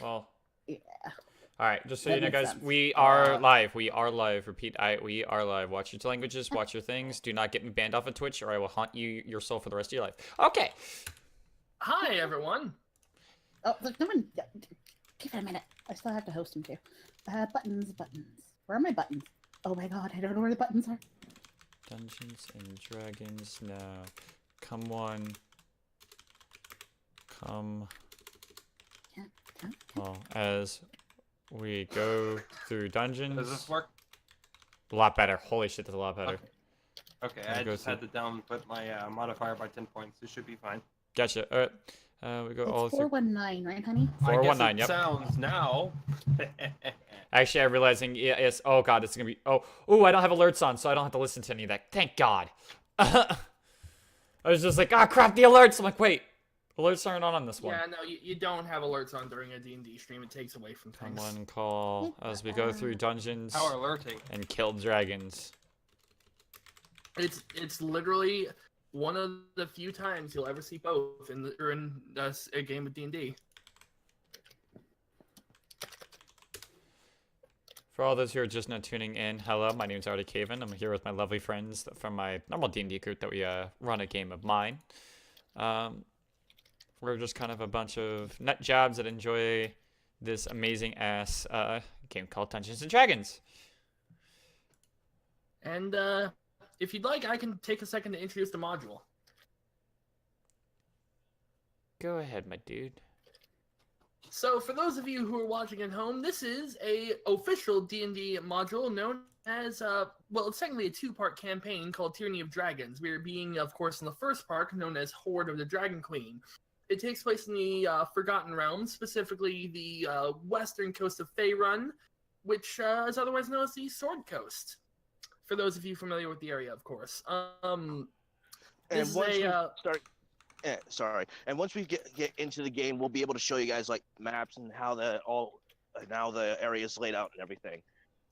Well. Yeah. All right, just so That you know, makes guys, sense. we are live. We are live. Repeat, we are live. Watch your languages. Watch your things. Do not get me banned off of Twitch, or I will haunt your soul for the rest of your life. Okay. Hi, everyone. Oh, there's no one. Give it a minute. I still have to host him too. Buttons. Where are my buttons? Oh my god, I don't know where the buttons are. Dungeons and Dragons now. Come one. Come. Well, as we go through dungeons. Does this work? A lot better. Holy shit, that's a lot better. Okay, I just had to put my modifier by 10 points. It should be fine. Gotcha. All right. We go all It's through. 419, right, honey? 419. Yep. Sounds now. Actually, I'm realizing. Yes. Oh god, it's gonna be. Oh. I don't have alerts on, so I don't have to listen to any of that. Thank God. I was just like, crap, the alerts. I'm like, wait, alerts aren't on this one. Yeah, no, you don't have alerts on during a D&D stream. It takes away from things. Someone call as we go through dungeons Power alerting. and kill dragons. It's literally one of the few times you'll ever see both in a game of D&D. For all those who are just now tuning in, hello, my name is Arctichaven. I'm here with my lovely friends from my normal D&D group that we run a game of mine. We're just kind of a bunch of nut jobs that enjoy this amazing ass game called Dungeons and Dragons. And if you'd like, I can take a second to introduce the module. Go ahead, my dude. So, for those of you who are watching at home, this is a official D&D module known as, well, it's technically a two-part campaign called Tyranny of Dragons. We're being, of course, in the first part, known as Hoard of the Dragon Queen. It takes place in the Forgotten Realms, specifically the western coast of Faerun, which is otherwise known as the Sword Coast. For those of you familiar with the area, of course. And once we start, sorry. And once we get into the game, we'll be able to show you guys like maps and how the area is laid out and everything.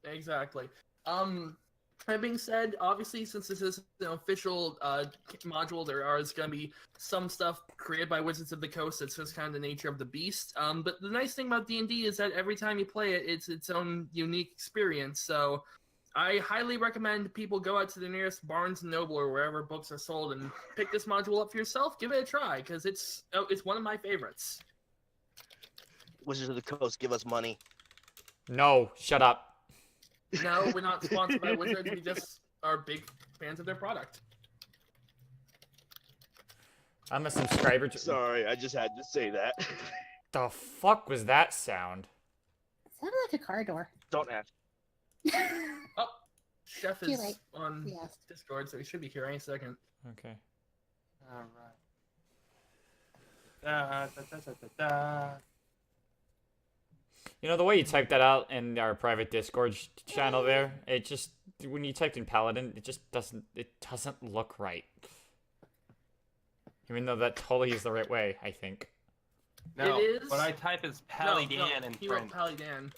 Exactly. That being said, obviously, since this is an official module, there is going to be some stuff created by Wizards of the Coast. That's just kind of the nature of the beast. But the nice thing about D&D is that every time you play it, it's its own unique experience. So I highly recommend people go out to the nearest Barnes & Noble or wherever books are sold and pick this module up for yourself. Give it a try, because it's one of my favorites. Wizards of the Coast, give us money. No, shut up. No, we're not sponsored by Wizards. We just are big fans of their product. I'm a subscriber to... Sorry, I just had to say that. The fuck was that sound? It sounded like a car door. Don't ask. Oh, Chef is Too late. on Yes. Discord, so he should be here any second. Okay. All right. Da. You know, the way you type that out in our private Discord channel there, it just, when you typed in Paladin, it just doesn't look right. Even though that totally is the right way, I think. No, It is- what I type is Pali Dan and he wrote friends. Pali Dan.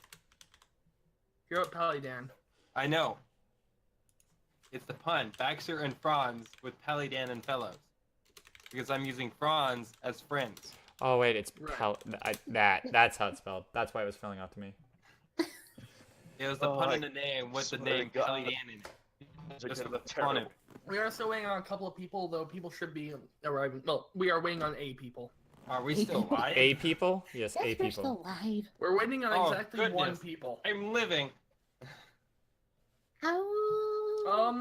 He wrote Pali Dan. I know. It's the pun. Baxter and Fronz with Pali Dan and fellows. Because I'm using Fronz as friends. Oh, wait, it's Right. that's how it's spelled. That's why it was filling out to me. It was the pun in the name with the swear to name God. Pali Dan in it. These are Just gonna for be the fun of terrible. it. We are still waiting on a couple of people, though people should be arriving. Well, we are waiting on a people. Are we still live? A people? Yes, Yes, A we're people. still live. We're waiting on Oh, exactly one goodness. people. I'm living. How? I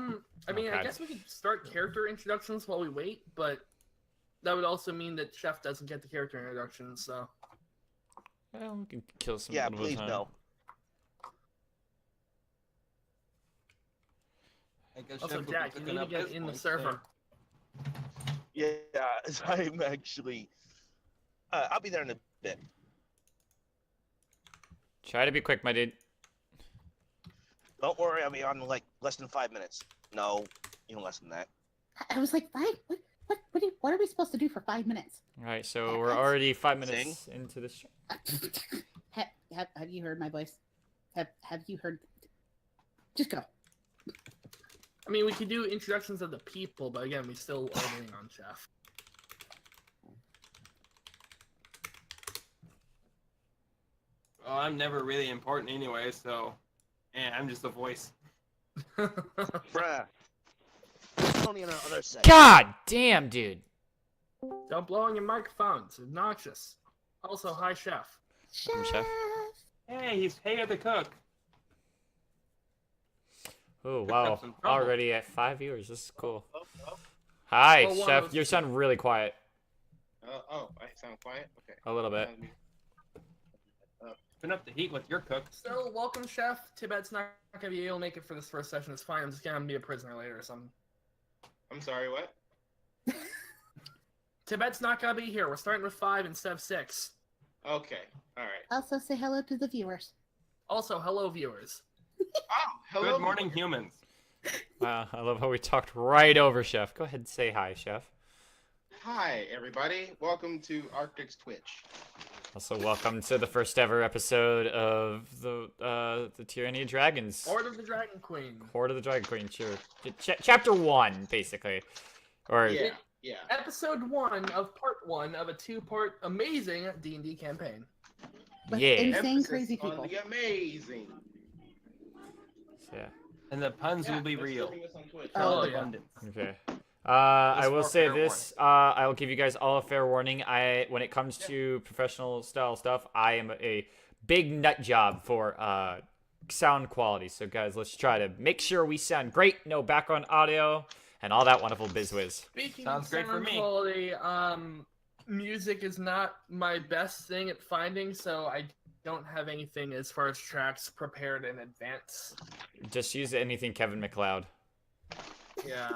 mean, Okay. I guess we could start character introductions while we wait, but that would also mean that Chef doesn't get the character introductions, so. Well, we can kill some Yeah, little bit of please time. no. I guess Also, Chef will be Jack, you cooking need to up get his in the points server. Yeah, I'm actually. I'll be there in a bit. Try to be quick, my dude. Don't worry, I'll be on like less than 5 minutes. No, even less than that. I was like, 5? What are we supposed to do for 5 minutes? Alright, so we're already 5 minutes into this. Have you heard my voice? Have you heard? Just go. I mean, we could do introductions of the people, but again, we still are waiting on Chef. I'm never really important anyway, so I'm just a voice. Bruh. Only on the other side. God damn, dude. Don't blow on your microphone. It's obnoxious. Also, hi, chef. I'm chef. Hey, he's Hager the cook. Oh, Picked wow. up some trouble. Already at 5 viewers. This is cool. Hi, Oh, wow, chef. this You is- sound really quiet. I sound quiet? Okay. A little bit. Put up the heat with your cook. So, welcome, chef. Tiebet's not gonna be able to make it for this first session. It's fine. I'm just gonna be a prisoner later or something. I'm sorry, what? Tiebet's not gonna be here. We're starting with 5 instead of 6. Okay, alright. Also, say hello to the viewers. Also, hello, viewers. Oh, hello. Good morning, humans. Wow, I love how we talked right over chef. Go ahead and say hi, chef. Hi, everybody. Welcome to Arctic's Twitch. Also, welcome to the first ever episode of the Tyranny of Dragons. Hoard of the Dragon Queen. Hoard of the Dragon Queen, sure. Chapter 1, basically. Or Yeah. Episode 1 of part 1 of a 2-part amazing D&D campaign. With Yeah. insane, Emphasis crazy on people. the amazing. yeah. And the puns will be let's real. stream this on Twitch. Oh, In yeah. abundance. Okay. I Just will for say fair this. I will give you guys all a fair warning. When it comes to professional style stuff, I am a big nut job for sound quality. So guys, let's try to make sure we sound great, no background audio, and all that wonderful bizwiz. Speaking Sounds of great for sound me. quality, music is not my best thing at finding, so I don't have anything as far as tracks prepared in advance. Just use anything Kevin MacLeod. Yeah.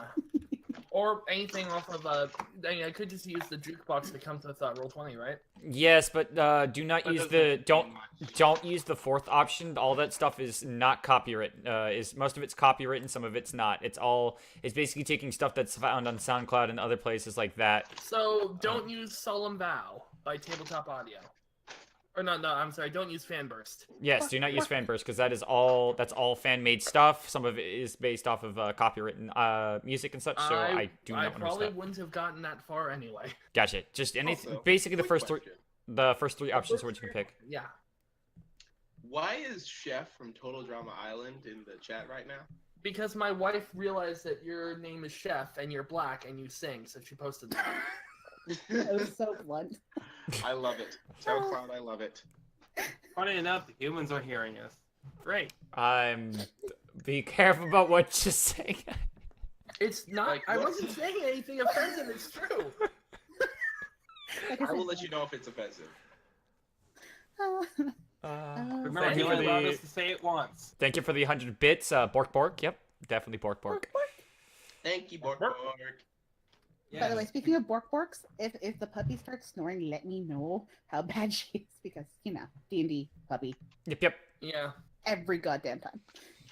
Or anything off of I could just use the jukebox that comes with Roll20, right? Yes, but do not That use doesn't the mean much. don't use the fourth option. All that stuff is not copyright. Is most of it's copywritten, some of it's not. It's basically taking stuff that's found on SoundCloud and other places like that. So don't use Solemn Vow by Tabletop Audio. Or no, I'm sorry, don't use Fanburst. Yes, do not use Fanburst because that's all fan-made stuff. Some of it is based off of copywritten music and such. So I do not I want to probably stop. wouldn't have gotten that far anyway. Gotcha. Just anything. Also, Basically, the quick first three. question. The first three options are what you can pick. Yeah. Why is Chef from Total Drama Island in the chat right now? Because my wife realized that your name is Chef and you're black and you sing, so she posted that. That was so blunt. I love it. SoundCloud, I love it. Funny enough, the humans are hearing us. Great. Be careful about what you're saying. It's not. Like, I what? wasn't saying anything offensive. It's true. Like I I will said, let you know if it's offensive. Remember, Thank he you for only allowed the- us to say it once. Thank you for the 100 bits. Bork Bork. Yep, definitely Bork Bork. Thank you, Bork. By the way, speaking of Borks, if the puppy starts snoring, let me know how bad she is because D&D puppy Yep. Yeah. every goddamn time.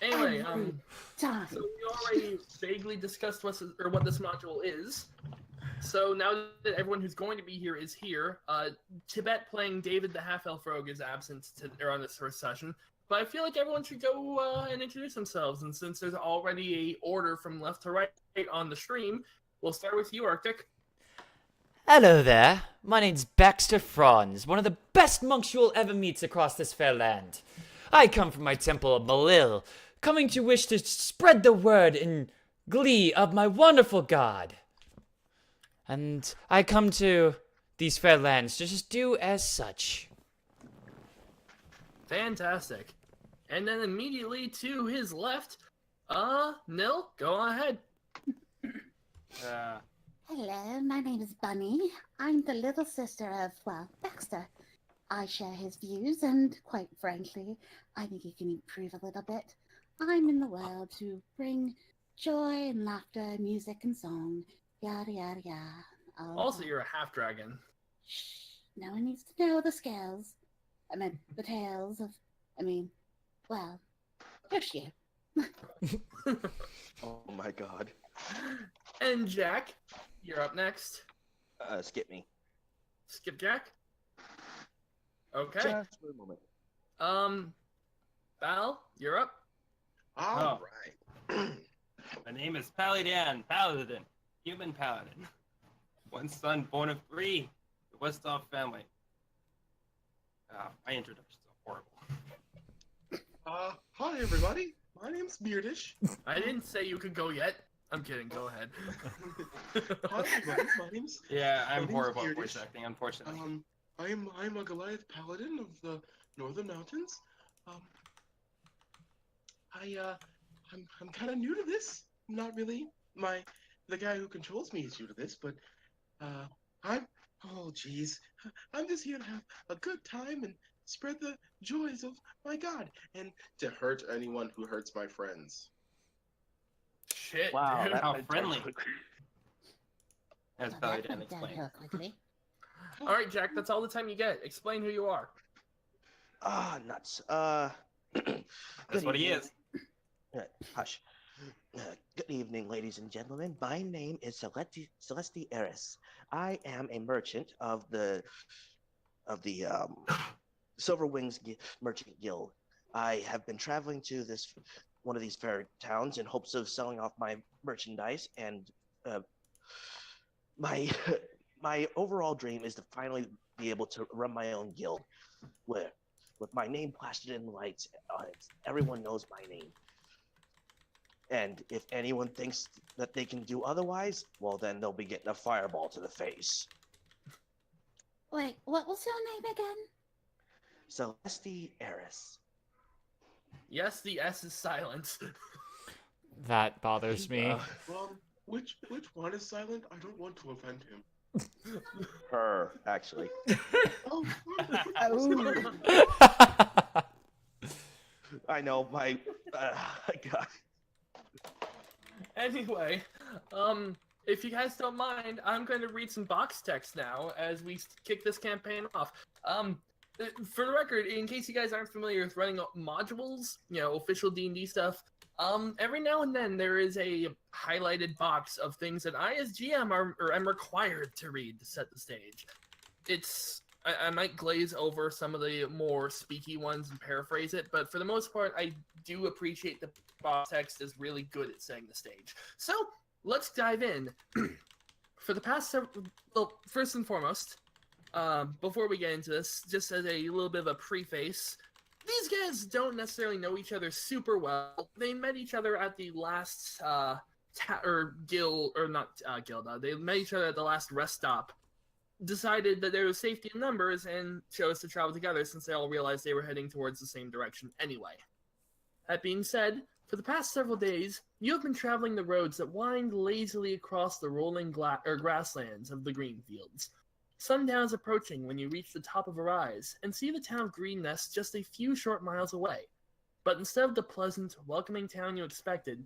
Anyway, Every time. so we already vaguely discussed what this module is. So now that everyone who's going to be here is here, Tiebet playing David the Half-Elf Rogue is absent on this first session. But I feel like everyone should go and introduce themselves. And since there's already a order from left to right on the stream, we'll start with you, Arctic. Hello there. My name's Baxter Fronz, one of the best monks you will ever meet across this fair land. I come from my temple of Malil, coming to wish to spread the word in glee of my wonderful god. And I come to these fair lands to just do as such. Fantastic. And then immediately to his left, Nil, go ahead. Hello, my name is Bunnie. I'm the little sister of, Baxter. I share his views, and quite frankly, I think he can improve a little bit. I'm in the world to bring joy and laughter, music and song, yada yada yada. Also, you're a half-dragon. Shh, no one needs to know the scales. I meant the tales of, push you. Oh my god. And Jack, you're up next. Skip me. Skip Jack. Okay. Just for a moment. Val, you're up. All Oh. right. My name is Pali Dan, Paladin, human paladin. One son born of 3, the Westhoff family. My introductions are horrible. Hi everybody. My name's Myrdish. I didn't say you could go yet. I'm kidding. Go ahead. Hi everybody. My name's Yeah, I'm name's horrible at Myrdish. voice acting, unfortunately. I'm a Goliath paladin of the Northern Mountains. I'm kind of new to this. Not really. The guy who controls me is new to this, but oh geez, I'm just here to have a good time and spread the joys of my god, and to hurt anyone who hurts my friends. Shit, Wow, dude. that How went friendly. down quickly. As Well, Pali that Dan went explained. downhill quickly. All right, Jack. That's all the time you get. Explain who you are. Nuts. That's Good what he evening. is. Hush. Good evening, ladies and gentlemen. My name is Celestis. I am a merchant of the Silver Wings Merchant Guild. I have been traveling to one of these fair towns in hopes of selling off my merchandise, and my my overall dream is to finally be able to run my own guild, with my name plastered in lights on it. Everyone knows my name. And if anyone thinks that they can do otherwise, well, then they'll be getting a fireball to the face. Wait, what was your name again? Celestis. Yes, the S is silent. That bothers me. Which one is silent? I don't want to offend him. Her, actually. Oh, I know, my God. Anyway, if you guys don't mind, I'm going to read some box text now as we kick this campaign off. For the record, in case you guys aren't familiar with running modules, official D&D stuff, every now and then there is a highlighted box of things that I, as GM, am required to read to set the stage. I might glaze over some of the more speaky ones and paraphrase it, but for the most part, I do appreciate the box text is really good at setting the stage. So, let's dive in. For the past first and foremost, before we get into this, just as a little bit of a preface, these guys don't necessarily know each other super well. They met each other at the last they met each other at the last rest stop, decided that there was safety in numbers, and chose to travel together since they all realized they were heading towards the same direction anyway. That being said, for the past several days, you have been traveling the roads that wind lazily across the rolling grasslands of the green fields. Sundown is approaching when you reach the top of a rise and see the town of Greenness just a few short miles away. But instead of the pleasant, welcoming town you expected,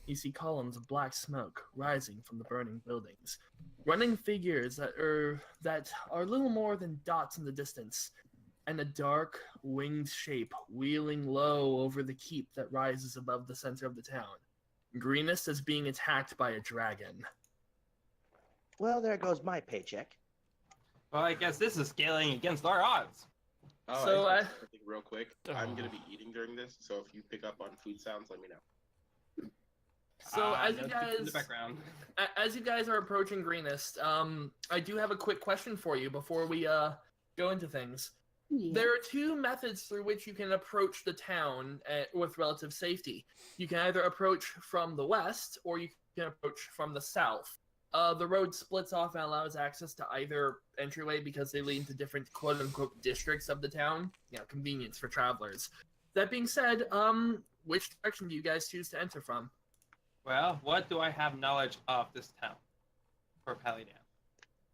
you see columns of black smoke rising from the burning buildings. Running figures that are little more than dots in the distance, and a dark, winged shape wheeling low over the keep that rises above the center of the town. Greenness is being attacked by a dragon. Well, there goes my paycheck. Well, I guess this is scaling against our odds. So, I think real quick, I'm gonna be eating during this, so if you pick up on food sounds, let me know. So as no you speak in the guys, background. as you guys are approaching Greenest, I do have a quick question for you before we go into things. Yeah. There are two methods through which you can approach the town with relative safety. You can either approach from the west, or you can approach from the south. The road splits off and allows access to either entryway because they lead to different quote-unquote districts of the town. Convenience for travelers. That being said, which direction do you guys choose to enter from? Well, what do I have knowledge of this town for Pali Dan?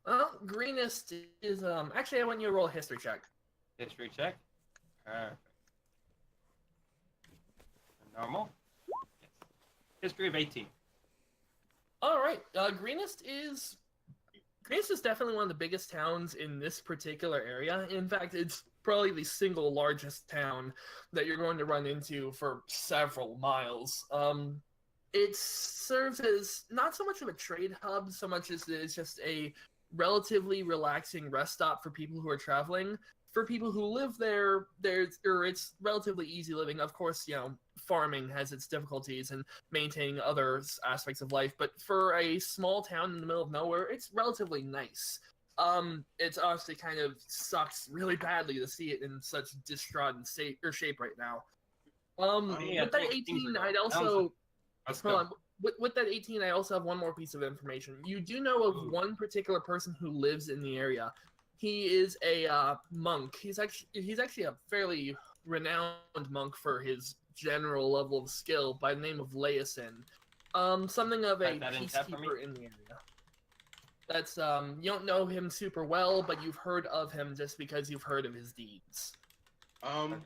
Well, Greenest is actually I want you to roll a history check. History check. Normal. Yes. History of 18. All right, Greenest is definitely one of the biggest towns in this particular area. In fact, it's probably the single largest town that you're going to run into for several miles. It serves as not so much of a trade hub, so much as it is just a relatively relaxing rest stop for people who are traveling. For people who live there, it's relatively easy living. Of course, farming has its difficulties and maintaining other aspects of life. But for a small town in the middle of nowhere, it's relatively nice. It's honestly kind of sucks really badly to see it in such distraught shape right now. Yeah, with that things 18, are I'd going down, also Let's hold go. on. With that 18, I also have one more piece of information. You do know of Ooh. one particular person who lives in the area. He is a monk. He's actually a fairly renowned monk for his general level of skill by the name of Laosin. Something of a Type that in chat for me. peacekeeper in the area. That's you don't know him super well, but you've heard of him just because you've heard of his deeds. Okay.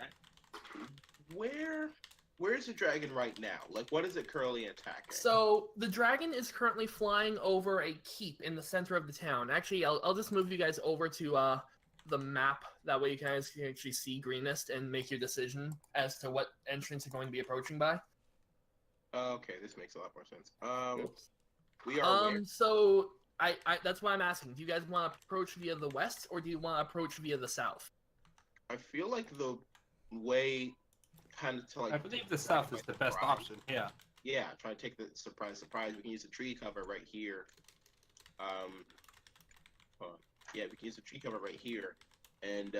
Where's the dragon right now? Like, what is it currently attacking? So the dragon is currently flying over a keep in the center of the town. Actually, I'll just move you guys over to the map. That way you guys can actually see Greenest and make your decision as to what entrance you're going to be approaching by. Okay, this makes a lot more sense. We are where? So I that's why I'm asking. Do you guys want to approach via the west or do you want to approach via the south? I feel like the way kind of to like. I believe the south is the best option. Yeah. Yeah, try to take the surprise. We can use the tree cover right here. Hold on. Yeah, we can use the tree cover right here, and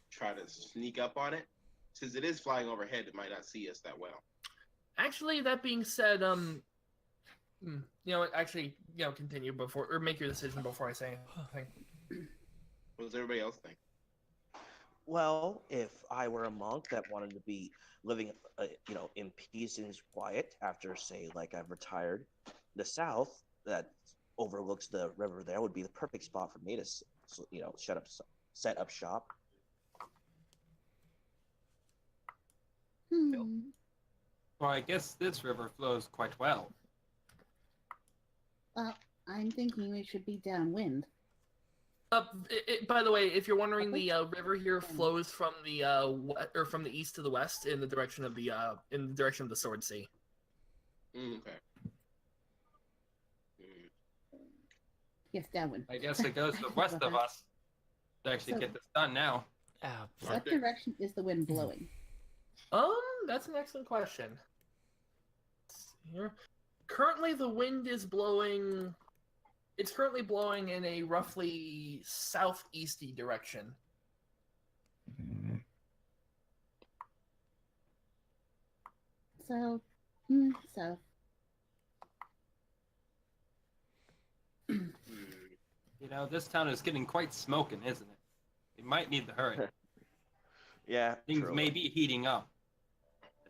try to sneak up on it. Since it is flying overhead, it might not see us that well. Actually, that being said, continue before or make your decision before I say anything. What does everybody else think? Well, if I were a monk that wanted to be living, in peace and quiet after, say, like I've retired, the south that overlooks the river there would be the perfect spot for me to, set up shop. Well, I guess this river flows quite well. Well, I'm thinking we should be downwind. By the way, if you're wondering, the river here flows from the from the east to the west in the direction of the Sword Sea. Okay. Yes, downwind. I guess it goes to the west of us to actually get this done now. Oh, What direction is the wind blowing? That's an excellent question. Here. Currently, the wind is blowing. It's currently blowing in a roughly southeasty direction. So. This town is getting quite smoking, isn't it? We might need to hurry. Yeah, Things truly. may be heating up.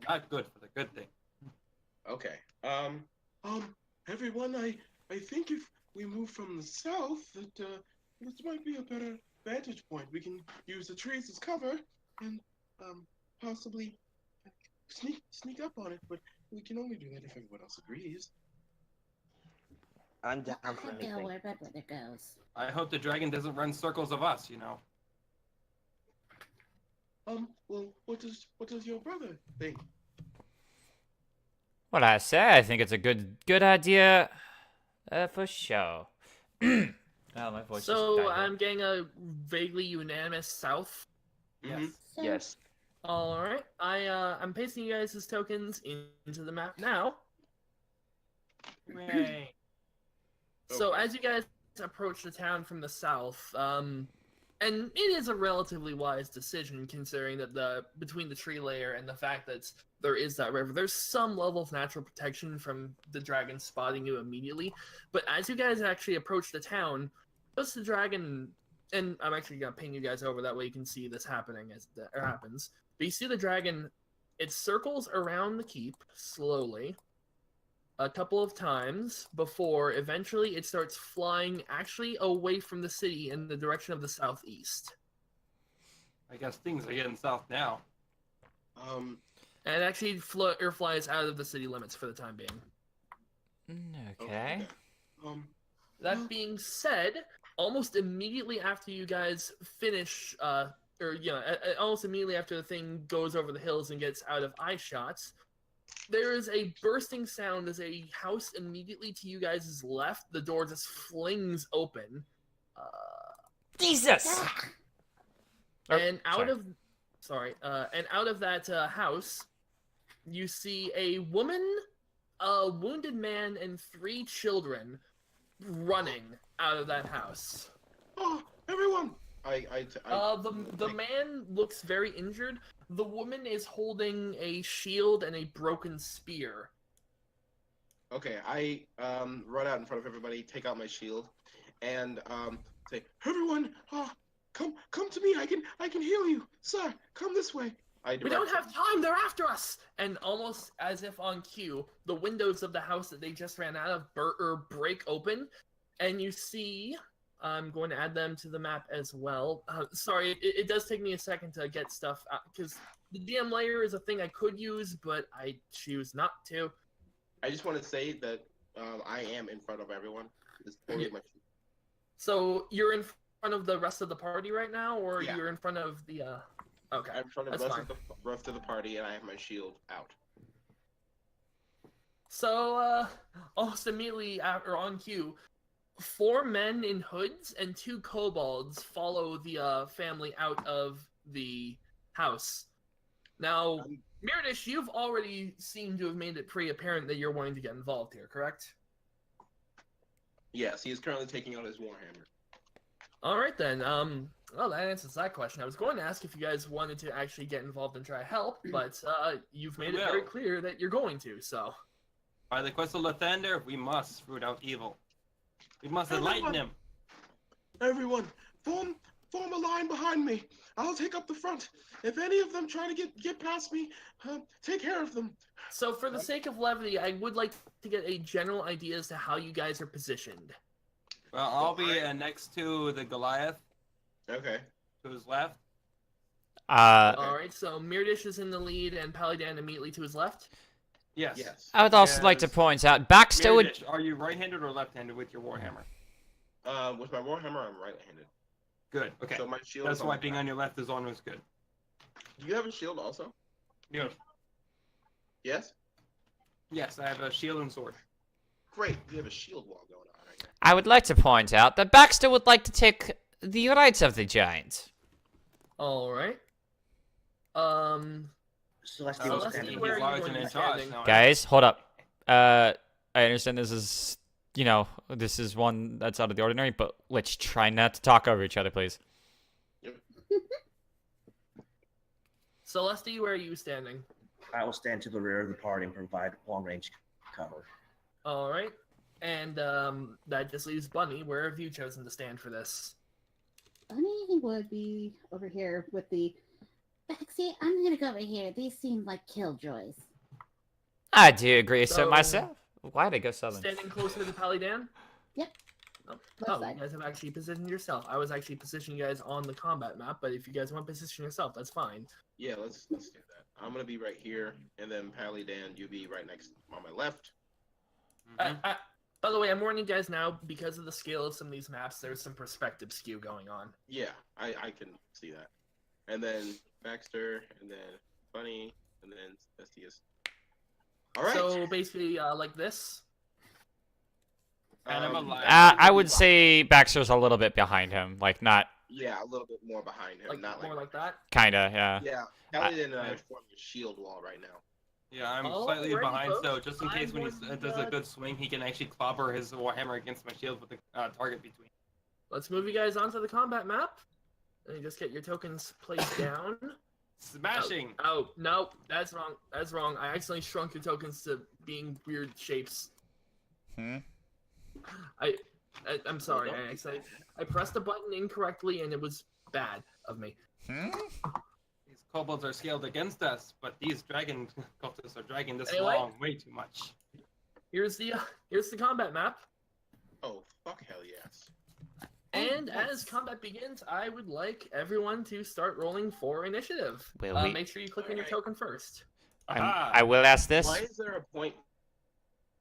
Not good for the good thing. Okay. Everyone, I think if we move from the south, that this might be a better vantage point. We can use the trees as cover and possibly sneak up on it, but we can only do that if everyone else agrees. I'm down for I'll go anything. where Red Weather goes. I hope the dragon doesn't run circles of us, Well, what does your brother think? what I say, I think it's a good idea for sure. Oh, my voice So just died I'm getting a vaguely unanimous south. Yes. So, Yes. All right, I'm pasting you guys as tokens into the map now. Hooray. So Okay. as you guys approach the town from the south, and it is a relatively wise decision considering that between the tree layer and the fact that there is that river, there's some level of natural protection from the dragon spotting you immediately. But as you guys actually approach the town, just the dragon, and I'm actually gonna ping you guys over that way you can see this happening as it happens. But you see the dragon, it circles around the keep slowly a couple of times before eventually it starts flying actually away from the city in the direction of the southeast. I guess things are getting south now. And it actually flies out of the city limits for the time being. Okay. That being said, almost immediately after you guys finish, almost immediately after the thing goes over the hills and gets out of eye shots, there is a bursting sound as a house immediately to you guys' left. The door just flings open. Jesus! And out of that house, you see a woman, a wounded man, and 3 children running out of that house. Oh, everyone! The man looks very injured. the woman is holding a shield and a broken spear. Okay, I run out in front of everybody, take out my shield, and say, "Everyone, come to me. I can heal you, sir. Come this way." We don't have time. They're after us. And almost as if on cue, the windows of the house that they just ran out of break open, and you see. I'm going to add them to the map as well. Sorry, it does take me a second to get stuff out, because the DM layer is a thing I could use, but I choose not to. I just want to say that I am in front of everyone. It's totally my shield. So you're in front of the rest of the party right now, or Yeah. you're in front of the? Okay, I'm in front of that's the fine. rest of the party, and I have my shield out. So almost immediately after on cue, 4 men in hoods and 2 kobolds follow the family out of the house. Now, Myrdish, you've already seemed to have made it pretty apparent that you're wanting to get involved here, correct? Yes, he is currently taking out his warhammer. All right then. Well, that answers that question. I was going to ask if you guys wanted to actually get involved and try to help, but you've made it very clear that you're going to. So, By the quest of Lathander, we must root out evil. We must enlighten him. Everyone, form a line behind me. I'll take up the front. If any of them try to get past me, take care of them. So for the sake of levity, I would like to get a general idea as to how you guys are positioned. Well, I'll be next to the Goliath, Okay. to his left. All right, so Myrdish is in the lead, and Pali Dan immediately to his left. Yes. Yes. I would also like to Yes. point out, Baxter would. Myrdish, are you right-handed or left-handed with your warhammer? With my warhammer, I'm right-handed. Good. Okay. So my shield. That's is why the being back. on your left is always good. Do you have a shield also? Good. Yes. Yes, I have a shield and sword. Great. You have a shield wall going on right now. I would like to point out that Baxter would like to take the right of the giant. All right. Celestis Celestis, was where standing. are He's you large going and to in be charge standing? now. Guys, hold up. I understand this is, this is one that's out of the ordinary, but let's try not to talk over each other, please. Celestis, where are you standing? I will stand to the rear of the party and provide long-range cover. All right. And that just leaves Bunnie. Where have you chosen to stand for this? Bunnie would be over here with the. Baxter, I'm gonna go over here. These seem like killjoys. I do agree so So- myself. Why'd I go southern? Standing closer to Pali Dan? Yep. Oh, Left you side. guys have actually positioned yourself. I was actually positioning you guys on the combat map, but if you guys want to position yourself, that's fine. Yeah, let's do that. I'm gonna be right here, and then Pali Dan, you be right next on my left. By the way, I'm warning you guys now, because of the scale of some of these maps, there's some perspective skew going on. Yeah, I can see that. And then Baxter, and then Bunnie, and then Celestis. All right. So basically, like this. And I'm alive. I would say Baxter's a little bit behind him, like not Yeah, a little bit more behind him, Like not more like that. kinda, yeah. Yeah, Pali Dan and I form a shield wall right now. Yeah, I'm Alrighty, slightly behind, folks. so just in case I'm when he going does to, a good swing, he can actually clobber his warhammer against my shield with the target between. Let's move you guys onto the combat map. And you just get your tokens placed down. Smashing! Oh, no, that's wrong. That's wrong. I accidentally shrunk your tokens to being weird shapes. I'm sorry. I pressed the button incorrectly, and it was bad of me. These kobolds are scaled against us, but these dragon cultists are dragging this Anyway. along way too much. Here's the combat map. Oh, fuck hell yes. And as combat begins, I would like everyone to start rolling for initiative. Will we- Make sure you click on your token first. Aha! I will ask this. Why is there a point?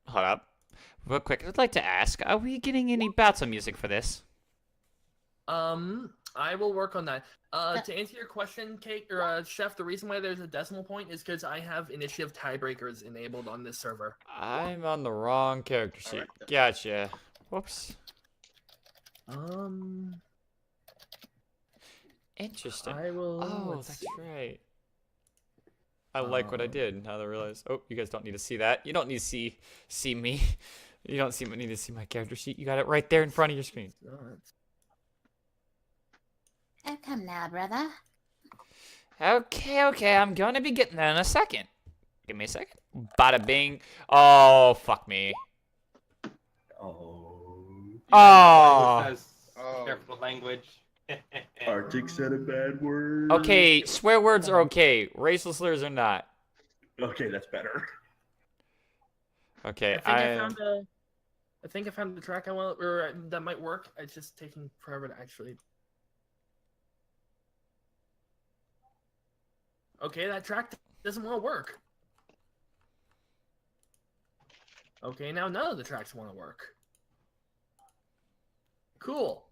Hold up. Real quick, I'd like to ask, are we getting any battle music for this? I will work on that. To answer your question, Kate or Chef, the reason why there's a decimal point is because I have initiative tiebreakers enabled on this server. I'm on the wrong character sheet. Alright. Gotcha. Whoops. Interesting. I will. Oh, let's that's see. right. I like what I did. Now that I realize. Oh, you guys don't need to see that. You don't need to see me. You don't need to see my character sheet. You got it right there in front of your screen. No, it's- Oh, come now, brother. Okay, I'm gonna be getting that in a second. Give me a second. Bada bing. Oh, fuck me. Oh. Oh. Says careful language. Arctic said a bad word. Okay, swear words are okay. Racial slurs are not. Okay, that's better. Okay, I think I found the track I want, or that might work. It's just taking forever to actually. Okay, that track doesn't want to work. Okay, now none of the tracks want to work. Cool.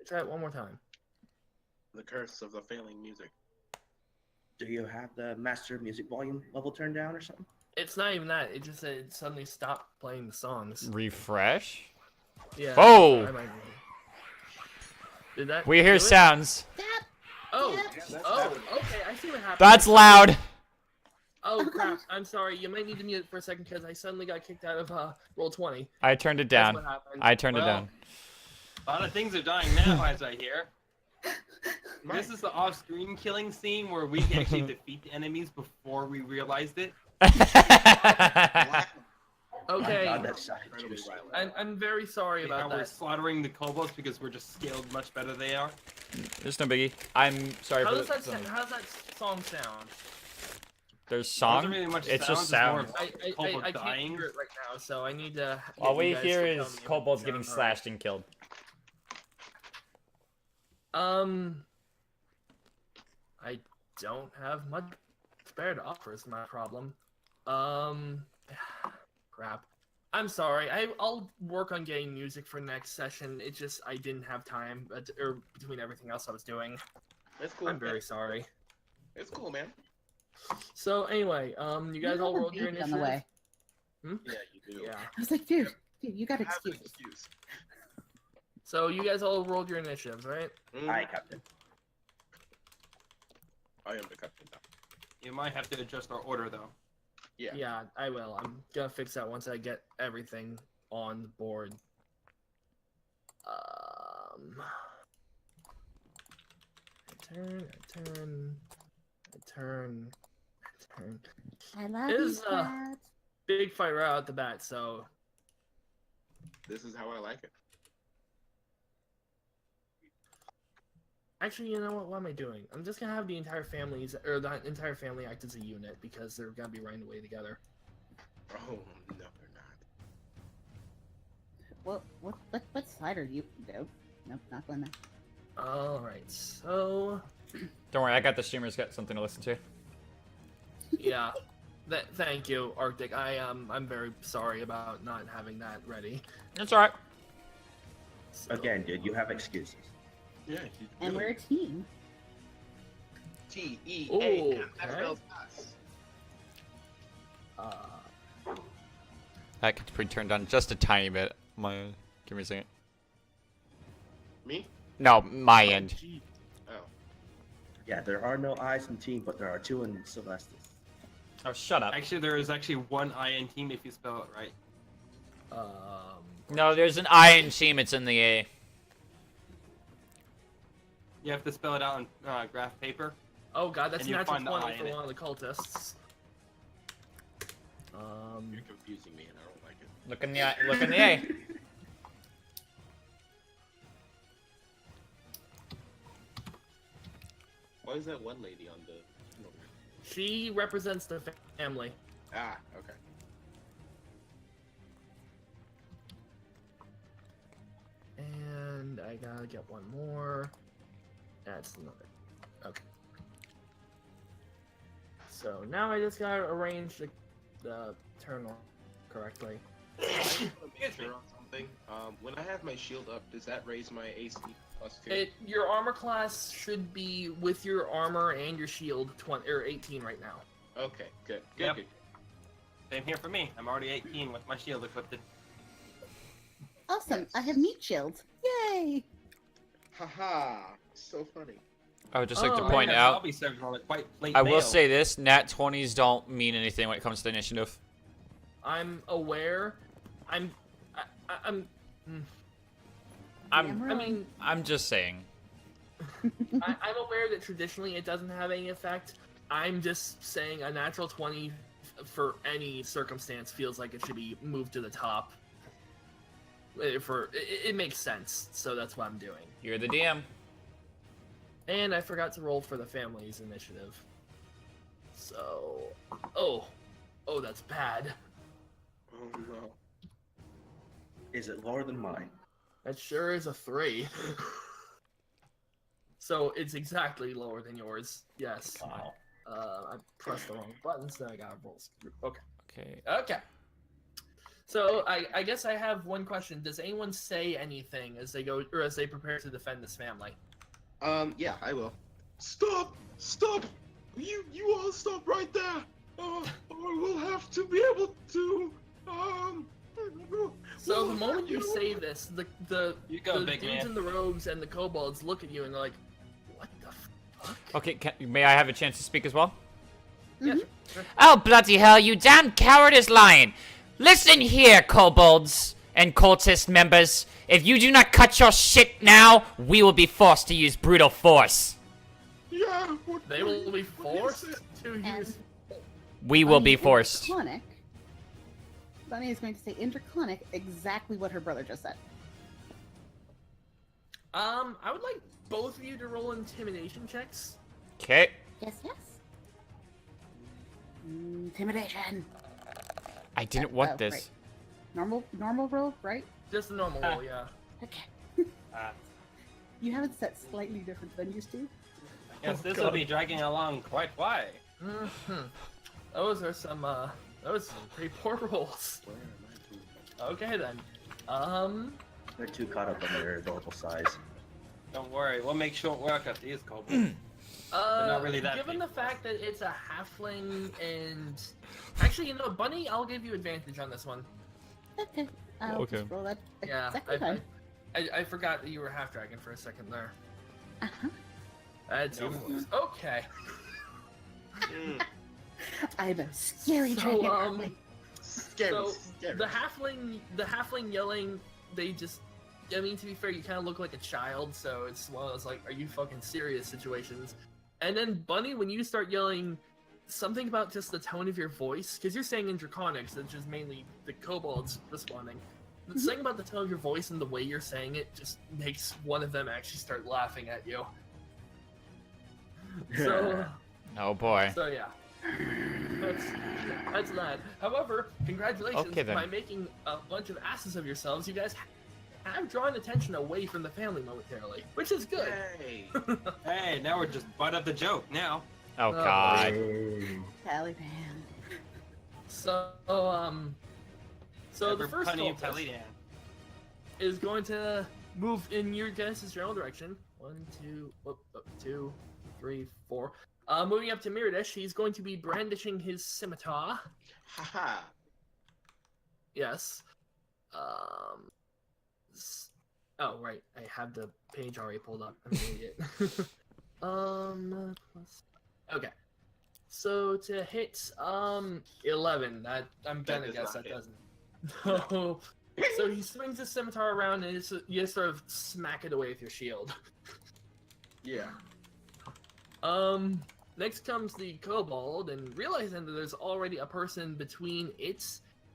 Try it one more time. The curse of the failing music. Do you have the master music volume level turned down or something? It's not even that. It just said it suddenly stopped playing the songs. refresh. Yeah. Oh! I might- Did that? We hear do it? sounds. Oh. Yeah, Oh. Okay. I see what happened. That's loud. Oh crap! I'm sorry. You might need to mute it for a second because I suddenly got kicked out of roll 20. I turned it That's down. what happened. I turned it Well, down. A lot of things are dying now, as I hear. This is the off-screen killing scene where we actually defeat the enemies before we realized it. Okay. God, that sounded Incredibly juicy. violent. I'm very sorry How about we're that. slaughtering the kobolds because we're just scaled much better they are. There's no biggie. I'm sorry How for does that the, how does that song sound? There's There song. wasn't really much It's just sounds, sound. it's more of I kobold can't dying. hear it right now, so I need to. All get we you guys hear to tell is me if kobolds it getting sounds alright. slashed and killed. I don't have much spare to offer is my problem. Crap. I'm sorry. I'll work on getting music for next session. It's just I didn't have time, or between everything else I was doing. It's cool. I'm very sorry. It's cool, man. So anyway, you guys all rolled your baby on initiative. the way. Yeah, you do. Yeah. I was like, dude, you got Have an excuses. excuse. So you guys all rolled your initiatives, right? Aye, Captain. I am the captain now. You might have to adjust our order though. Yeah. Yeah, I will. I'm gonna fix that once I get everything on the board. I turn. I love It you, is, Dad. Big fight right out the bat, so This is how I like it. actually, you know what? What am I doing? I'm just gonna have the entire the entire family act as a unit because they're gonna be running away together. Oh, no, they're not. What side are you? Nope, not going there. All right, so Don't worry, I got the streamers. Got something to listen to. yeah, thank you, Arctic. I'm very sorry about not having that ready. That's all right. So, Again, dude, you have excuses. Yeah, you do. And we're a team. T-E-A. Ooh, That okay. spells us. That gets pretty turned down just a tiny bit. Give me a second. Me? No, my end. Gee. Oh. Yeah, there are no I's in team, but there are 2 in Celestis. Oh, shut up. Actually, there is actually one I in team if you spell it right. No, there's an I in team. It's in the A. You have to spell it out on graph paper. Oh god, that's And you'll natural find the I 20 in for it. one of the cultists. You're confusing me and I don't like it. Look in the I. Look in the A. Why is that one lady on the... She represents the family. Ah, okay. And I gotta get one more. That's another. Okay. So now I just gotta arrange the turn correctly. Excuse me. Sure on something. When I have my shield up, does that raise my AC +2? Your armor class should be with your armor and your shield 20 or 18 right now. Okay, good. Good, Yep. good. Same here for me. I'm already 18 with my shield equipped. Awesome. I have meat shields. Yay! Haha. So funny. I would just like to Oh, point Man, out. I'll be serving on a quite late I will mail. say this: nat 20s don't mean anything when it comes to initiative. I'm aware. I'm. Damn I right. mean, I'm just saying. I'm aware that traditionally it doesn't have any effect. I'm just saying a natural 20 for any circumstance feels like it should be moved to the top. It makes sense, so that's what I'm doing. You're the DM. And I forgot to roll for the family's initiative. So, oh, that's bad. Oh no. Is it lower than mine? That sure is a 3. So it's exactly lower than yours. Yes. Wow. I pressed the wrong button, so I got roll. Okay. Okay. Okay. So I guess I have one question. Does anyone say anything as they go or as they prepare to defend this family? Yeah, I will. Stop! Stop! You all stop right there! Or we'll have to be able to, So the moment you say this, the You go, the big dudes man. in the robes and the kobolds look at you and are like, what the fuck? Okay, may I have a chance to speak as well? Yeah, sure. Oh, bloody hell, you damn cowardice lion! Listen here, kobolds and cultist members. If you do not cut your shit now, we will be forced to use brutal force. Yeah, They will be what you forced said. to And use. We will be Bunnie in forced. Draconic, Bunnie is going to say in Draconic exactly what her brother just said. I would like both of you to roll intimidation checks. Okay. Yes, yes. Intimidation. I didn't want Oh, this. right. Normal roll, right? Just a normal roll, yeah. Okay. Ah. You have it set slightly different than used to. Yes, this will be dragging along quite why. Mm-hmm. Those are some pretty poor rolls. Okay then. They're too caught up on their adorable size. Don't worry, we'll make short work of these kobolds. not really that given big. the fact that it's a halfling and actually, you know, Bunnie, I'll give you advantage on this one. Okay. I'll Okay. just roll that a Yeah, second time. I forgot that you were half dragon for a second there. Uh-huh. That's okay. I'm a scary So, dragon. Scary, So scary. the halfling yelling, they just. I mean, to be fair, you kind of look like a child, so it's one of those like, "Are you fucking serious?" situations. And then Bunnie, when you start yelling, something about just the tone of your voice, because you're saying in Draconics, which is mainly the kobolds responding. The thing about the tone of your voice and the way you're saying it just makes one of them actually start laughing at you. So, Oh boy. so yeah. That's that. However, congratulations Okay, then. by making a bunch of asses of yourselves. You guys have drawn attention away from the family momentarily, which is good. Hey. Hey, now we're just butt of the joke now. Oh god. Pali Dan. So, so the Ever first punny of cultist Pali Dan. is going to move in your guys' general direction. 1, 2, 3, 4. Moving up to Myrdish, he's going to be brandishing his scimitar. Haha. Yes. Oh, right. I have the page already pulled up. I'm an idiot. Okay. So to hit 11, that I'm That gonna does guess not that hit. doesn't. No. So he swings his scimitar around and you just sort of smack it away with your shield. Yeah. Next comes the kobold, and realizing that there's already a person between it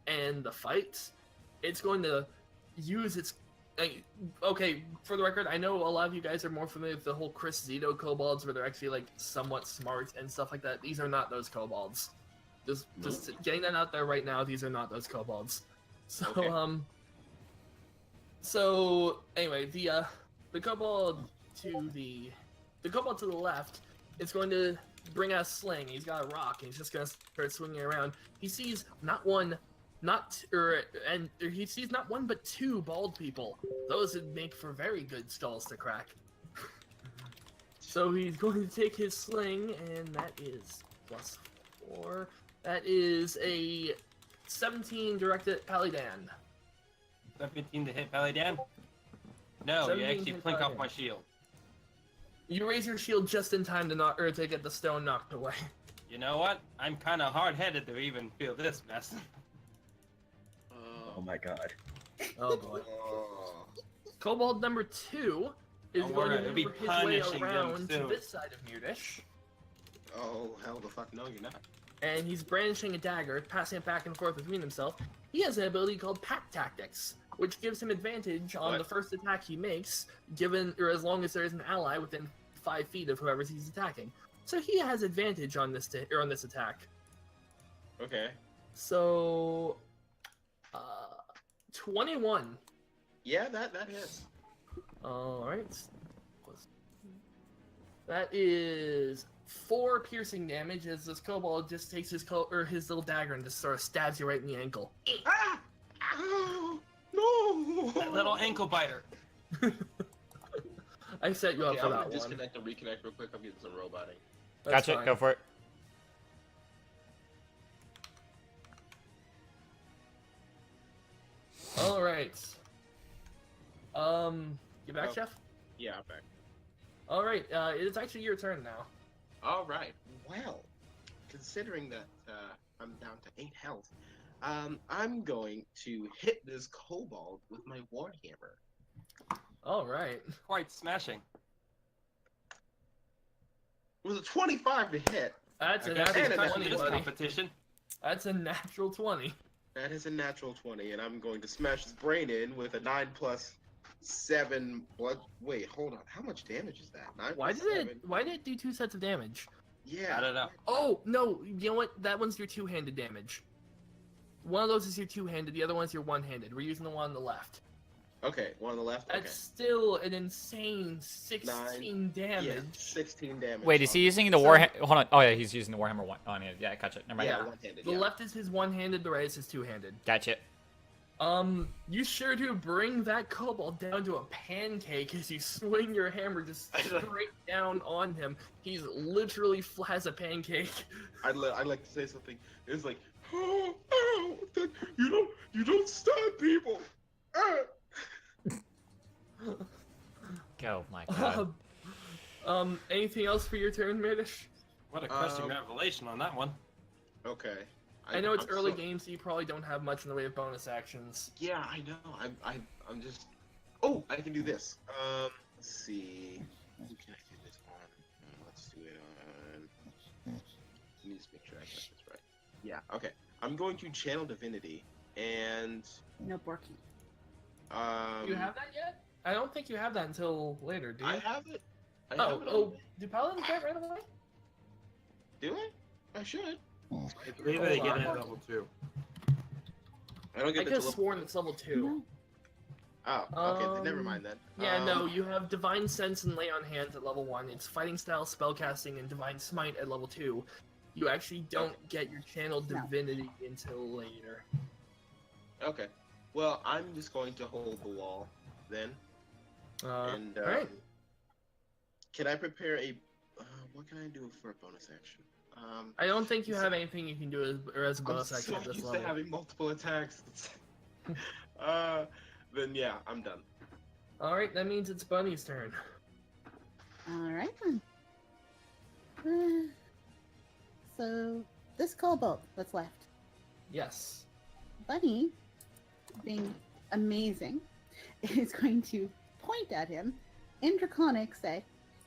and the fight, it's going to use its. Okay, for the record, I know a lot of you guys are more familiar with the whole Chris Zito kobolds, where they're actually like somewhat smart and stuff like that. These are not those kobolds. Just getting that out there right now. These are not those kobolds. So Okay. So anyway, the kobold to the kobold to the left is going to bring out a sling. He's got a rock, and he's just gonna start swinging around. He sees not one, he sees not one but two bald people. Those would make for very good skulls to crack. So he's going to take his sling, and that is +4. That is a 17 directed at Pali Dan. 17 to hit Pali Dan? No, you 17 actually hit plink Pali off Dan. my shield. You raise your shield just in time to get the stone knocked away. You know what? I'm kind of hard-headed to even feel this mess. Oh my god. Oh boy. Oh. Kobold number 2 is Don't going worry, to it'll be maneuver his way punishing them around to soon. this side of Myrdish. Oh, hell the fuck no, you're not. And he's brandishing a dagger, passing it back and forth between himself. He has an ability called Pack Tactics, which gives him advantage on What? the first attack he makes, given or as long as there is an ally within 5 feet of whoever he's attacking. So he has advantage on this on this attack. Okay. So, 21. Yeah, that hits. All right. That is 4 piercing damage as this kobold just takes his his little dagger and just sort of stabs you right in the ankle. Ah! Ow! No! That little ankle biter. I set you up Okay, for I'm that gonna one. disconnect and reconnect real quick. I'm getting some roboting. That's Gotcha. fine. Go for it. All right. You back, Oh. Chef? Yeah, I'm back. All right. It is actually your turn now. All right. Well, considering that I'm down to 8 health, I'm going to hit this kobold with my warhammer. All right. Quite smashing. It was a 25 to hit. That's a I guess natural it's touching 20, this buddy. competition. That's a natural 20. That is a natural 20, and I'm going to smash his brain in with a 9 plus 7 blood. Wait, hold on. How much damage is that? 9 Why plus did 7? it? Why did it do 2 sets of damage? Yeah. I don't know. Oh no! You know what? That one's your two-handed damage. One of those is your two-handed. The other one's your one-handed. We're using the one on the left. Okay, one on the left. That's still an insane 16 Okay. damage. Yeah, 16 damage. Wait, is he using the So- Warhammer? Hold on. Oh yeah, he's using the Warhammer one. Oh yeah, gotcha. Never mind. Yeah, Yeah. one-handed. The Yeah. left is his one-handed. The right is his two-handed. Gotcha. You sure do bring that kobold down to a pancake as you swing your hammer just straight down on him. He's literally flat as a pancake. I'd like to say something. It's like, oh, you don't stab people. Ah. Oh my god. Anything else for your turn, Myrdish? What a crushing Um, revelation on that one. Okay. I know it's I'm early so- game, so you probably don't have much in the way of bonus actions. Yeah, I know. I'm just. Oh, I can do this. Let's see. Who can I do this on? Let's do it on. Let me just make sure I got this right. Yeah. Okay. I'm going to channel divinity, and No borky. Do you have that yet? I don't think you have that until later, do you? I have it. I have it Oh, do paladins get right away? Do I? I should. I believe they get it at level 2. I don't I get could the have sworn it's level 2. No. Oh, okay. Then never Um, mind then. Yeah, no, you have Divine Sense and Lay on Hands at level 1. It's Fighting Style, Spellcasting, and Divine Smite at level 2. You actually don't get your Channel No. Divinity until later. Okay. Well, I'm just going to hold the wall then. And alright. can I prepare a? What can I do for a bonus action? I don't think you have anything you can do as a I'm bonus action so at this used to level. having multiple attacks. Then yeah, I'm done. Alright, that means it's Bunny's turn. All right then. So this kobold that's left, Yes. Bunnie, being amazing, is going to point at him in Draconic, say,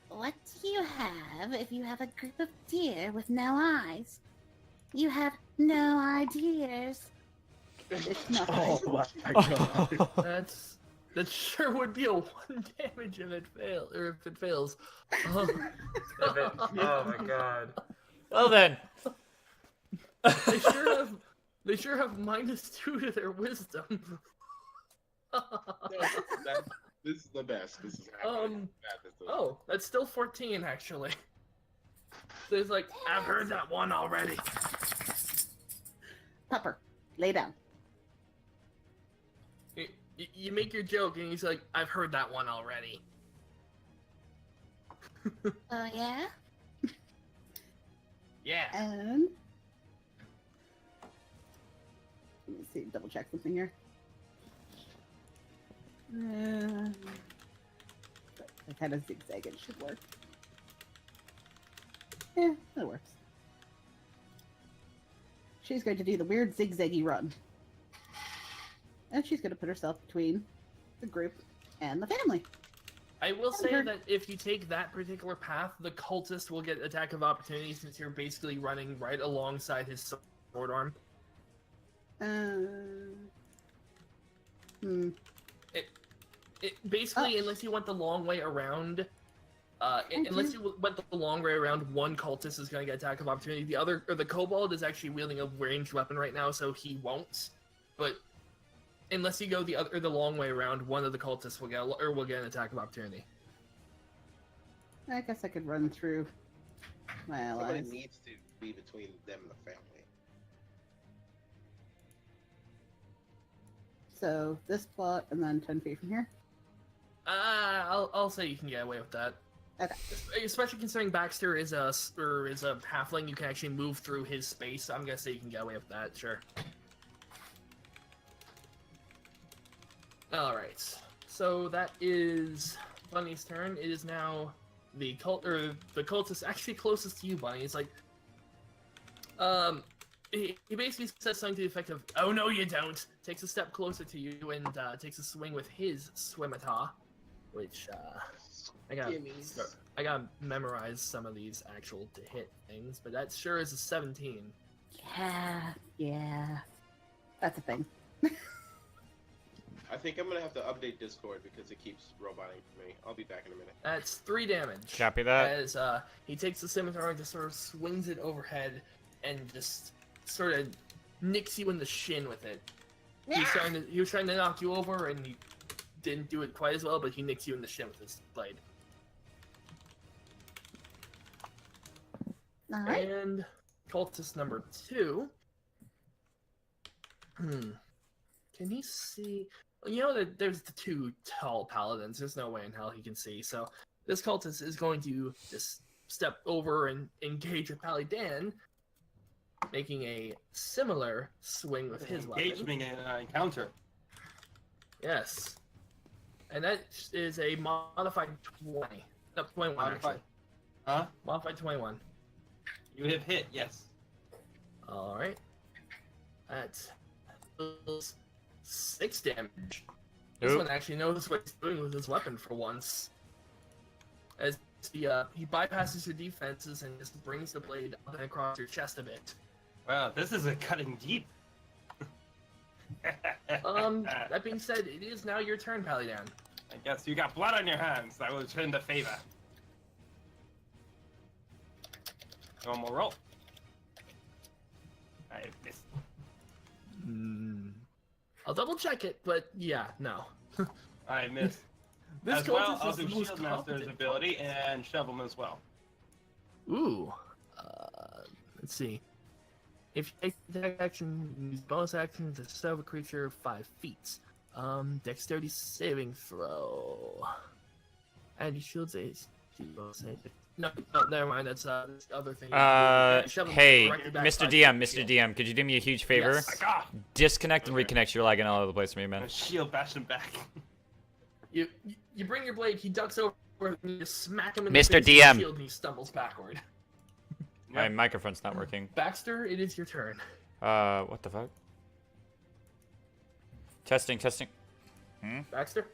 "What do you have if you have a group of deer with no eyes? You have no ideas." It's nothing. Oh my god. That sure would be a 1 damage if it fails. Oh, Oh my god. Well then. they sure have -2 to their wisdom. This is the best. This is actually Oh, that's still 14 actually. So he's like, I've heard that one already. Pupper, lay down. You make your joke and he's like, I've heard that one already. Oh yeah? Yeah. And let me see, double check something here. I kind of zigzag it should work. Yeah, that works. She's going to do the weird zigzaggy run. And she's going to put herself between the group and the family. I will say that if you take that particular path, the cultist will get attack of opportunity since you're basically running right alongside his sword arm. It basically, unless you went the long way around, unless you went the long way around, one cultist is going to get attack of opportunity. The other, or the kobold, is actually wielding a ranged weapon right now, so he won't. But unless you go the long way around, one of the cultists will get an attack of opportunity. I guess I could run through my Somebody allies. needs to be between them and the family. So this plot and then 10 feet from here. I'll say you can get away with that. Okay. Especially considering Baxter is a halfling, you can actually move through his space. So I'm gonna say you can get away with that. Sure. All right. So that is Bunnie's turn. It is now the cultist actually closest to you, Bunnie. It's like, he basically says something to the effect of, "Oh no, you don't." Takes a step closer to you and takes a swing with his scimitar, which I gotta memorize some of these actual to hit things, but that sure is a 17. Yeah. That's a thing. I think I'm gonna have to update Discord because it keeps roboting for me. I'll be back in a minute. That's 3 damage. Copy that. As he takes the scimitar and just sort of swings it overhead and just sort of nicks you in the shin with it. He was trying to knock you over and he didn't do it quite as well, but he nicks you in the shin with his blade. All right. And cultist number 2. Can he see? You know that there's the 2 tall paladins. There's no way in hell he can see. So this cultist is going to just step over and engage with Pali Dan, making a similar swing with his weapon. Engagement encounter. Yes. And that is a modified 20. No, 21, Modified. actually. Huh? Modified 21. You have hit, yes. Alright. That deals 6 damage. This Oop. one actually knows what he's doing with his weapon for once. As he bypasses your defenses and just brings the blade up and across your chest a bit. Wow, this is a cutting deep. That being said, it is now your turn, Pali Dan. I guess you got blood on your hands. That will return the favor. Normal roll. I missed. I'll double check it, but yeah, no. I missed. This As well, cultist I'll is the do most Shield Master's competent ability and shove him as well. Ooh. Let's see. If you take the attack action, use bonus action to stab a creature 5 feet. Dexterity saving throw. And your shield's ace. No, never mind. That's the other thing. Shove him Hey, directly back Mr. 5 DM, feet. Mr. DM, could you do me a huge favor? Yes. Ah! Disconnect and reconnect. You're lagging all over the place for me, man. Shield bash him back. You bring your blade. He ducks over and you just smack him in Mr. the face with DM. the shield, and he stumbles backward. My microphone's not working. Baxter, it is your turn. What the fuck? Testing. Baxter.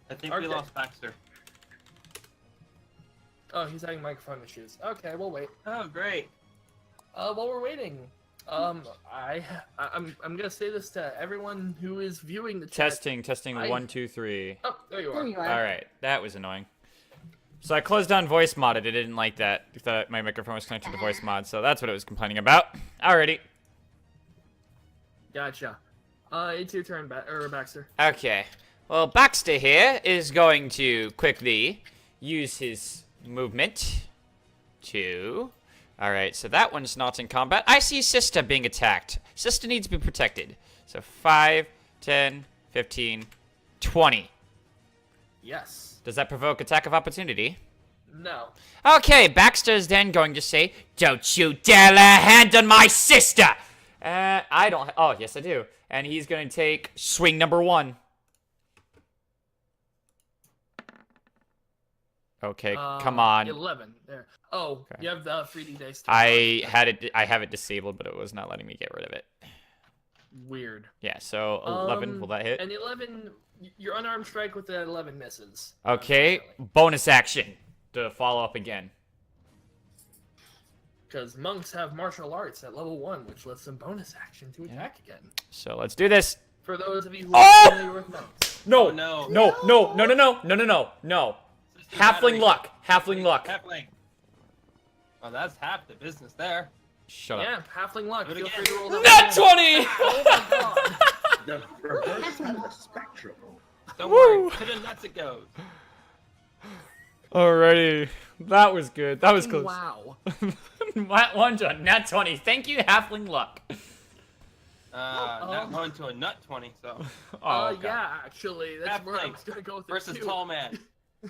I think we Okay. lost Baxter. Oh, he's having microphone issues. Okay, we'll wait. Oh, great. While we're waiting, I'm gonna say this to everyone who is viewing the chat. Testing. I- 1, 2, 3. Oh, there you are. There you are. All right, that was annoying. So I closed down voice mod. It didn't like that. It thought my microphone was connected to voice mod, so that's what it was complaining about. Alrighty. Gotcha. It's your turn, Baxter. Okay. Well, Baxter here is going to quickly use his movement to... Alright, so that one's not in combat. I see Sister being attacked. Sister needs to be protected. So 5, 10, 15, 20. Yes. Does that provoke attack of opportunity? No. Okay, Baxter's then going to say, "Don't you dare lay a hand on my sister!" I don't... Oh, yes, I do. And he's going to take swing number 1. Okay, come on. 11. There. Oh, Okay. you have the 3D dice. I have it disabled, but it was not letting me get rid of it. weird. Yeah, so 11, will that hit? And 11, your unarmed strike with the 11 misses. Okay, bonus action to follow up again. Because monks have martial arts at level 1, which lets them bonus action to attack again. So let's do this. For those of you who are familiar with monks. No, Oh, no. No. Halfling luck. Halfling luck. Halfling. Oh, that's half the business there. Shut up. Yeah, halfling luck. Do it Feel again. free to roll that Nat again. 20! Oh my god. The reverse of the spectrum. Don't Woo. worry. To the nuts it goes. Alrighty. That was good. That was close. Wow. Nat 1 to a Nat 20. Thank you, Halfling luck. Not going to a nut 20, so. Oh, God. Yeah, actually, that's where I Halfling was gonna go with it versus too. tall man.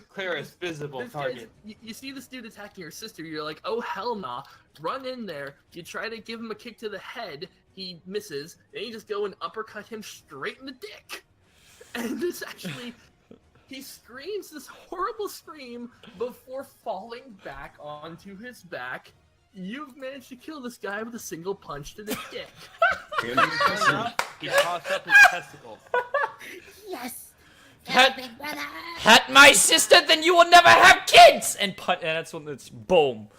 Clearest visible This guy's- target. you see this dude attacking your sister, you're like, oh hell nah. Run in there, you try to give him a kick to the head, he misses, then you just go and uppercut him straight in the dick. And this actually, he screams this horrible scream before falling back onto his back. You've managed to kill this guy with a single punch to the dick. He tossed up his testicles. Yes. Hat- Big brother. Hat my sister, then you will never have kids! And that's when it's boom.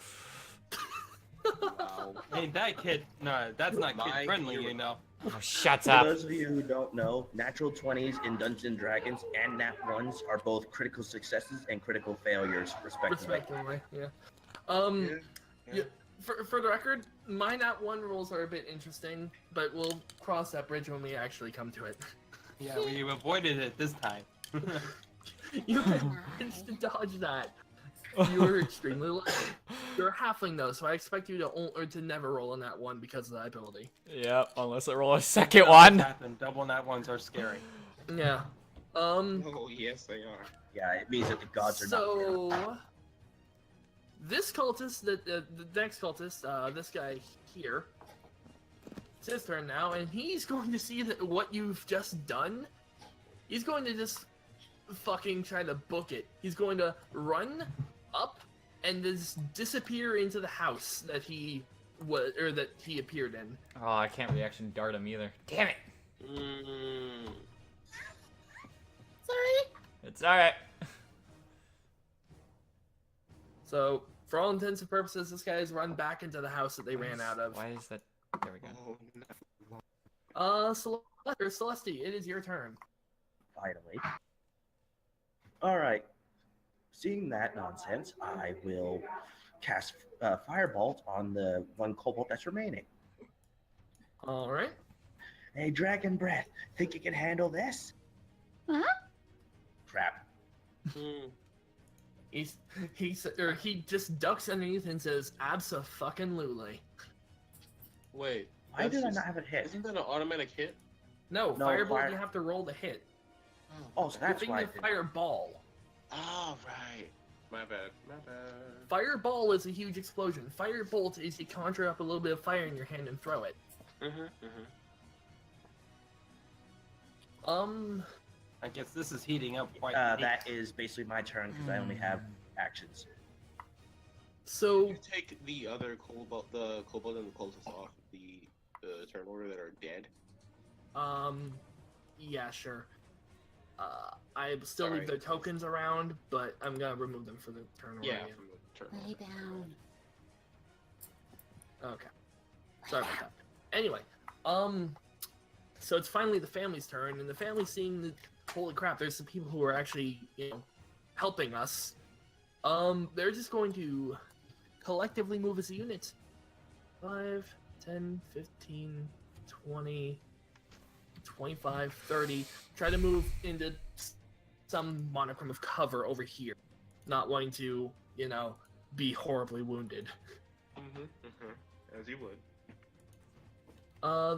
Wow. Hey, that kid. No, that's not My kid friendly, hero. you know. Oh, shut For up. those of you who don't know, natural 20s in Dungeons & Dragons and nat 1s are both critical successes and critical failures, respectively. Respectively, yeah. Yeah. For the record, my nat 1 rolls are a bit interesting, but we'll cross that bridge when we actually come to it. Yeah, we avoided it this time. You managed to dodge that. You were extremely lucky. You're a halfling though, so I expect you to never roll on that one because of that ability. Yep, unless I roll a second one. Double nat ones are scary. Yeah. Oh, yes, they are. Yeah, it means that the gods are not there. So this cultist, the next cultist, this guy here, it's his turn now, and he's going to see that what you've just done. He's going to just fucking try to book it. He's going to run up and just disappear into the house that he appeared in. Oh, I can't reaction dart him either. Damn it. Sorry. It's alright. So, for all intents and purposes, this guy has run back into the house that they ran out of. Why is that? There we go. Oh, no. Celestis, it is your turn. Finally. Alright. Seeing that nonsense, I will cast Firebolt on the one kobold that's remaining. Alright. Hey, Dragon Breath, think you can handle this? Huh? Crap. He just ducks underneath and says, "Abso-fucking-lutely." Wait. Why that's did I just- not have it hit? Isn't that an automatic hit? No, No, Firebolt, you have to roll the hit. Oh, so that's You're why I thinking did. Fireball. Oh, right. My bad. My bad. Fireball is a huge explosion. Firebolt is you conjure up a little bit of fire in your hand and throw it. I guess this is heating up quite. That is basically my turn because I only have actions. So You take the other kobold, the kobold and the cultists off the turn order that are dead. yeah, sure. I still Sorry. leave their tokens around, but I'm gonna remove them for the turn order. Yeah, again. from the turn Lay order. down. Okay. Sorry about that. Anyway, so it's finally the family's turn, and the family's seeing the holy crap. There's some people who are actually, helping us. They're just going to collectively move as a unit. 5, 10, 15, 20, 25, 30. Try to move into some monochrome of cover over here. Not wanting to, be horribly wounded. As you would.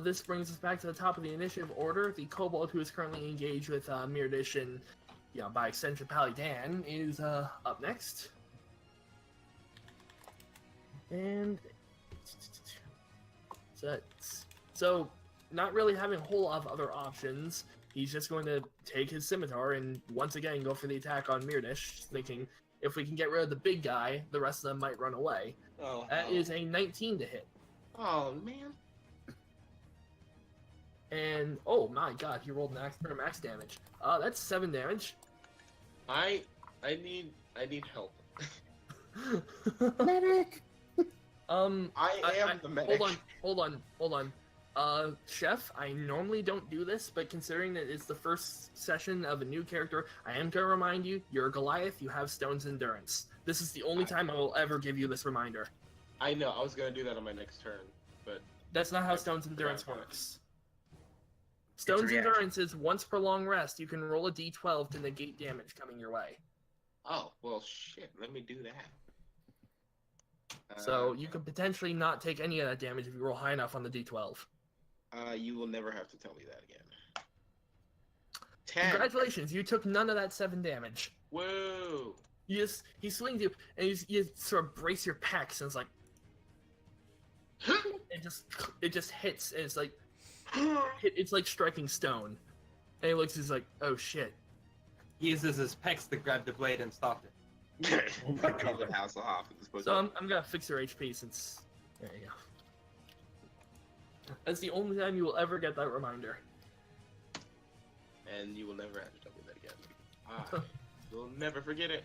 This brings us back to the top of the initiative order. The kobold who is currently engaged with Myrdish and, by extension, Pali Dan is up next. And so, not really having a whole lot of other options, he's just going to take his scimitar and once again go for the attack on Myrdish, thinking if we can get rid of the big guy, the rest of them might run away. Oh, That is a 19 to hit. Oh man. And oh my god, he rolled max damage. That's 7 damage. I need help. Medic! I am the medic. Hold on. Chef, I normally don't do this, but considering that it's the first session of a new character, I am gonna remind you, you're a Goliath, you have Stone's Endurance. This is the only time I will ever give you this reminder. I know, I was gonna do that on my next turn, but That's not how Stone's Endurance works. Stone's reaction. Endurance is once per long rest, you can roll a d12 to negate damage coming your way. oh well, shit. Let me do that. So you could potentially not take any of that damage if you roll high enough on the d12. You will never have to tell me that again. 10. Congratulations, you took none of that 7 damage. Whoa. He swings you, and you sort of brace your pecs, and it's like, it just hits, and it's like, it's like striking stone. And he looks, he's like, oh shit. He uses his pecs to grab the blade and stop it. Oh my god. The house off. So I'm gonna fix your HP since, there you go. That's the only time you will ever get that reminder. And you will never have to tell me that again. You'll never forget it.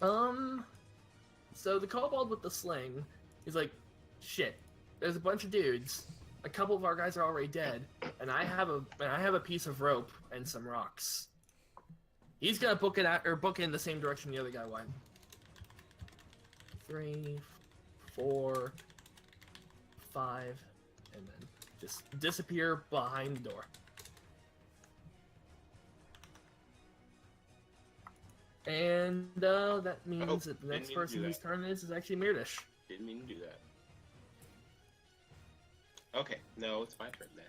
So the kobold with the sling is like, shit. There's a bunch of dudes. A couple of our guys are already dead, and I have a piece of rope and some rocks. He's gonna book in the same direction the other guy went. 3, 4, 5, and then just disappear behind the door. And that means that the next didn't mean to person do whose that. turn it is actually Myrdish. Didn't mean to do that. Okay, no, it's my turn then.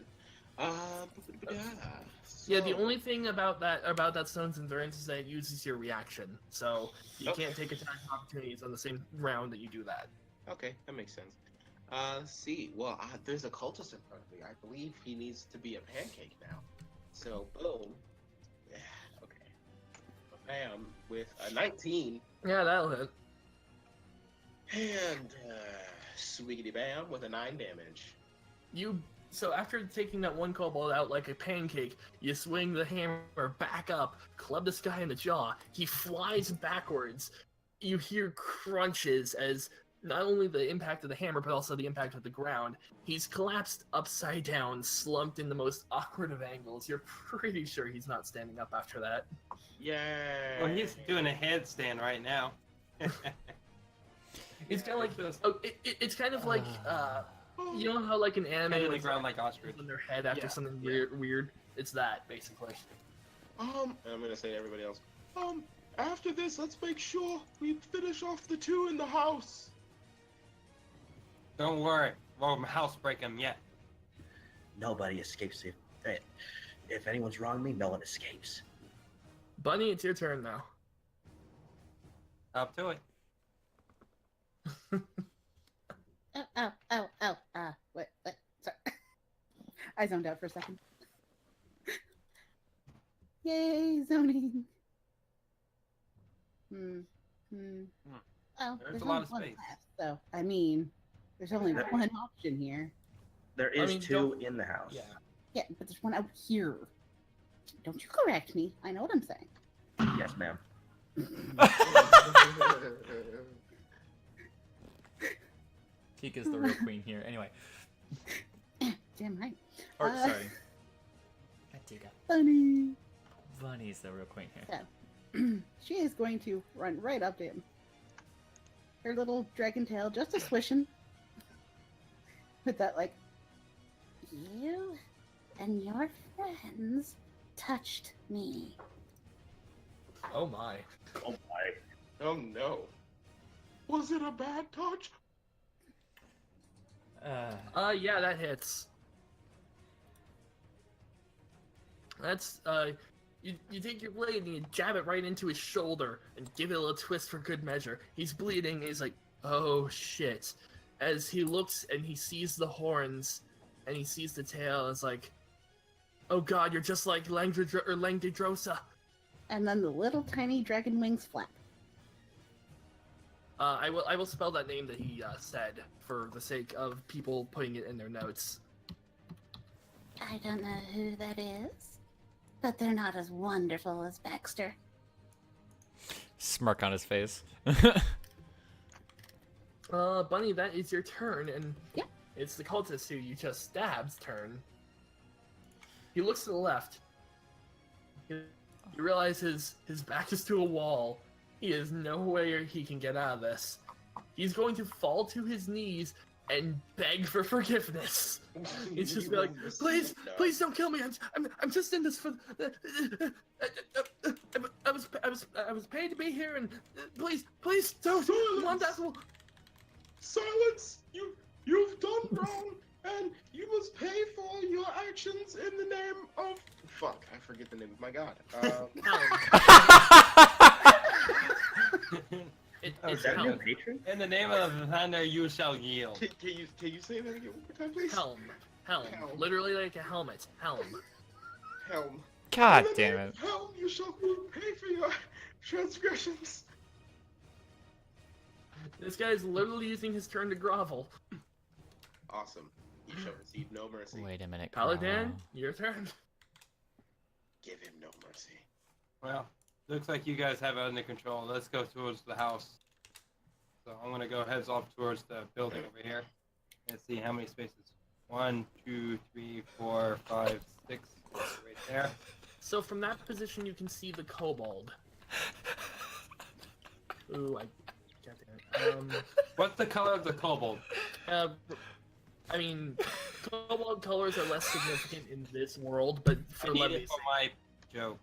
Yeah, the only thing about that Stone's Endurance is that it uses your reaction, so you Okay. can't take attack opportunities on the same round that you do that. Okay, that makes sense. Let's see. Well, there's a cultist in front of me. I believe he needs to be a pancake now. So, boom. Yeah, okay. Bam, with a 19. Yeah, that'll hit. And, swiggity bam with a 9 damage. So after taking that one kobold out like a pancake, you swing the hammer back up, club this guy in the jaw. He flies backwards. You hear crunches as not only the impact of the hammer, but also the impact of the ground. He's collapsed upside down, slumped in the most awkward of angles. You're pretty sure he's not standing up after that. Yay! Well, he's doing a headstand right now. It's kind of like it's kind of like you know how like an Head anime in the like, ground like ostrich. on their head after Yeah, something yeah. weird. It's that basically. I'm gonna say to everybody else. After this, let's make sure we finish off the 2 in the house. Don't worry, won't housebreak him yet. Nobody escapes if anyone's wronged me, no one escapes. Bunnie, it's your turn now. Up to it. What? Sorry. I zoned out for a second. Yay, zoning. Oh, There's a lot of only space. one left. So, I mean, there's only one option here. There I is mean, 2 don't- in the house. Yeah. Yeah, but there's one out here. Don't you correct me. I know what I'm saying. Yes, ma'am. Tika's the real queen here. Anyway. Damn right. Or, sorry. Not Tika. Bunny. Bunnie's the real queen here. So, she is going to run right up to him. Her little dragon tail just a swishing. With that, like, You and your friends touched me. Oh my. Oh my. Oh no. Was it a bad touch? Yeah, that hits. That's you take your blade and you jab it right into his shoulder and give it a little twist for good measure. He's bleeding. He's like, oh shit. As he looks and he sees the horns and he sees the tail, it's like, oh god, you're just like Langdedrosa. and then the little tiny dragon wings flap. I will spell that name that he said for the sake of people putting it in their notes. I don't know who that is, but they're not as wonderful as Baxter. Smirk on his face. Bunnie, that is your turn, and Yeah. it's the cultist who you just stabbed's turn. He looks to the left. You realize his back is to a wall. He has no way he can get out of this. He's going to fall to his knees and beg for forgiveness. He's just be like, please, please don't kill me. I'm just in this for. I was paid to be here, and please don't. Want that? Silence! You've done wrong, and you must pay for your actions in the name of. Fuck, I forget the name of my god. It's that your Helm. patron? In the name of the thunder, you shall yield. Can you say that again one more time, please? Helm. Helm. Literally like a helmet. Helm. Helm. God In the damn name it. of Hell, you shall pay for your transgressions. This guy is literally using his turn to grovel. Awesome. You shall receive no mercy. Wait a minute. Pali Carl. Dan, your turn. Give him no mercy. Well, looks like you guys have it under control. Let's go towards the house. So I'm gonna go heads off towards the building over here. Let's see how many spaces. 1, 2, 3, 4, 5, 6. Right there. So from that position, you can see the kobold. Ooh, goddamn. What's the color of the kobold? I mean, kobold colors are less significant in this world, but I for need Levy. it for my joke.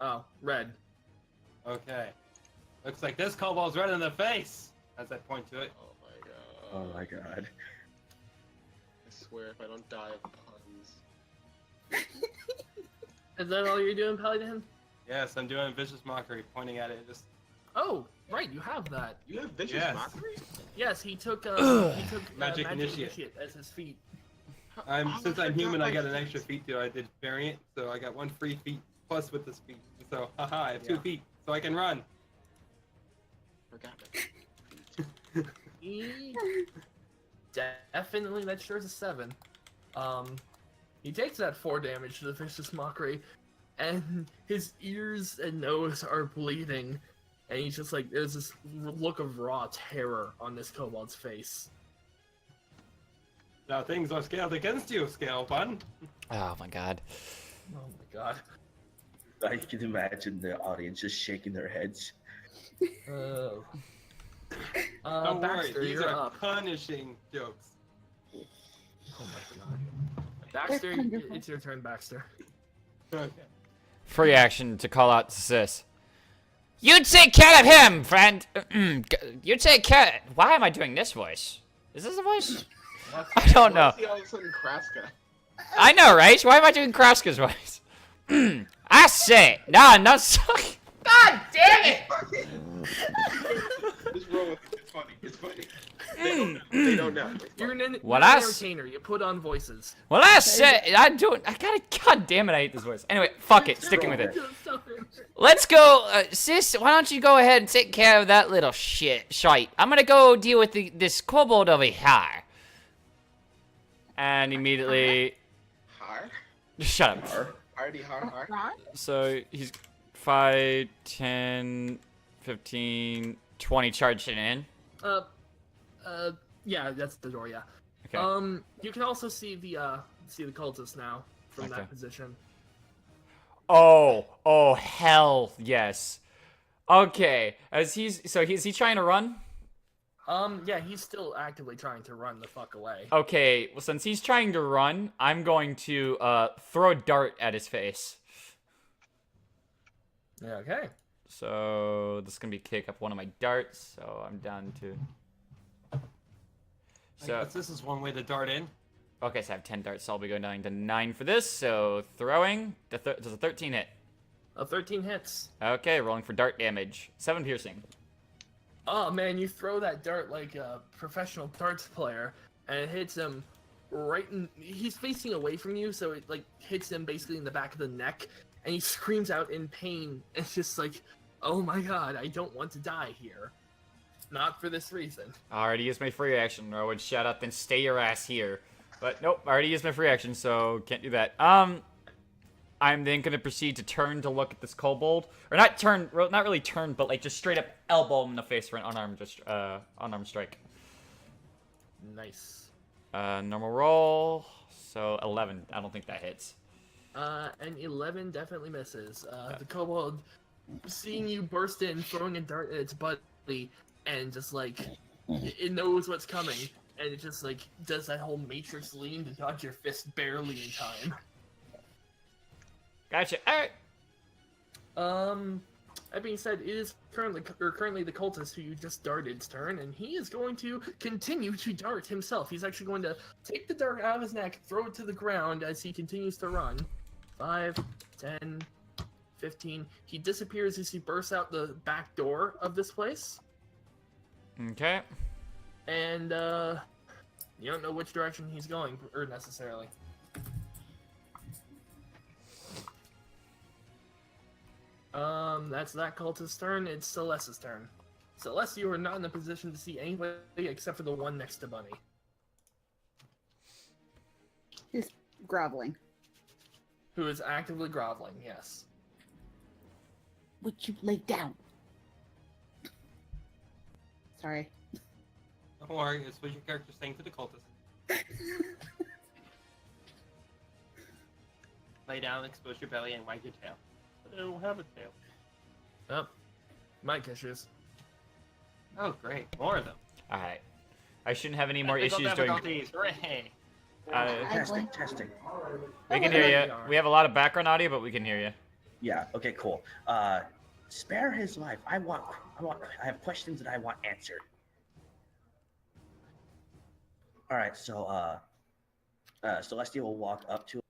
Oh, red. Okay. Looks like this kobold's red in the face. As I point to it. Oh my god. Oh my god. I swear if I don't die of puns. Is that all you're doing, Pali Dan? Yes, I'm doing vicious mockery, pointing at it. And just Oh, right, you have that. You have vicious Yes. mockery? Yes, he took Magic Magic Initiate. Initiate as his feat. Since I'm human, I got an extra feat too. I did variant, so I got 1 free feat plus with this feat. So, haha, I have 2 feet, so I can run. Forgot it. He definitely, that sure is a 7. He takes that 4 damage to the vicious mockery, and his ears and nose are bleeding, and he's just like, there's this look of raw terror on this kobold's face. Now things are scaled against you, Scale Bun. Oh my god. Oh my god. I can imagine the audience just shaking their heads. Oh. Don't Baxter, worry, these you're are up. punishing jokes. Oh my god. Baxter, wonderful. it's your turn, Baxter. Okay. Free action to call out to Sis. You take care of him, friend. You take care. Why am I doing this voice? Is this a voice? I don't know. Why is he all of a sudden Kraska? I know, right? Why am I doing Kraska's voice? I say, no, suck. God damn it! Just roll with it. It's funny. It's funny. They don't know. It's You're funny. an What I entertainer. You put on voices. Well, I say, I gotta, god damn it, I hate this voice. Anyway, fuck it, sticking with it. Let's go, Sis, why don't you go ahead and take care of that little shite. I'm gonna go deal with this kobold over here. And immediately, Har? shut up. Hardy har. So he's 5, 10, 15, 20 charging in. Yeah, that's the door. Yeah. Okay. You can also see the cultist now from Okay. that position. Oh, hell yes. Okay, is he trying to run? Yeah, he's still actively trying to run the fuck away. Okay, well, since he's trying to run, I'm going to throw a dart at his face. Yeah, okay. So this is gonna be kick up one of my darts. So I'm down to. I guess this is one way to dart in. Okay, so I have 10 darts, so I'll be going down to 9 for this. So throwing, does a 13 hit? A 13 hits. Okay, rolling for dart damage. 7 piercing. Oh man, you throw that dart like a professional darts player, and it hits him right in. He's facing away from you, so it like hits him basically in the back of the neck, and he screams out in pain. It's just like, oh my god, I don't want to die here. Not for this reason. I already used my free action. I would shut up and stay your ass here. But nope, I already used my free action, so can't do that. I'm then gonna proceed to turn to look at this kobold, or not turn, not really turn, but like just straight up elbow him in the face for an unarmed strike. Nice. Normal roll, so 11. I don't think that hits. And 11 definitely misses. The kobold, seeing you burst in, throwing a dart at its buddy, and just like it knows what's coming, and it just like does that whole Matrix lean to dodge your fist barely in time. Gotcha. All right. That being said, it is currently the cultist who you just darted's turn, and he is going to continue to dart himself. He's actually going to take the dart out of his neck, throw it to the ground as he continues to run. 5, 10, 15. He disappears as he bursts out the back door of this place. Okay. And, you don't know which direction he's going, or necessarily. That's that cultist's turn. It's Celestis' turn. Celeste, you are not in a position to see anybody except for the one next to Bunnie. He's groveling. Who is actively groveling, yes. Would you lay down? Sorry. Don't worry, it's what your character's saying to the cultist. Lay down, expose your belly, and wag your tail. I don't have a tail. Oh, mic issues. Oh, great. More of them. All right. I shouldn't have any more Technical issues doing. difficulties. Hooray! Testing, testing. We can hear you. We have a lot of background audio, but we can hear you. Yeah. Okay. Cool. Spare his life. I have questions that I want answered. All right. So, Celestia will walk up to him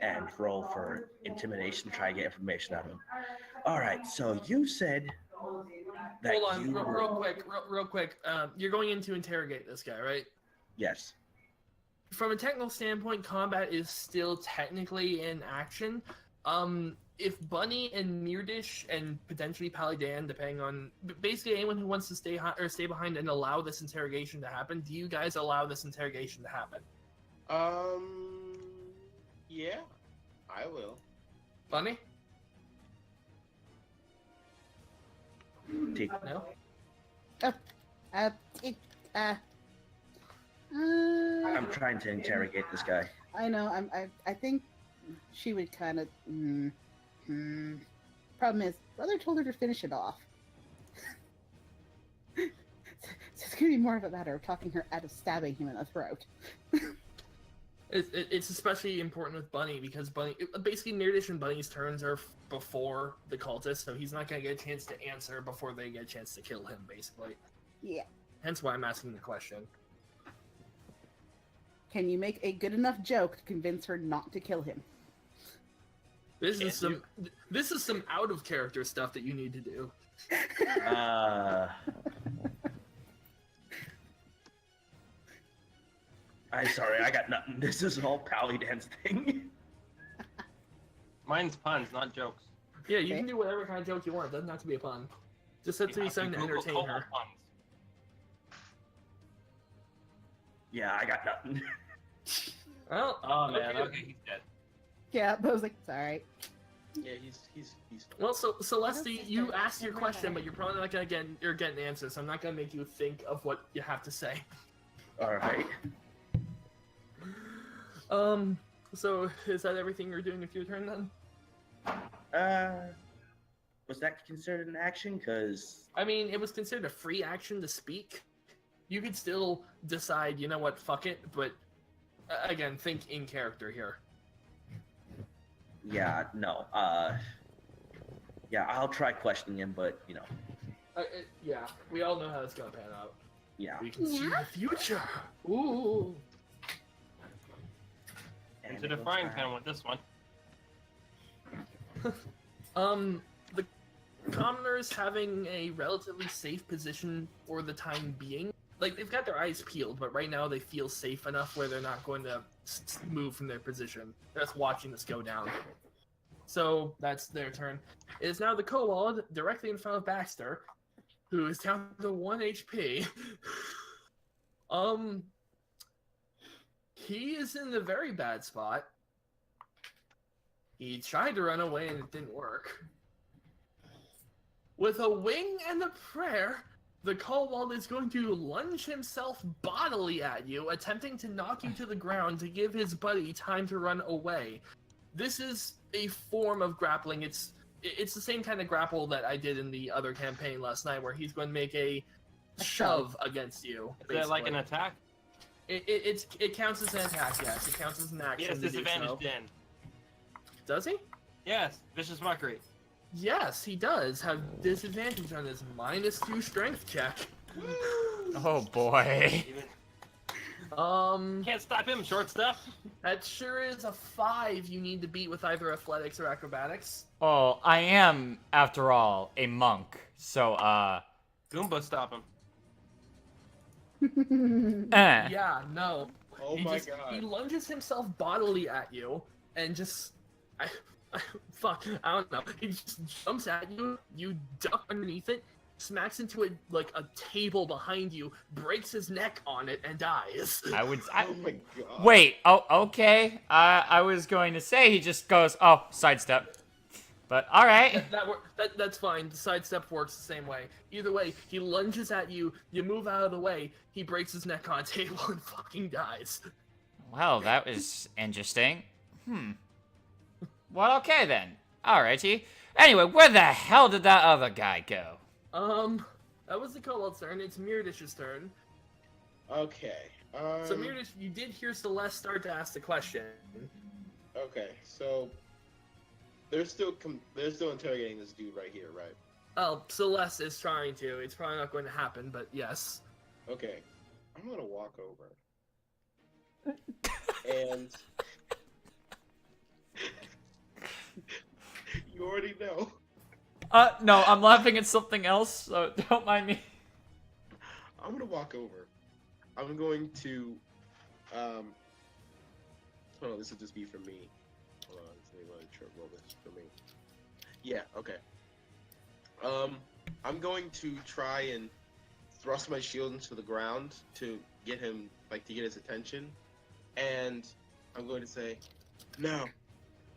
and roll for intimidation to try to get information out of him. All right. So you said that Hold on, you real quick. You're going in to interrogate this guy, right? Yes. From a technical standpoint, combat is still technically in action. If Bunnie and Myrdish and potentially Pali Dan, depending on basically anyone who wants to stay behind and allow this interrogation to happen, do you guys allow this interrogation to happen? Yeah, I will. Bunnie? T. No? I'm trying to interrogate this guy. I know. I think she would kind of. Problem is, brother told her to finish it off. So it's gonna be more of a matter of talking her out of stabbing him in the throat. It's especially important with Bunnie because basically Myrdish and Bunnie's turns are before the cultist, so he's not gonna get a chance to answer before they get a chance to kill him, basically. Yeah. Hence why I'm asking the question. Can you make a good enough joke to convince her not to kill him? This is some out of character stuff that you need to do. I'm sorry, I got nothing. This is all Pali Dan's thing. Mine's puns, not jokes. Yeah, you can do whatever kind of joke you want. It doesn't have to be a pun. Just have to be something to entertain her. Puns. Yeah, I got nothing. Well, Oh man, okay, he's dead. Yeah, but I was like, it's alright. Yeah, he's. well, so Celeste, you asked your question, but you're probably not gonna get an answer, so I'm not gonna make you think of what you have to say. All right. So is that everything you're doing with your turn then? Was that considered an action? Because I mean, it was considered a free action to speak. You could still decide, you know what, fuck it, but again, think in character here. yeah, no. Yeah, I'll try questioning him, but you know. Yeah, we all know how it's gonna pan out. Yeah. We can see the future. Ooh. Into the frying pan with this one. The commoners having a relatively safe position for the time being. Like, they've got their eyes peeled, but right now they feel safe enough where they're not going to move from their position. They're just watching this go down. So, that's their turn. It is now the kobold directly in front of Baxter, who is down to 1 HP. he is in a very bad spot. He tried to run away and it didn't work. With a wing and a prayer, the kobold is going to lunge himself bodily at you, attempting to knock you to the ground to give his buddy time to run away. This is a form of grappling. It's the same kind of grapple that I did in the other campaign last night, where he's going to make a shove against you. Is that like an attack? It counts as an attack, yes. It counts as an action. Yes, to do disadvantage so. then. Does he? Yes, vicious mockery. Yes, he does have disadvantage on his -2 strength check. Oh boy. Can't stop him, short stuff. That sure is a 5 you need to beat with either athletics or acrobatics. Oh, I am, after all, a monk. So, Goomba, stop him. Yeah, no. Oh my god. He lunges himself bodily at you and just... fuck, I don't know. He just jumps at you, you duck underneath it, smacks into it like a table behind you, breaks his neck on it, and dies. Oh my god. Wait, oh, okay. I was going to say he just goes, oh, sidestep. But, alright. That's fine. The sidestep works the same way. Either way, he lunges at you, you move out of the way, he breaks his neck on a table and fucking dies. Well, that was interesting. Well, okay then. Alrighty. Anyway, where the hell did that other guy go? That was the kobold's turn. It's Myrdish's turn. Okay. So Myrdish, you did hear Celeste start to ask the question. Okay, so they're still interrogating this dude right here, right? Oh, Celeste is trying to. It's probably not going to happen, but yes. Okay, I'm gonna walk over. And you already know. No, I'm laughing at something else, so don't mind me. I'm gonna walk over. I'm going to, hold on, this will just be for me. Hold on, let me roll this for me. Yeah, okay. I'm going to try and thrust my shield into the ground to get him, to get his attention. And I'm going to say, Now,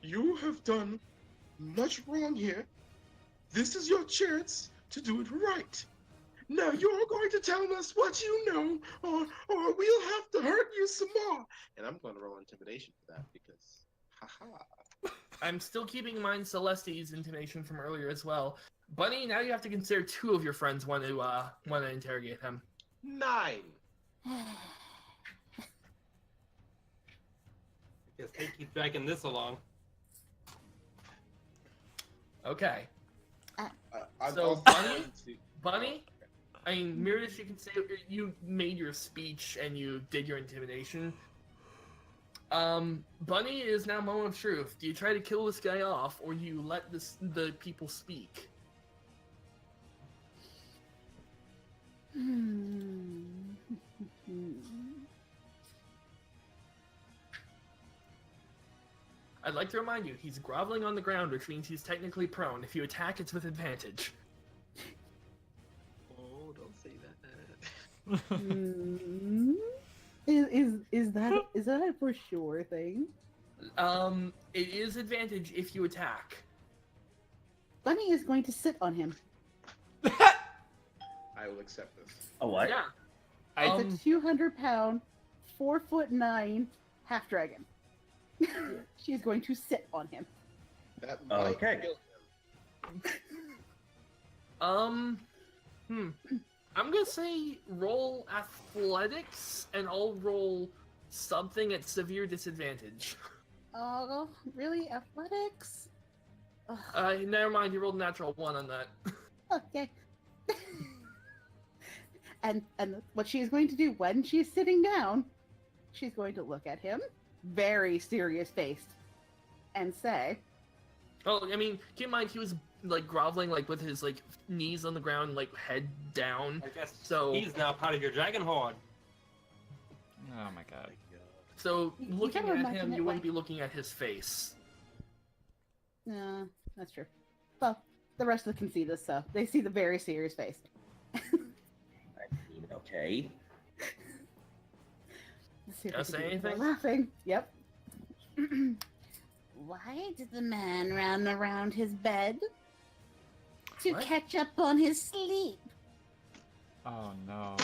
you have done much wrong here. This is your chance to do it right. Now you're going to tell us what you know, or we'll have to hurt you some more. and I'm going to roll intimidation for that because, haha. I'm still keeping in mind Celeste's intimidation from earlier as well. Bunnie, now you have to consider 2 of your friends want to interrogate him. 9. Guess they keep dragging this along. Okay. I'm So, also Bunnie? going to- Bunnie? I mean, Myrdish, you can say you made your speech and you did your intimidation. Bunnie is now moment of truth. Do you try to kill this guy off, or do you let the people speak? I'd like to remind you, he's groveling on the ground, which means he's technically prone. If you attack, it's with advantage. Oh, don't say that. Is that a for sure thing? It is advantage if you attack. Bunnie is going to sit on him. I will accept this. A what? Yeah. It's a 200-pound, 4'9" half dragon. She's going to sit on him. That might Okay. kill him. I'm gonna say roll athletics, and I'll roll something at severe disadvantage. Oh, really? Athletics? Ugh, Never mind, you rolled a natural 1 on that. okay. and what she's going to do when she's sitting down, she's going to look at him, very serious-faced, and say, Oh, I mean, keep in mind, he was, groveling, with his, knees on the ground, head down. I guess So- he's now part of your dragon horde. Oh my god. So, You looking gotta at imagine him, it you wouldn't like- be looking at his face. that's true. Well, the rest of them can see this, so they see the very serious face. Okay. see if Gotta I can say do it without anything? laughing. Yep. Why did the man run around his bed? To What? catch up on his sleep. Oh no.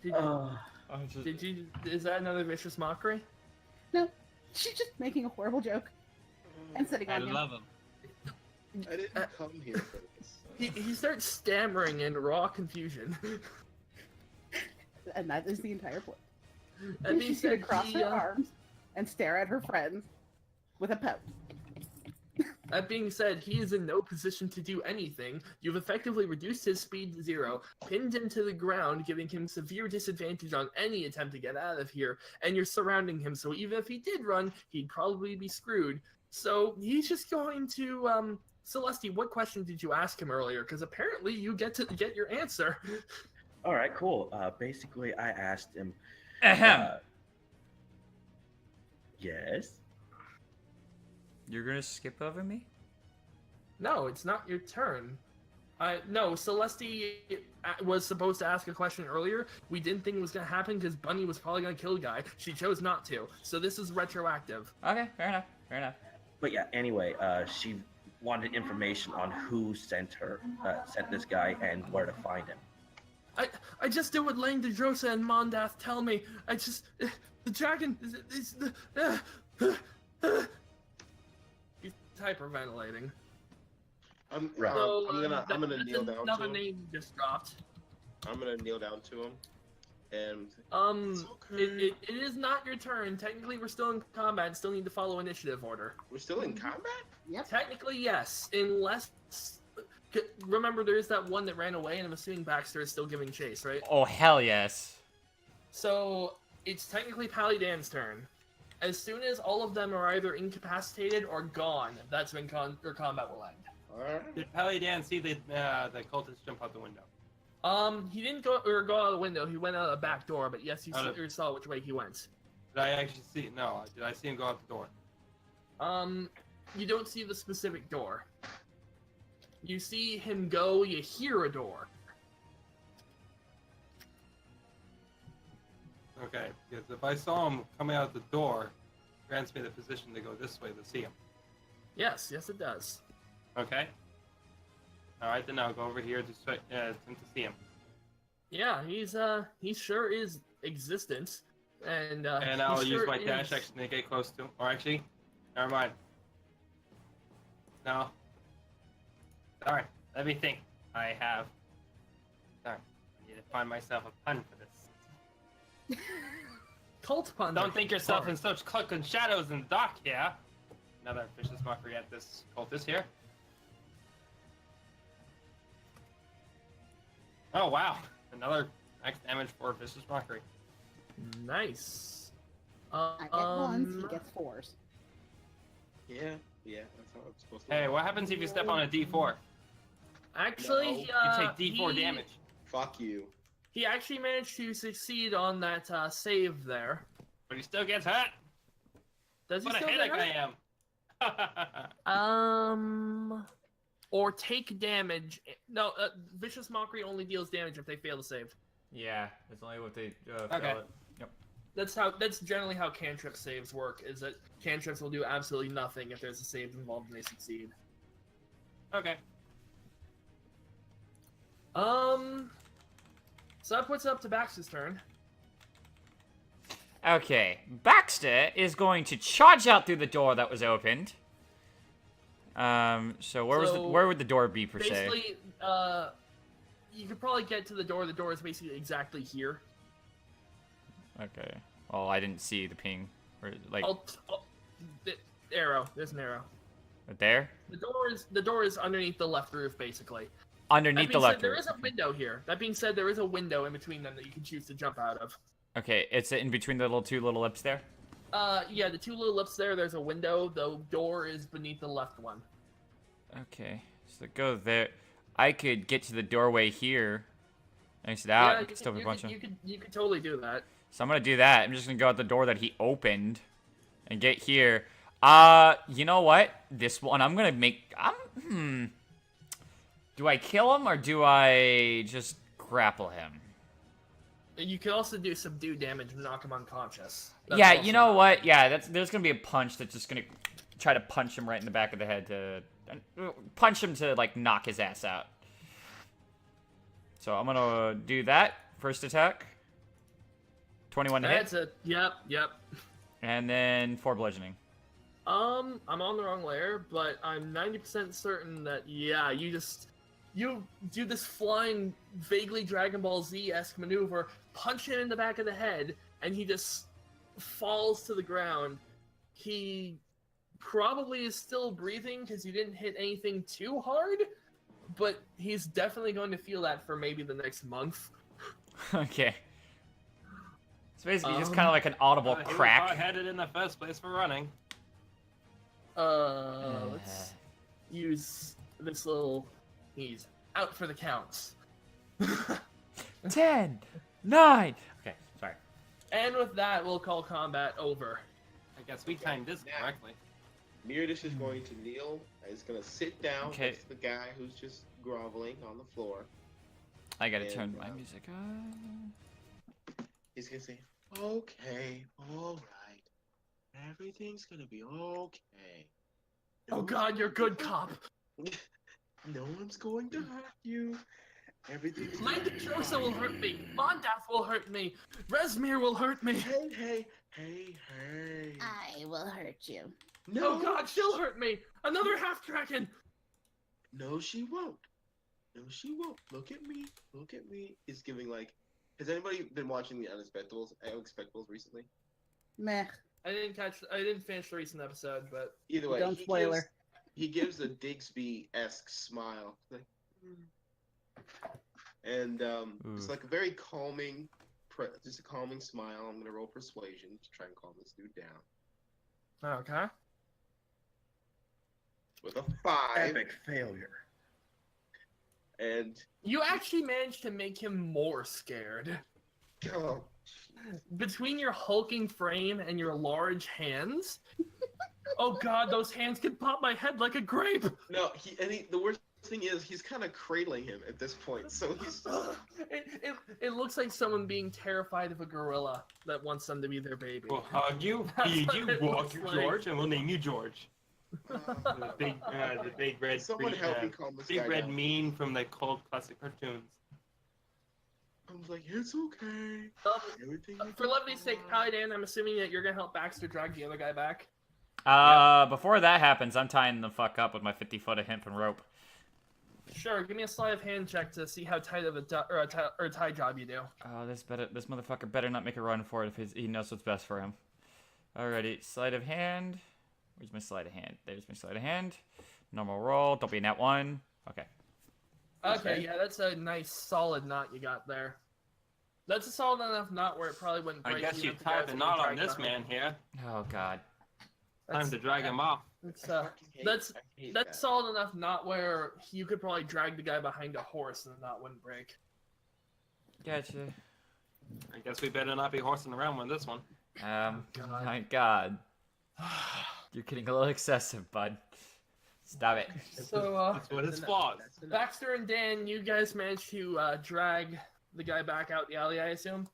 Did, I just... did you? Is that another vicious mockery? No, she's just making a horrible joke and sitting I on him. love him. I didn't come here for this. He starts stammering in raw confusion. And that is the entire point. That being She's gonna said, cross he, her arms and stare at her friends with a pout. That being said, he is in no position to do anything. You've effectively reduced his speed to 0, pinned him to the ground, giving him severe disadvantage on any attempt to get out of here, and you're surrounding him, so even if he did run, he'd probably be screwed. So he's just going to, Celestis, what question did you ask him earlier? Because apparently you get to get your answer. All right, cool. Basically, I asked him. Ahem. Yes. You're gonna skip over me? No, it's not your turn. No, Celestis was supposed to ask a question earlier. We didn't think it was going to happen because Bunnie was probably going to kill the guy. She chose not to. So this is retroactive. Okay, fair enough. Fair enough. But yeah, anyway, she wanted information on who sent this guy and where to find him. I just did what Lang Dedrosa and Mondath tell me. The dragon is he's hyperventilating. I'm So, gonna that's kneel down another to him. name you just dropped. I'm gonna kneel down to him, and It's okay. It is not your turn. Technically, we're still in combat and still need to follow initiative order. we're still in combat. Yep. Technically, yes, unless remember there is that one that ran away, and I'm assuming Baxter is still giving chase, right? Oh hell yes. So it's technically Pali Dan's turn. As soon as all of them are either incapacitated or gone, that's when combat will end. All right. Did Pali Dan see the cultists jump out the window? He didn't go out of the window. He went out the back door, but yes, you Out of- saw which way he went. Did I actually see? No. Did I see him go out the door? You don't see the specific door. You see him go. You hear a door. Okay. Because if I saw him coming out the door, it grants me the position to go this way to see him. Yes, it does. Okay. All right, then I'll go over here to see him. Yeah, he sure is existent, and And I'll he use sure my is- dash action to get close to him. Or actually, never mind. No. Sorry. Let me think. I have. Sorry. I need to find myself a pun for this. Cult pun. Don't think yourself in such cloak and shadows in the dark, yeah? Another vicious mockery at this cultist here. Oh, wow. Another max damage for vicious mockery. Nice. I get ones, he gets 4s. Yeah, that's how it's supposed to. Hey, what happens if you step on a D4? Actually, No. You take D4 damage. Fuck you. He actually managed to succeed on that save there. But he still gets hurt. Does he What a still get headache hurt? I am. Or take damage. No, Vicious Mockery only deals damage if they fail to save. Yeah, that's only what they Okay. fail it. Yep. That's generally how cantrip saves work, is that cantrips will do absolutely nothing if there's a save involved and they succeed. Okay. So that puts it up to Baxter's turn. Okay, Baxter is going to charge out through the door that was opened. So where would the door be per se? Basically, you could probably get to the door. The door is basically exactly here. Okay. Well, I didn't see the ping. Or like The arrow. There's an arrow. there? The door is underneath the left roof, basically. Underneath That the being left. said, there roof. is a window here. That being said, there is a window in between them that you can choose to jump out of. Okay, it's in between the two little lips there. Yeah, the two little lips there. There's a window. The door is beneath the left one. Okay, so go there. I could get to the doorway here. Exit out. Yeah, and still be a bunch of. you could totally do that. So I'm gonna do that. I'm just gonna go out the door that he opened, and get here. You know what? This one I'm gonna make. Do I kill him or do I just grapple him? You could also do subdue damage and knock him unconscious. That's Yeah, also you know not- what? Yeah, there's gonna be a punch that's just gonna try to punch him right in the back of the head to punch him to like knock his ass out. So I'm gonna do that first attack. 21 to hit, That's it. Yep. and then 4 bludgeoning. I'm on the wrong layer, but I'm 90% certain that you do this flying, vaguely Dragon Ball Z-esque maneuver, punch him in the back of the head, and he just falls to the ground. He probably is still breathing because you didn't hit anything too hard, but he's definitely going to feel that for maybe the next month. Okay. It's basically just kind of like an audible He was crack. hard-headed in the first place for running. Let's use this little. He's out for the counts. 10, 9. Okay, sorry. And with that, we'll call combat over. I guess we timed this Now- correctly. Myrdish is going to kneel. He's going to sit down Okay. next to the guy who's just groveling on the floor. I gotta And, turn my music on. He's going to say, okay, all right. Everything's going to be okay. Oh God, you're good cop. No one's going to hurt you. Everything's Mandatrosa will hurt me. Mondath will hurt me. Resmir will hurt me. Hey. I will hurt you. No, Oh God, she'll hurt me. Another half dragon. No, she won't. No, she won't. Look at me. Look at me. He's giving like. Has anybody been watching the Unexpectables recently? Meh. I didn't finish the recent episode, but Either way, Don't spoiler. He gives a Digsby-esque smile, like, and it's like a very calming, just a calming smile. I'm gonna roll persuasion to try and calm this dude down okay. with a 5. Epic failure. And You actually managed to make him more scared. oh, Between your hulking frame and your large hands. Oh God, those hands could pop my head like a grape. no, the worst thing is he's kind of cradling him at this point, so he's just. It looks like someone being terrified of a gorilla that wants them to be their baby. We'll hug you, That's feed what you, it walk looks you, like. George, and we'll name you George. The big red, Someone help me calm this big guy red down. mean from the cold classic cartoons. I was like, it's okay. Everything. For levity's sake, Pali Dan, I'm assuming that you're gonna help Baxter drag the other guy back. Before that happens, I'm tying the fuck up with my 50 foot of hemp and rope. Sure, give me a sleight of hand check to see how tight of a tie job you do. Oh, this motherfucker better not make a run for it if he knows what's best for him. Alrighty, sleight of hand. Where's my sleight of hand? There's my sleight of hand. Normal roll. Don't be a nat 1. Okay. Okay, yeah, that's a nice solid knot you got there. That's a solid enough knot where it probably wouldn't break. I guess even you if the guy tied was the being knot on dragged this behind. man here. Oh god. Time to drag him off. It's, I hate that's that. solid enough knot where you could probably drag the guy behind a horse and the knot wouldn't break. Gotcha. I guess we better not be horsing around with this one. God. My god. You're getting a little excessive, bud. Stop it. So, That's what it's flaws. Baxter and Dan, you guys managed to drag the guy back out the alley, I assume?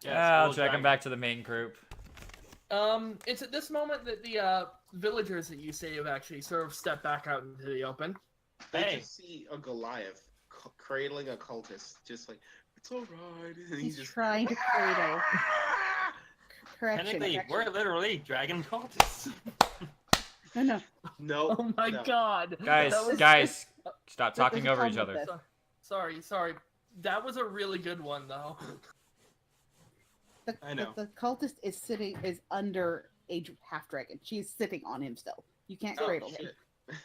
Yes, I'll we'll drag him back to the main group. It's at this moment that the villagers that you save actually sort of step back out into the open. I Hey. just see a Goliath cradling a cultist, just like, it's alright. And He's just trying to cradle. Correction. Technically, correction. we're literally dragon cultists. No. No. Oh my no. God. Guys, That was- guys, stop There's talking a over each problem other. with Sorry. That was a really good one, though. I know. The cultist is under a half dragon. She's sitting on him still. You can't Oh, cradle him.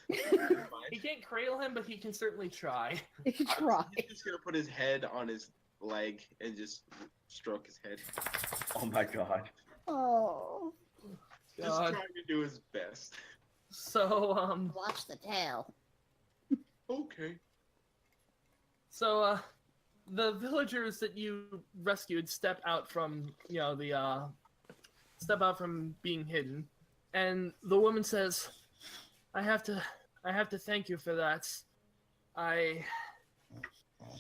shit. Never He mind. can't cradle him, but he can certainly try. You can try. He's just gonna put his head on his leg and just stroke his head. Oh my god. Oh. Just God. trying to do his best. So, Watch the tail. Okay. So, the villagers that you rescued step out from, step out from being hidden, and the woman says, I have to thank you for that. I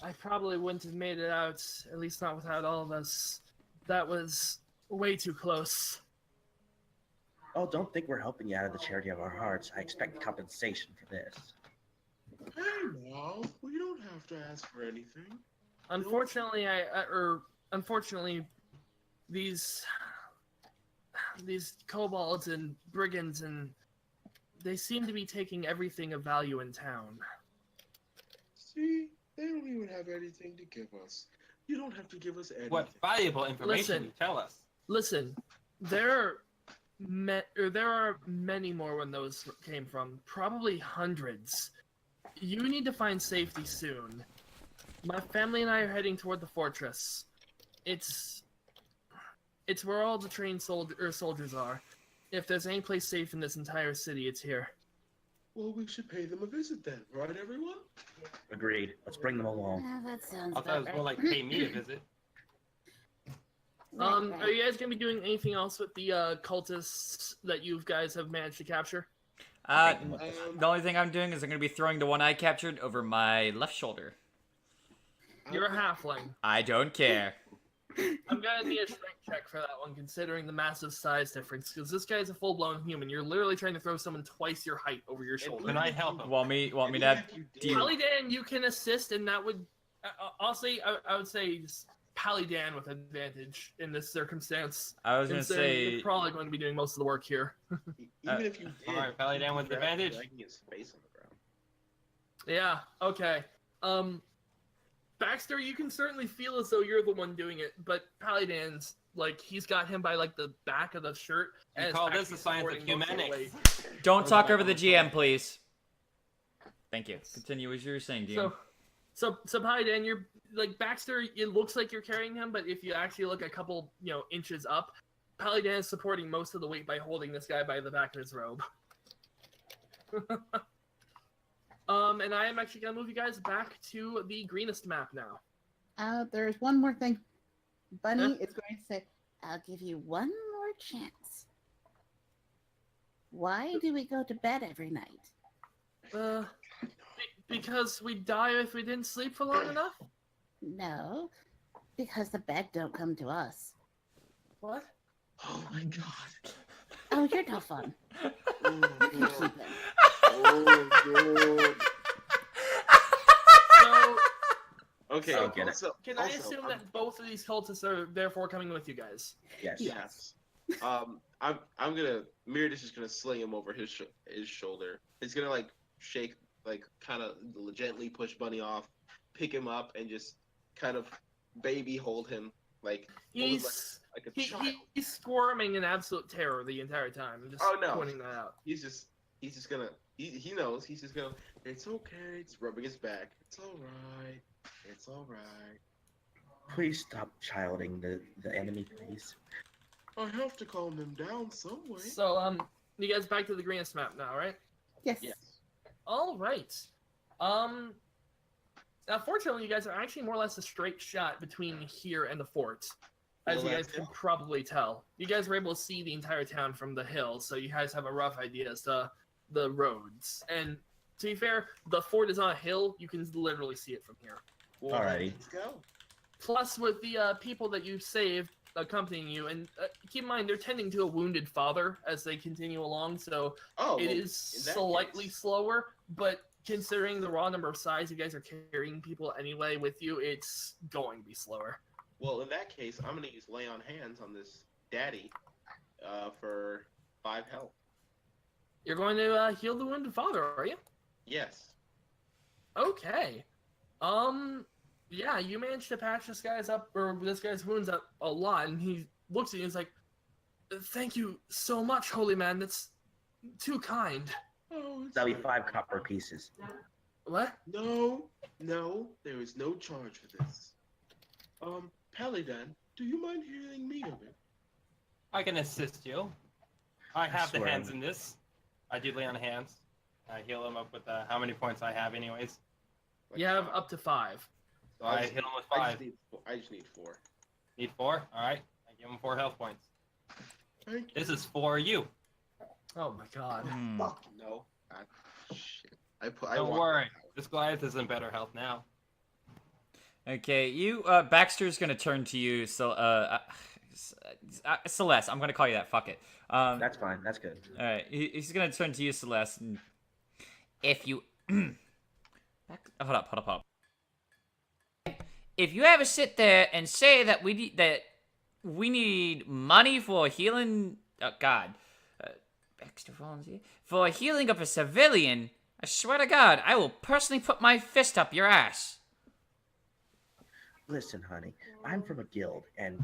I probably wouldn't have made it out, at least not without all of us. That was way too close. Oh, don't think we're helping you out of the charity of our hearts. I expect compensation for this. Hey, Mal, we don't have to ask for anything. Unfortunately, unfortunately, these kobolds and brigands they seem to be taking everything of value in town. See, they don't even have anything to give us. You don't have to give us anything. What valuable information Listen. you tell us. Listen, there are many more when those came from. Probably hundreds. You need to find safety soon. My family and I are heading toward the fortress. It's where all the trained soldiers are. If there's any place safe in this entire city, it's here. Well, we should pay them a visit then, right, everyone? Agreed. Let's bring them along. That sounds I thought it was better. more like pay me a visit. Right. Are you guys gonna be doing anything else with the cultists that you guys have managed to capture? The only thing I'm doing is I'm going to be throwing the one I captured over my left shoulder. You're a halfling. I don't care. I'm gonna need a strength check for that one, considering the massive size difference. Because this guy's a full-blown human. You're literally trying to throw someone twice your height over your shoulder. Can I help him? Want me to have... Pali Dan, you can assist, and that would... honestly, I would say just Pali Dan with advantage in this circumstance. I was going to say... You're probably going to be doing most of the work here. Even if you did, Alright, Pali Dan with advantage. I can get space on the ground. Yeah, okay. Baxter, you can certainly feel as though you're the one doing it, but Pali Dan's, like, he's got him by, like, the back of the shirt. You and call is this the science of supporting most the humanics. weight. Don't talk over the GM, please. Thank you. Continue as you were saying, DM. So Pali Dan, you're, like, Baxter, it looks like you're carrying him, but if you actually look a couple, inches up, Pali Dan is supporting most of the weight by holding this guy by the back of his robe. And I am actually going to move you guys back to the greenest map now. There's one more thing. Bunnie Huh? is going to say, I'll give you one more chance. Why do we go to bed every night? Because we'd die if we didn't sleep for long enough? No, because the bed don't come to us. What? Oh my god. Oh, you're no fun. Oh, You can no. keep it. Oh, no. So, Okay, So get it. also, can I also, assume that both of these cultists are therefore coming with you guys? Yes. Yes. I'm gonna Myrdish is gonna sling him over his shoulder. He's gonna like shake, like kind of gently push Bunnie off, pick him up, and just kind of baby hold him like hold him like a child. He's squirming in absolute terror the entire time. I'm just Oh, no. pointing that out. He's just gonna he knows he's just gonna. It's okay. It's rubbing his back. It's all right. It's all right. Please stop childing the enemy, please. I have to calm them down some way. So, you guys back to the greenest map now, right? yes. Yes. All right. Now, fortunately, you guys are actually more or less a straight shot between here and the fort, as Well, you guys that's can good. probably tell. You guys were able to see the entire town from the hill, so you guys have a rough idea as to the roads. And to be fair, the fort is on a hill. You can literally see it from here. Well, Alrighty. Let's go. Plus, with the people that you saved accompanying you, and keep in mind, they're tending to a wounded father as they continue along, so Oh, it well, is in that slightly case- slower, but considering the raw number of size you guys are carrying people anyway with you, it's going to be slower. Well, in that case, I'm gonna use lay on hands on this daddy, for 5 health. You're going to heal the wounded father, are you? Yes. Okay. Yeah, you managed to patch this guy's wounds up a lot, and he looks at you and is like, "Thank you so much, holy man. That's too kind." Oh, it's That'll be all right. 5 copper pieces. What? No, there is no charge for this. Pali Dan, do you mind healing me a bit? I can assist you. I have the swear. hands in this. I do lay on hands. I heal him up with how many points I have, anyways. Like You have 5. up to 5. So I heal him with I 5. just need 4. Need 4? Alright. I give him 4 health points. Thank you. This is for you. Oh my god. Hmm. Fuck no. Shit. I Don't want worry. that. This Goliath is in better health now. Okay, you, Baxter's gonna turn to you, so, Celeste, I'm gonna call you that, fuck it. That's fine. That's good. Alright, he's gonna turn to you, Celeste, and if you... Hold up. If you ever sit there and say that we need money for healing... Oh, God. Baxter Fronz here. For healing of a civilian, I swear to God, I will personally put my fist up your ass. Listen, honey, I'm from a guild and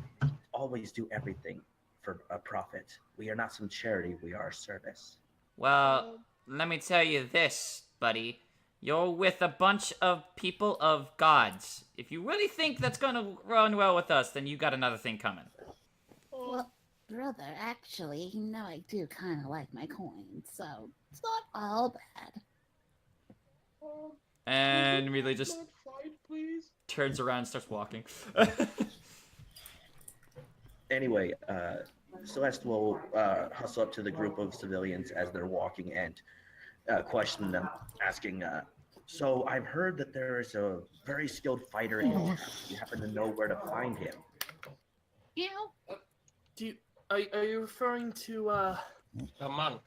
always do everything for a profit. We are not some charity, we are a service. Well, let me tell you this, buddy. You're with a bunch of people of gods. If you really think that's gonna run well with us, then you got another thing coming. Well, brother, actually, you know I do kind of like my coins, so it's not all bad. And really just Not fight, please. turns around and starts walking. Anyway, Celeste will hustle up to the group of civilians as they're walking and question them, asking, so I've heard that there is a very skilled fighter in town. Do you happen to know where to find him? You know, Are you referring to The monk.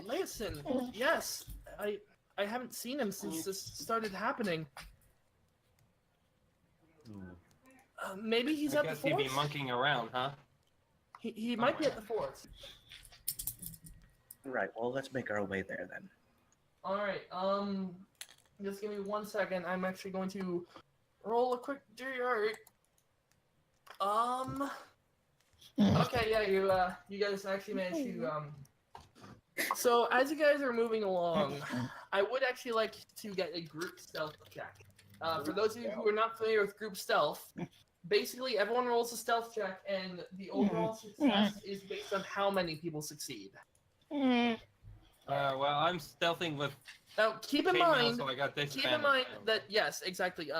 Mason? Yes, I haven't seen him since this started happening. Maybe he's I at the guess he'd fort. be monkeying around, huh? He might be at the fort. Right, well, let's make our way there then. All right. Just give me 1 second. I'm actually going to roll a quick DR. Okay, yeah, you guys actually managed to So as you guys are moving along, I would actually like to get a group stealth check. For those of you who are not familiar with group stealth, basically everyone rolls a stealth check, and the overall success is based on how many people succeed. Well, I'm stealthing with Now, keep in chainmail, mind, so I got this keep in advantage. mind that yes, exactly.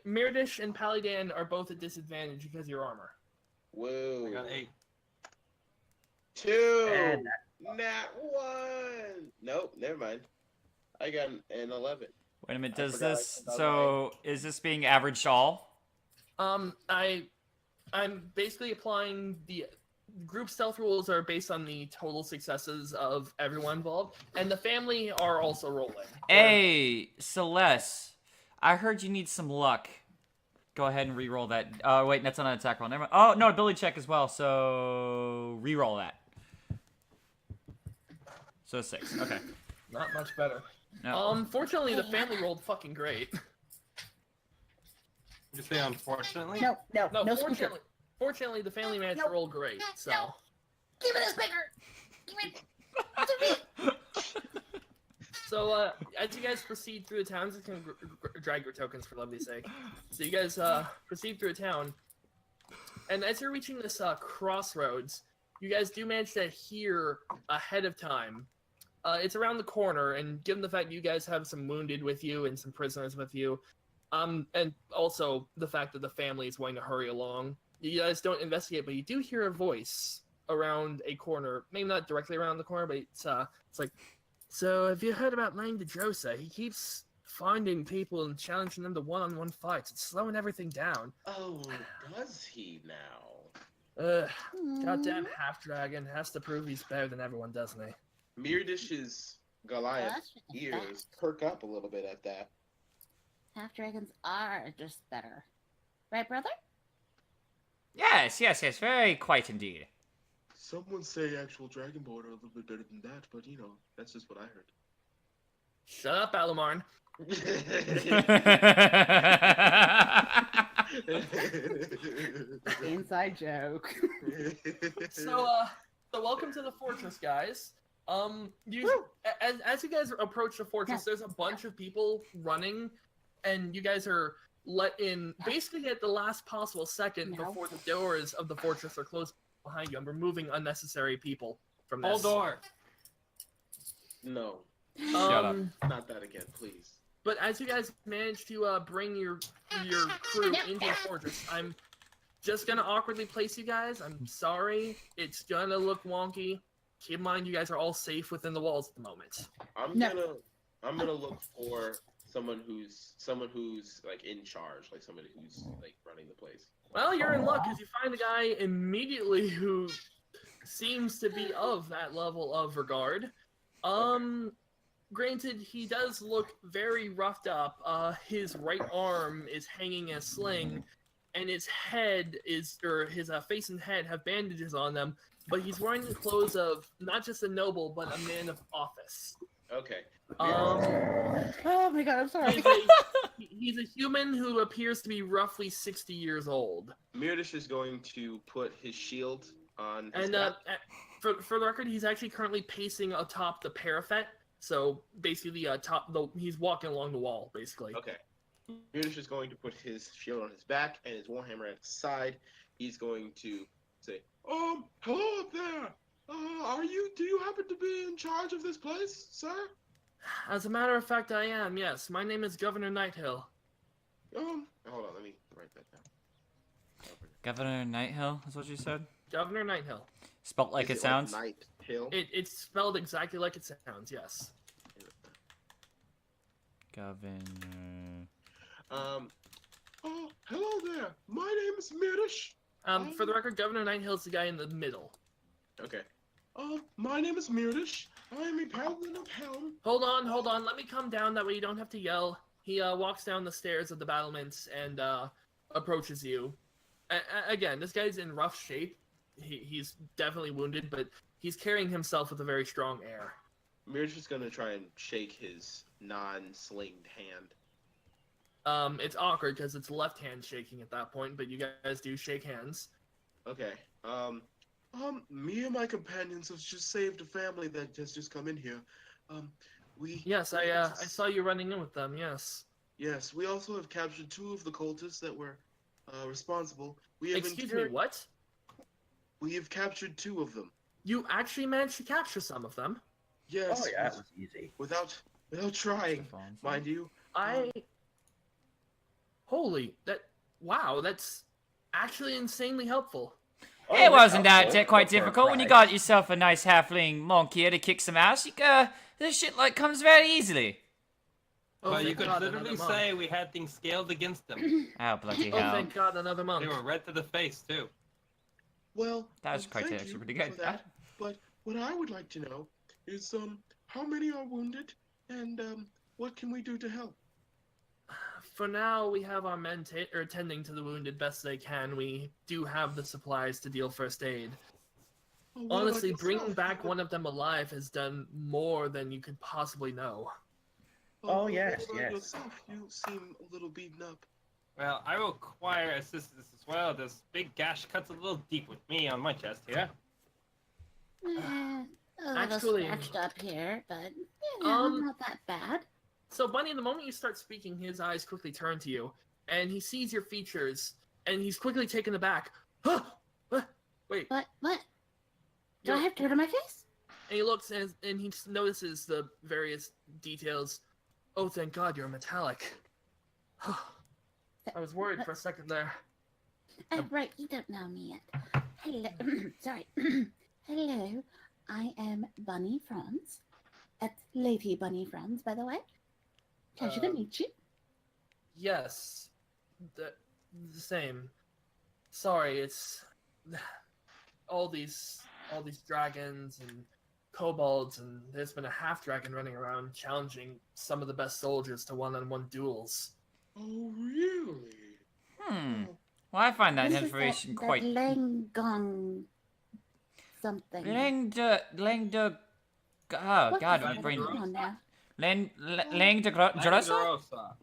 Myrdish and Pali Dan are both at disadvantage because of your armor. I Whoa. got 8. 2. And Nat 1. Nope, never mind. I got an 11. Wait a minute, I does forgot I this... said that So, is this being averaged all? I'm basically applying the group stealth rules are based on the total successes of everyone involved, and the family are also rolling. Hey, Celeste. I heard you need some luck. Go ahead and re-roll that. Oh, wait, that's not an attack roll. Never mind. Oh, no, ability check as well, so... re-roll that. So 6, okay. Not much better. No. Fortunately, the family rolled fucking great. You say unfortunately? No, No, squeaker. fortunately, the family managed to roll great, so... No. Give me the speaker! Give me So, as you guys proceed through the town, I'm just gonna drag your tokens for levity's sake. So you guys proceed through a town, and as you're reaching this crossroads, you guys do manage to hear ahead of time. It's around the corner, and given the fact you guys have some wounded with you and some prisoners with you, and also the fact that the family is wanting to hurry along, you guys don't investigate, but you do hear a voice around a corner. Maybe not directly around the corner, but it's like, so have you heard about Lane DeDrosa? He keeps finding people and challenging them to one-on-one fights. It's slowing everything down. Oh, does he now? Goddamn half-dragon has to prove he's better than everyone, doesn't he? Myrdish's Goliath That's just a ears fact. perk up a little bit at that. Half dragons are just better. Right, brother? Yes, very quite indeed. Some would say actual Dragonborn are a little bit better than that, but you know, that's just what I heard. Shut up, Alamarn. Inside joke. So welcome to the fortress, guys. As you guys approach the fortress, there's a bunch of people running, and you guys are let in basically at the last possible second before the doors of the fortress are closed behind you. I'm removing unnecessary people from this. Hold door. No, Shut up. not that again, please. But as you guys manage to bring your crew into the fortress, I'm just gonna awkwardly place you guys. I'm sorry, it's gonna look wonky. Keep in mind, you guys are all safe within the walls at the moment. I'm No. gonna I'm gonna look for someone who's like in charge, like somebody who's like running the place. Well, you're in luck because you find a guy immediately who seems to be of that level of regard. Granted, he does look very roughed up. His right arm is hanging a sling, and his head is, or his face and head have bandages on them. But he's wearing the clothes of not just a noble, but a man of office. Okay. Oh my god, I'm sorry. He's a human who appears to be roughly 60 years old. Myrdish is going to put his shield on his And back. for the record, he's actually currently pacing atop the parapet. So basically, he's walking along the wall, basically. Okay. Myrdish is going to put his shield on his back and his warhammer at his side. He's going to say, Hello up there. Do you happen to be in charge of this place, sir? As a matter of fact, I am, yes. My name is Governor Nighthill. hold on, let me write that down. Governor Nighthill is what you said? Governor Nighthill. Spelt like Is it sounds? Like Night Hill? It's spelled exactly like it sounds, yes. Governor. Hello there. My name is Myrdish. For the record, Governor Nighthill is the guy in the middle. Okay. My name is Myrdish. I am a paladin of Helm. Hold on. Let me come down. That way you don't have to yell. He walks down the stairs of the battlements and approaches you. Again, this guy's in rough shape. He's definitely wounded, but he's carrying himself with a very strong air. Myrdish is going to try and shake his non-slinged hand. It's awkward because it's left hand shaking at that point, but you guys do shake hands. Okay. Me and my companions have just saved a family that has just come in here. Yes, I saw you running in with them, yes. Yes, we also have captured 2 of the cultists that were responsible. Excuse me, what? We have captured 2 of them. You actually managed to capture some of them? Yes. Oh yeah, it was easy. Without trying, mind you. Wow, that's actually insanely helpful. It wasn't that quite difficult. When you got yourself a nice halfling monk here to kick some ass, this shit like comes very easily. Well, you thank could God, literally another month. say we had things scaled against them. Oh, bloody Oh, hell. thank God, another month. They were red to the face, too. Well, That was quite thank actually you pretty good. for that. But what I would like to know is how many are wounded and what can we do to help? For now, we have our men tending to the wounded best they can. We do have the supplies to deal first aid. Oh, what about Honestly, yourself? bringing back one of them alive has done more than you could possibly know. Oh, what yes, about yes. yourself? You seem a little beaten up. Well, I will require assistance as well. This big gash cuts a little deep with me on my chest here. A little Actually- scratched up here, but not that bad. So, Bunnie, the moment you start speaking, his eyes quickly turn to you, and he sees your features, and he's quickly taken aback. Huh? Wait. What? Do I have dirt on my face? And he looks and he notices the various details. Oh, thank God, you're metallic. I was worried for a second there. Right, you don't know me yet. Hello, sorry. Hello, I am Bunnie Fronz. That's Lady Bunnie Fronz, by the way. Pleasure to meet you. Yes, the same. Sorry, it's all these dragons and kobolds, and there's been a half dragon running around challenging some of the best soldiers to one-on-one duels. Oh, really? Well, I find that This is information that quite... Langong something. Oh, God, my brain... Come on now. Lang de Grossa? Langdorosa.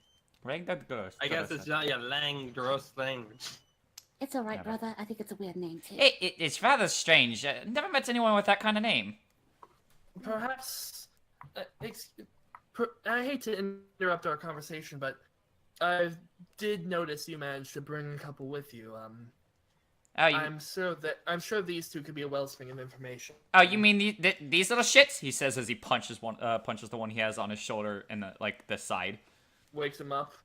Lang de Grossa. I guess it's not your Langdoros language. It's alright, Yeah, brother. I think it's a weird name, too. It's rather strange. Never met anyone with that kind of name. Perhaps, I hate to interrupt our conversation, but I did notice you managed to bring a couple with you. Oh, you... I'm sure these 2 could be a wellspring of information. Oh, you mean these little shits? He says as he punches the one he has on his shoulder and the side. Wakes him up.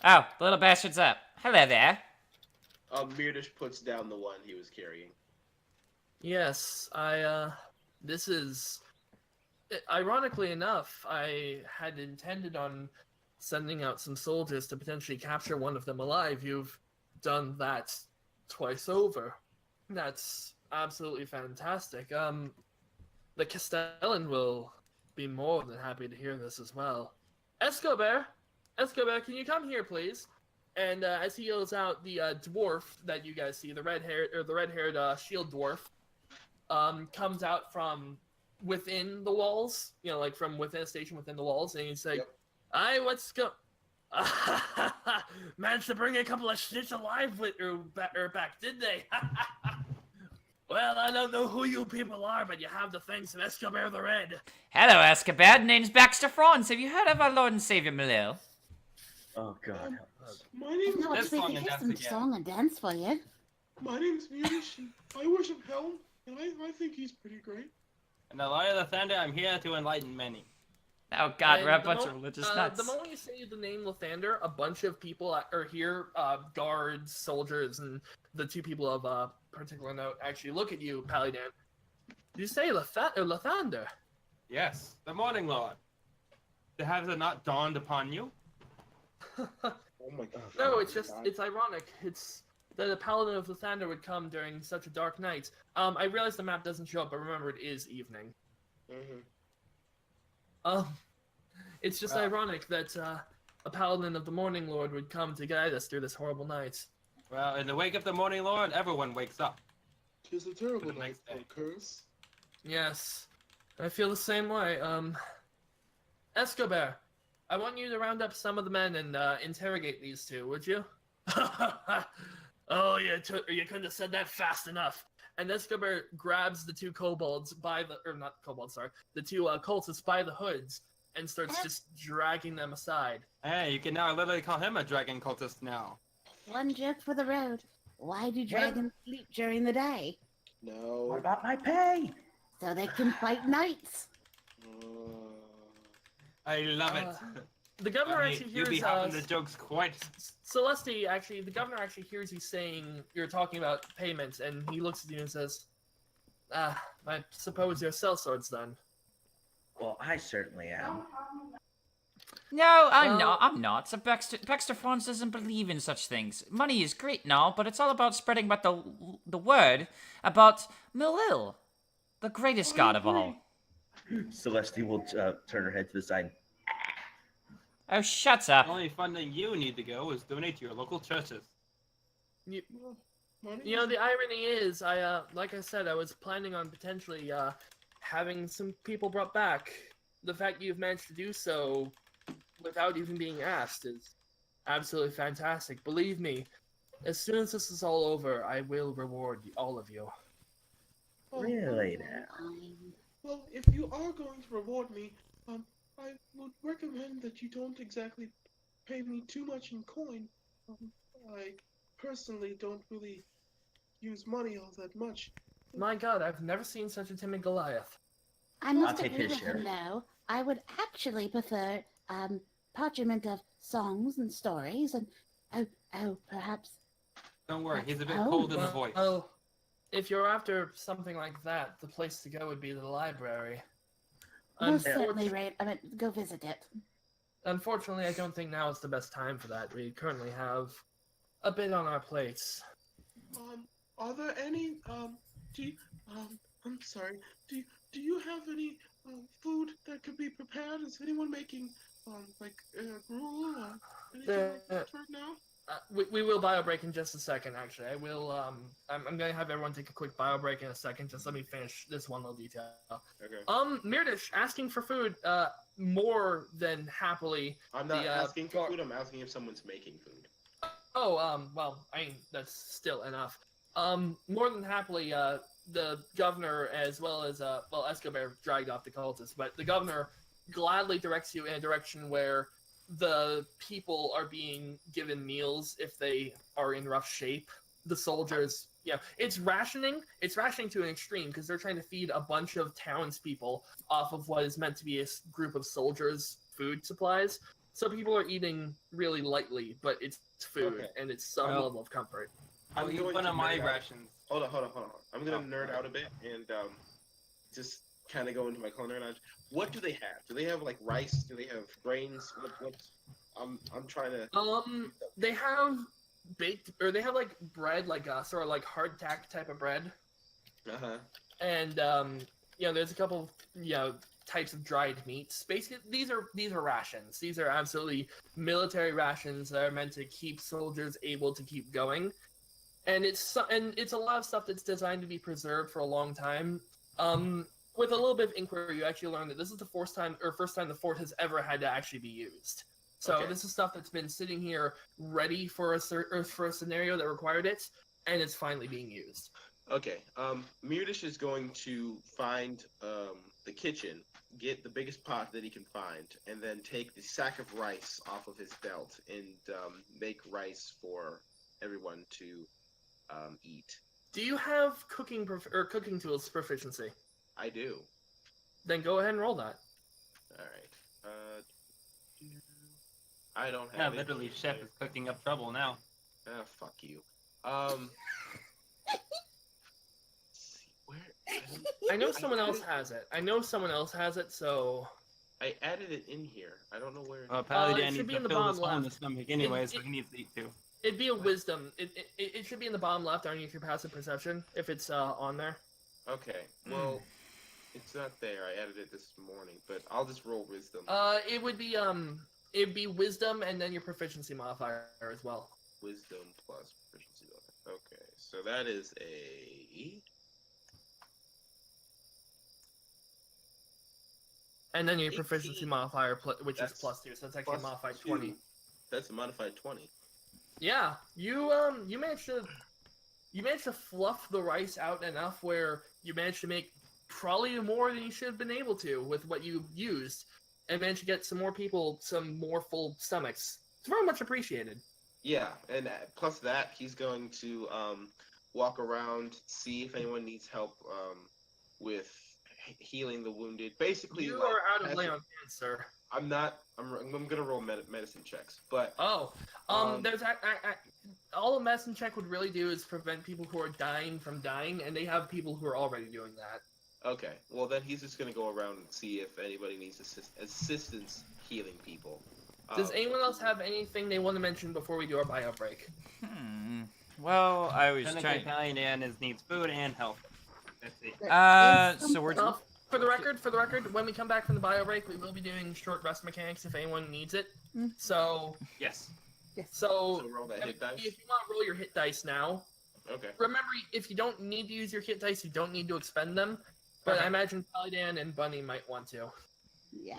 Oh, the little bastard's up. Hello there. Myrdish puts down the one he was carrying. Yes, this is Ironically enough, I had intended on sending out some soldiers to potentially capture one of them alive. You've done that twice over. That's absolutely fantastic. The Castellan will be more than happy to hear this as well. Escobar, can you come here, please? And as he yells out, the dwarf that you guys see, the red-haired shield dwarf, comes out from within the walls, like from within a station within the walls, and he's like, Yep. "Aye, what's go?" Managed to bring a couple of snitch alive with back, did they? Well, I don't know who you people are, but you have the thanks of Escobar the Red. Hello, Escobar. Name's Baxter Fronz. Have you heard of our Lord and Savior Nilahg? Oh God. My I name's know Let's we song can and hear dance some again. song and dance for you. my name's Myrdish, and I worship Helm, and I think he's pretty great. And the Lion of the Thunder, I'm here to enlighten many. Oh God, And we're a the bunch mo- of religious The nuts. moment you say the name Lathander, a bunch of people are here, guards, soldiers, and the two people of particular note actually look at you, Pali Dan. You say Lathander? Yes, the Morning Lord. Has it not dawned upon you? Oh my god. No, it's just, it's ironic. It's that a paladin of Lathander would come during such a dark night. I realize the map doesn't show up, but remember, it is evening. Mm-hmm. It's just Wow. ironic that a paladin of the Morning Lord would come to guide us through this horrible night. Well, in the wake of the Morning Lord, everyone wakes up. 'Tis a terrible For the night next for day. a curse. Yes, I feel the same way. Escobar, I want you to round up some of the men and interrogate these two, would you? Oh, you couldn't have said that fast enough. And Escobar grabs the two kobolds the two cultists by the hoods and starts just dragging them aside. Hey, you can now literally call him a dragon cultist now. One joke for the road. Why do dragons sleep during the day? No. What about my pay? So they can fight nights. I love it. The governor I mean, actually you be hears having the jokes quite. Celestis, actually, the governor actually hears you saying you're talking about payments, and he looks at you and says, I suppose you're sellswords then. Well, I certainly am. No, I'm Well- not. I'm not. So Baxter Fronz doesn't believe in such things. Money is great now, but it's all about spreading about the word about Nilahg, the greatest god of all. Celeste will turn her head to the side. Oh, shut The up. only funding you need to go is donate to your local churches. You know, the irony is, like I said, I was planning on potentially having some people brought back. The fact you've managed to do so without even being asked is absolutely fantastic. Believe me, as soon as this is all over, I will reward all of you. Really now? Well, if you are going to reward me, I would recommend that you don't exactly pay me too much in coin. I personally don't really use money all that much. My god, I've never seen such a timid Goliath. I must take agree his with him, share. though. I would actually prefer parchment of songs and stories, and perhaps. Don't worry, he's a bit Oh. cold in the voice. Well, if you're after something like that, the place to go would be the library. Most Unfor- certainly, right? I mean, go visit it. Unfortunately, I don't think now is the best time for that. We currently have a bit on our plates. Are there any I'm sorry. Do you have any food that could be prepared? Is anyone making gruel or anything like that right now? We will bio break in just a second. Actually, I will. I'm gonna have everyone take a quick bio break in a second. Just let me finish this one little detail. Okay. Myrdish asking for food. More than happily. I'm not the, asking for gar- food. I'm asking if someone's making food. Oh, well, I mean, that's still enough. More than happily, the governor, as well as, Escobar dragged off the cultists, but the governor gladly directs you in a direction where the people are being given meals if they are in rough shape. The soldiers, it's rationing. It's rationing to an extreme because they're trying to feed a bunch of townspeople off of what is meant to be a group of soldiers' food supplies. So people are eating really lightly, but it's food Okay. and it's some Well, level of comfort. I'll I'm eat going one to of my nerd out. rations. Hold on. I'm gonna Oh, nerd alright. out a bit and just kind of go into my culinary knowledge. What do they have? Do they have like rice? Do they have grains? What? I'm trying to. They have baked, or they have like bread, like sort of like hardtack type of bread. And there's a couple types of dried meats. Basically, these are rations. These are absolutely military rations that are meant to keep soldiers able to keep going. And it's a lot of stuff that's designed to be preserved for a long time. With a little bit of inquiry, you actually learn that this is the first time the fort has ever had to actually be used. So this is stuff that's been sitting here ready for a scenario that required it, and it's finally being used. Okay. Myrdish is going to find the kitchen, get the biggest pot that he can find, and then take the sack of rice off of his belt and make rice for everyone to eat. Do you have cooking tools proficiency? I do. Then go ahead and roll that. All right. I don't have. Yeah, literally, chef is cooking up trouble now. Ah, fuck you. Where? I know someone else has it. So I added it in here. I don't know where. Pali Dan it should needs be to in the fill bottom this hole in the left. stomach anyway, so he needs to eat too. It'd be a wisdom. It should be in the bottom left underneath your passive perception if it's on there. Okay. Well, it's not there. I added it this morning, but I'll just roll wisdom. It'd be wisdom and then your proficiency modifier as well. Wisdom plus proficiency bonus. Okay, so that is a. And then your 18. proficiency modifier, which is +2, so that's actually a modified 20. That's a modified 20. Yeah, you managed to fluff the rice out enough where you managed to make probably more than you should have been able to with what you used, and managed to get some more people some more full stomachs. It's very much appreciated. Yeah, and plus that, he's going to walk around, see if anyone needs help with healing the wounded. Basically, You like, are out of lay on hands, sir. I'm not. I'm gonna roll medicine checks, but There's all a medicine check would really do is prevent people who are dying from dying, and they have people who are already doing that. okay. Well, then he's just gonna go around and see if anybody needs assistance healing people. Does anyone else have anything they want to mention before we do our bio break? Well, I was Technically, trying. Pali Dan needs food and health. Let's see. So we're. For the record, when we come back from the bio break, we will be doing short rest mechanics if anyone needs it. So, Yes. so roll that hit dice. if you want to roll your hit dice now, Okay. remember, if you don't need to use your hit dice, you don't need to expend them. But Okay. I imagine Pali Dan and Bunnie might want to. Yeah.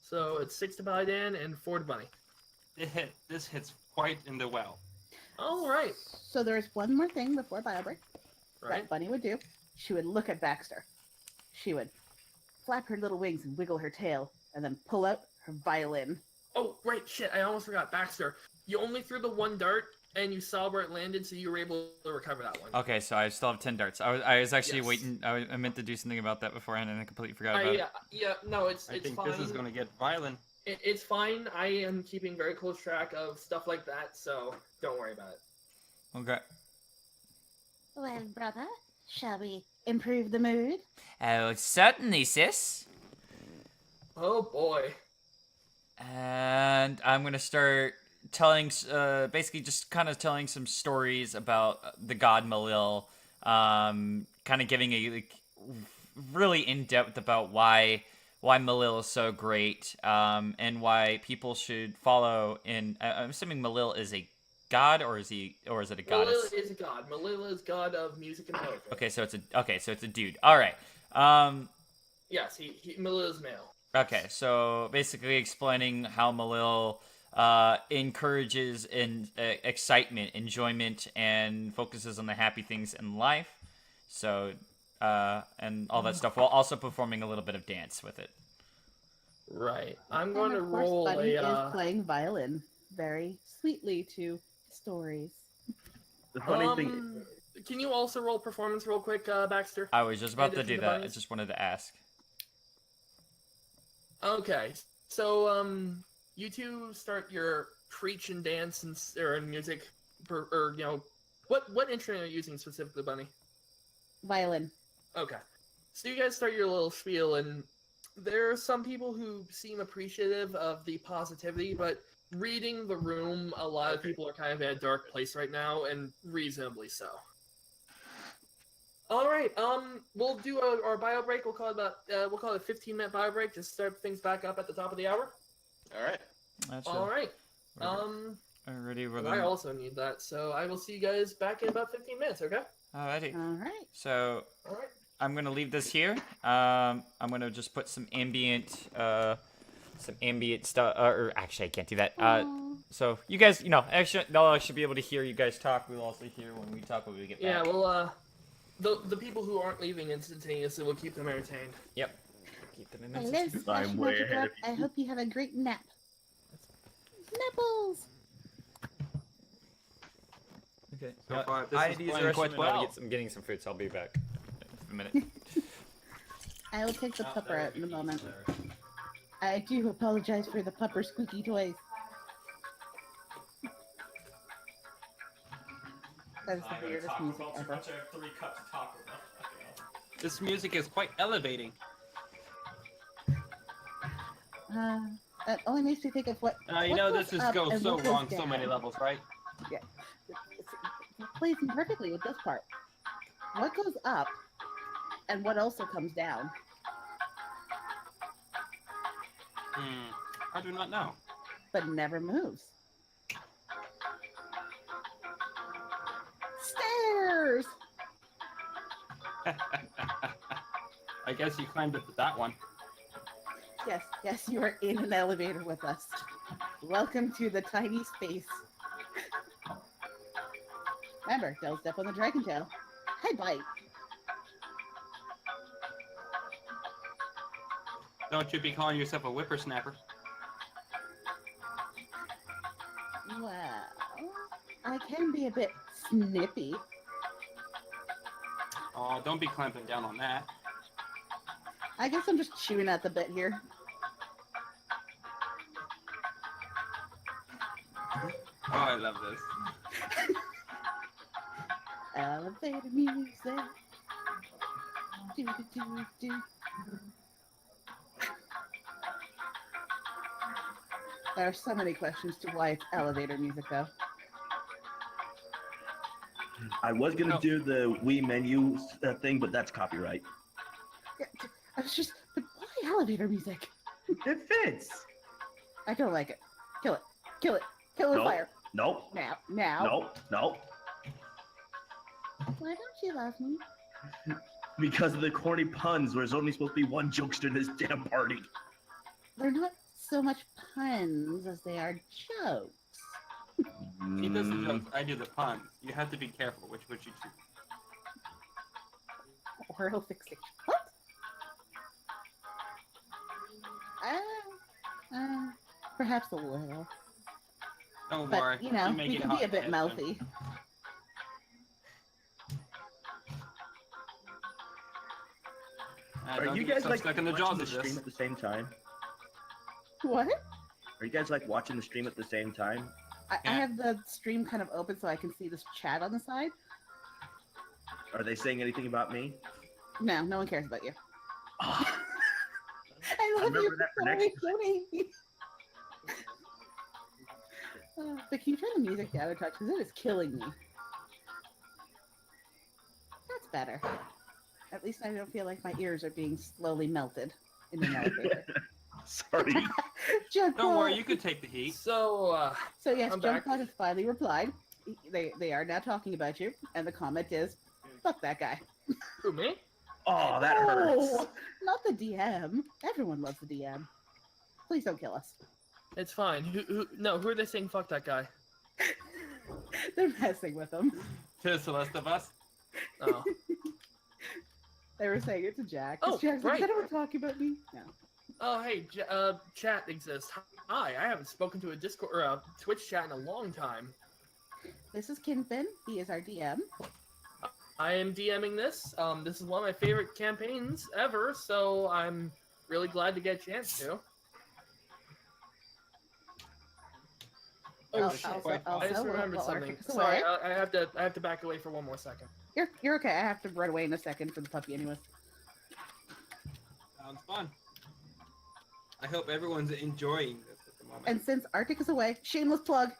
So it's 6 to Pali Dan and 4 to Bunnie. This hits quite in the well. All right. So there's one more thing before bio break Right. that Bunnie would do. She would look at Baxter. She would flap her little wings and wiggle her tail, and then pull out her violin. Oh, right. Shit, I almost forgot. Baxter, you only threw the one dart, and you saw where it landed, so you were able to recover that one. Okay, so I still have 10 darts. I was actually Yes. waiting. I meant to do something about that beforehand, and I completely forgot about it. No, it's I think fine. this is going to get violent. It's fine. I am keeping very close track of stuff like that, so don't worry about it. Okay. Well, brother, shall we improve the mood? Oh, certainly, sis. Oh boy. And I'm gonna start telling, basically just kind of telling some stories about the god Malil, kind of giving a really in depth about why Malil is so great, and why people should follow. I'm assuming Malil is a god, or is it a goddess? Malil is a god. Malil is god of music and poetry. Okay, so it's a dude. All right. Yes, Malil is male. Okay, so basically explaining how Malil encourages excitement, enjoyment, and focuses on the happy things in life. So, and all that stuff, while also performing a little bit of dance with it. Right. I'm And going to of course, roll Bunnie a. is playing violin very sweetly to stories. The funny thing, Can you also roll performance real quick, Baxter? I was just about to And do the that. I bunnies? just wanted to ask. Okay, so you two start your preach and dance and music, what instrument are you using specifically, Bunnie? Violin. Okay. So you guys start your little spiel, and there are some people who seem appreciative of the positivity, but reading the room, a lot of people are kind of in a dark place right now, and reasonably so. All right. We'll do our bio break. We'll call it a 15-minute bio break. Just start things back up at the top of the hour. All right. That's All right. Already, we're I also need that, so I will see you guys back in about 15 minutes. Okay. Alrighty. All right. So All right. I'm gonna leave this here. I'm gonna just put some ambient stuff. Or actually, I can't do that. Aw. So you guys, actually, no, I should be able to hear you guys talk. We'll also hear when we talk when we get back. Yeah. Well, the people who aren't leaving instantaneously will keep them entertained. Yep. Keep them in Hey, there. Liz, I'm Ashen way Magic ahead Rock, of you. I hope you have a great nap. Nipples! Okay. So far, this is IDs going are quite well. I'm getting some food, so I'll be back in a minute. I will take the pupper out in a moment. I do apologize for the pupper squeaky toys. That is the weirdest music ever. This music is quite elevating. That only makes me think of what. You what know, goes this up goes and so what goes wrong so many down. levels, right? It plays in perfectly with this part. What goes up and what also comes down? I do not know. But never moves. Stairs! I guess you climbed up to that one. Yes, you are in an elevator with us. Welcome to the tiny space. Remember, don't step on the dragon tail. Hey, bite. Don't you be calling yourself a whippersnapper? Well, I can be a bit snippy. Oh, don't be clamping down on that. I guess I'm just chewing at the bit here. Oh, I love this. Elevator music. Do, do, do, do. There are so many questions to why it's elevator music, though. I was gonna do the Wii menu thing, but that's copyright. Yeah, I was just, but why elevator music? It fits. I don't like it. Kill it. Kill it. Kill it with Nope. fire. Nope. Now. Now. Nope. Nope. Why don't you love me? Because of the corny puns, there's only supposed to be one jokester in this damn party. They're not so much puns as they are jokes. He does the jokes, I do the puns. You have to be careful which would you choose. Oral fixation. What? Perhaps a little. Don't But, worry. you know, make we it can hot be a bit head, mouthy. Are don't you get guys yourself like stuck in the watching jaws the of stream this? at the same time? What? Are you guys like watching the stream at the same time? I Yeah. have the stream kind of open so I can see this chat on the side. Are they saying anything about me? No, no one cares about you. Ah, I love you. remember that for Sorry, next don't hate me. But can you turn the music down a touch? Because it is killing me. That's better. At least I don't feel like my ears are being slowly melted in an elevator. sorry. Don't worry, you could take the heat. So, So yes, I'm back. Jumpclaw has finally replied. They are now talking about you, and the comment is, "Fuck that guy." who, me? Oh, that hurts. Oh, not the DM. Everyone loves the DM. Please don't kill us. It's fine. Who are they saying fuck that guy? They're messing with him. To Celeste of us. Oh. They were saying it to Jack. Oh, Jack's like, right. "Is anyone talking about me?" No. Oh, hey, chat exists. Hi, I haven't spoken to a Discord or a Twitch chat in a long time. This is Kinfin. He is our DM. I am DMing this. This is one of my favorite campaigns ever, so I'm really glad to get a chance to. Oh Al- shit! also- I just also, remembered while something. Arctic is Sorry, away- I have to back away for one more second. You're okay. I have to run away in a second for the puppy, anyways. Sounds fun. I hope everyone's enjoying this at the moment. And since Arctic is away, shameless plug.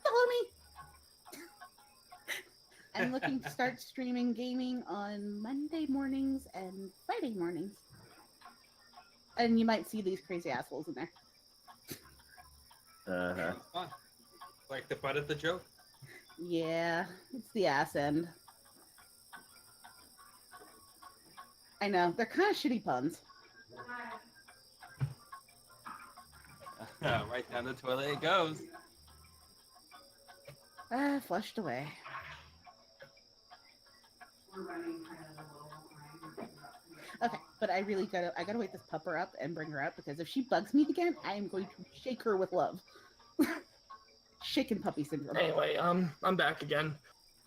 Follow me. I'm looking to start streaming gaming on Monday mornings and Friday mornings. And you might see these crazy assholes in there. Uh-huh. Sounds fun. Like the butt of the joke. Yeah, it's the ass end. I know, they're kind of shitty puns. Right down the toilet it goes. Flushed away. Okay, but I really gotta wake this pupper up and bring her up, because if she bugs me again, I am going to shake her with love. Shaken puppy syndrome. Anyway, I'm back again.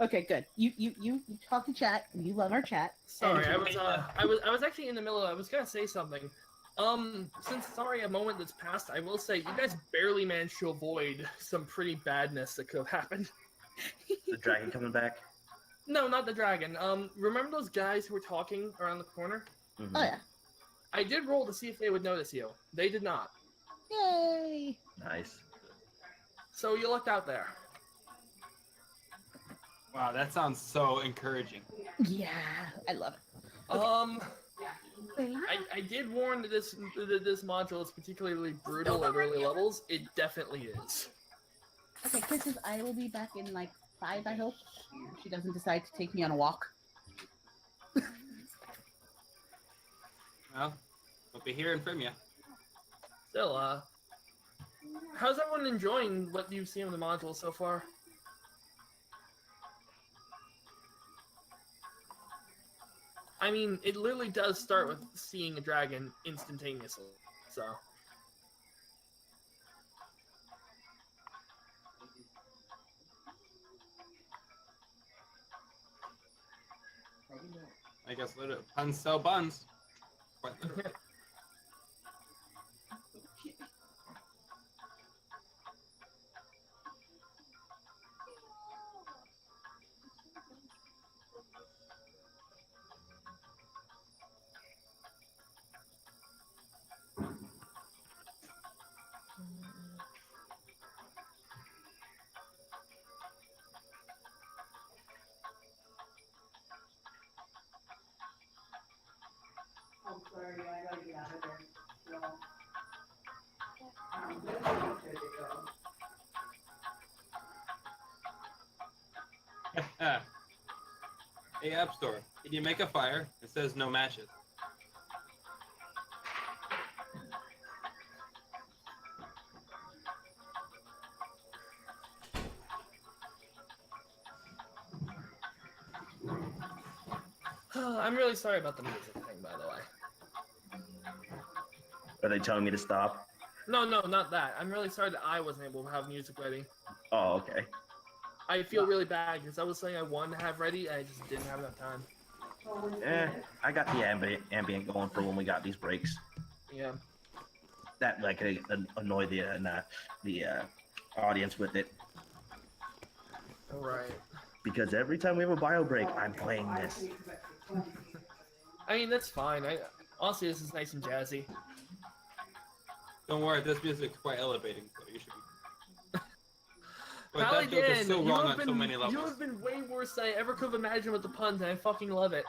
Okay, good. You talk to chat. You love our chat. Sorry, And- I was actually in the middle. I was gonna say something. Since it's already a moment that's passed, I will say you guys barely managed to avoid some pretty badness that could have happened. The dragon coming back. No, not the dragon. Remember those guys who were talking around the corner? Mhm. Oh yeah. I did roll to see if they would notice you. They did not. Yay! Nice. So you lucked out there. Wow, that sounds so encouraging. Yeah, I love it. I did warn that this module is particularly brutal at early levels. It definitely is. Okay, kisses. I will be back in like 5, I hope. If she doesn't decide to take me on a walk. Well, we'll be hearing from you. Still, how's everyone enjoying what you've seen of the module so far? I mean, it literally does start with seeing a dragon instantaneously, so. I guess literally puns sell buns. Quite literally. Hey, App Store, can you make a fire? It says no matches. I'm really sorry about the music thing, by the way. Are they telling me to stop? No, not that. I'm really sorry that I wasn't able to have music ready. Oh, okay. I feel really bad because that was something I wanted to have ready and I just didn't have enough time. I got the ambient going for when we got these breaks. Yeah. That like annoy the audience with it, Alright. because every time we have a bio break, I'm playing this. I mean, that's fine. Honestly, this is nice and jazzy. Don't worry, this music's quite elevating, so you should be. But Pali that joke is Dan, so you wrong have on so many levels. You have been way worse than I ever could have imagined with the puns, and I fucking love it.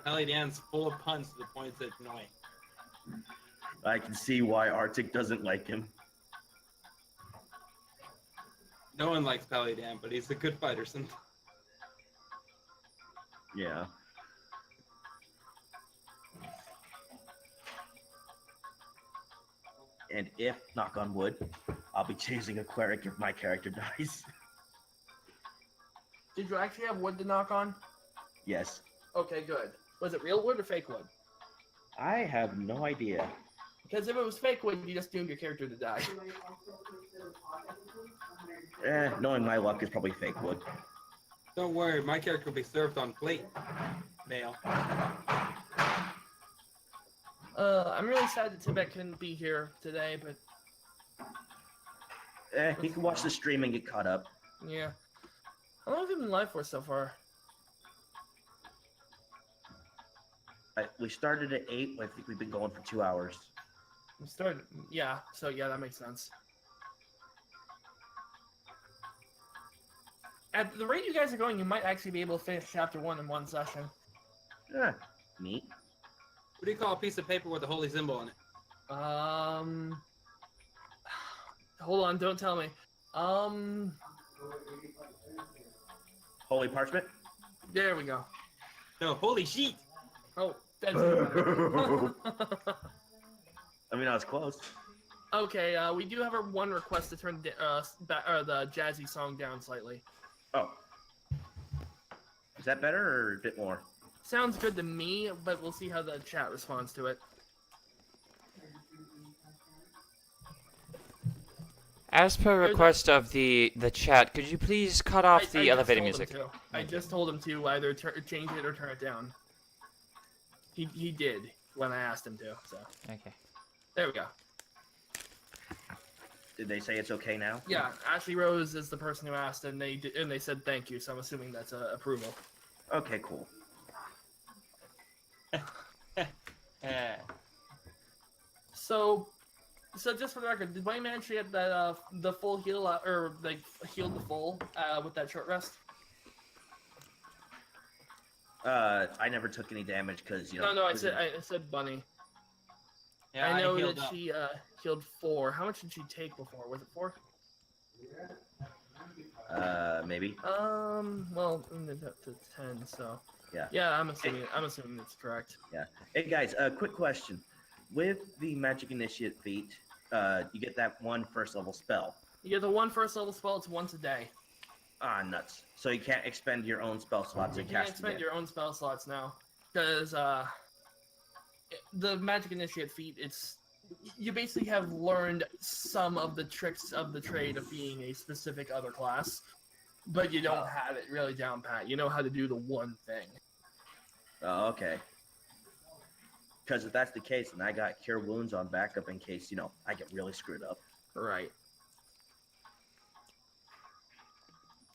Pali Dan's full of puns to the point it's annoying. I can see why Arctic doesn't like him. No one likes Pali Dan, but he's a good fighter sometimes. Yeah. And if, knock on wood, I'll be choosing a cleric if my character dies. Did you actually have wood to knock on? Yes. Okay, good. Was it real wood or fake wood? I have no idea. Because if it was fake wood, you just doomed your character to die. Knowing my luck is probably fake wood. Don't worry, my character will be served on plate mail. I'm really sad that Tiebet couldn't be here today, but He can watch the stream and get caught up. yeah. How long have you been live for so far? We started at 8. I think we've been going for 2 hours. We started. Yeah. So yeah, that makes sense. At the rate you guys are going, you might actually be able to finish chapter 1 in one session. Neat. What do you call a piece of paper with a holy symbol on it? Hold on, don't tell me. Holy parchment? There we go. No, holy sheet. Oh, that's better. I mean, I was close. Okay, we do have one request to turn the jazzy song down slightly. Oh. Is that better or a bit more? Sounds good to me, but we'll see how the chat responds to it. As per request of the chat, could you please cut off the elevator music? I just told him to either change it or turn it down. He did when I asked him to. So Okay. there we go. Did they say it's okay now? Yeah, Ashley Rose is the person who asked, and they said thank you. So I'm assuming that's approval. Okay, cool. So just for the record, did Bunnie manage to get that the full heal or like healed the full with that short rest? I never took any damage because No, I said Bunnie. Yeah, I know healed that up. she healed 4. How much did she take before? Was it 4? Maybe. Well, up to 10. So Yeah. Yeah, I'm assuming that's correct. Yeah. Hey guys, quick question. With the magic initiate feat, you get that one first level spell. You get the one first level spell. It's once a day. Ah, nuts. So you can't expend your own spell slots You and can't cast expend again. your own spell slots now, because the magic initiate feat, you basically have learned some of the tricks of the trade of being a specific other class, but you don't have it really down pat. You know how to do the one thing. Oh, okay. Because if that's the case, then I got cure wounds on backup in case, I get really screwed up. Right.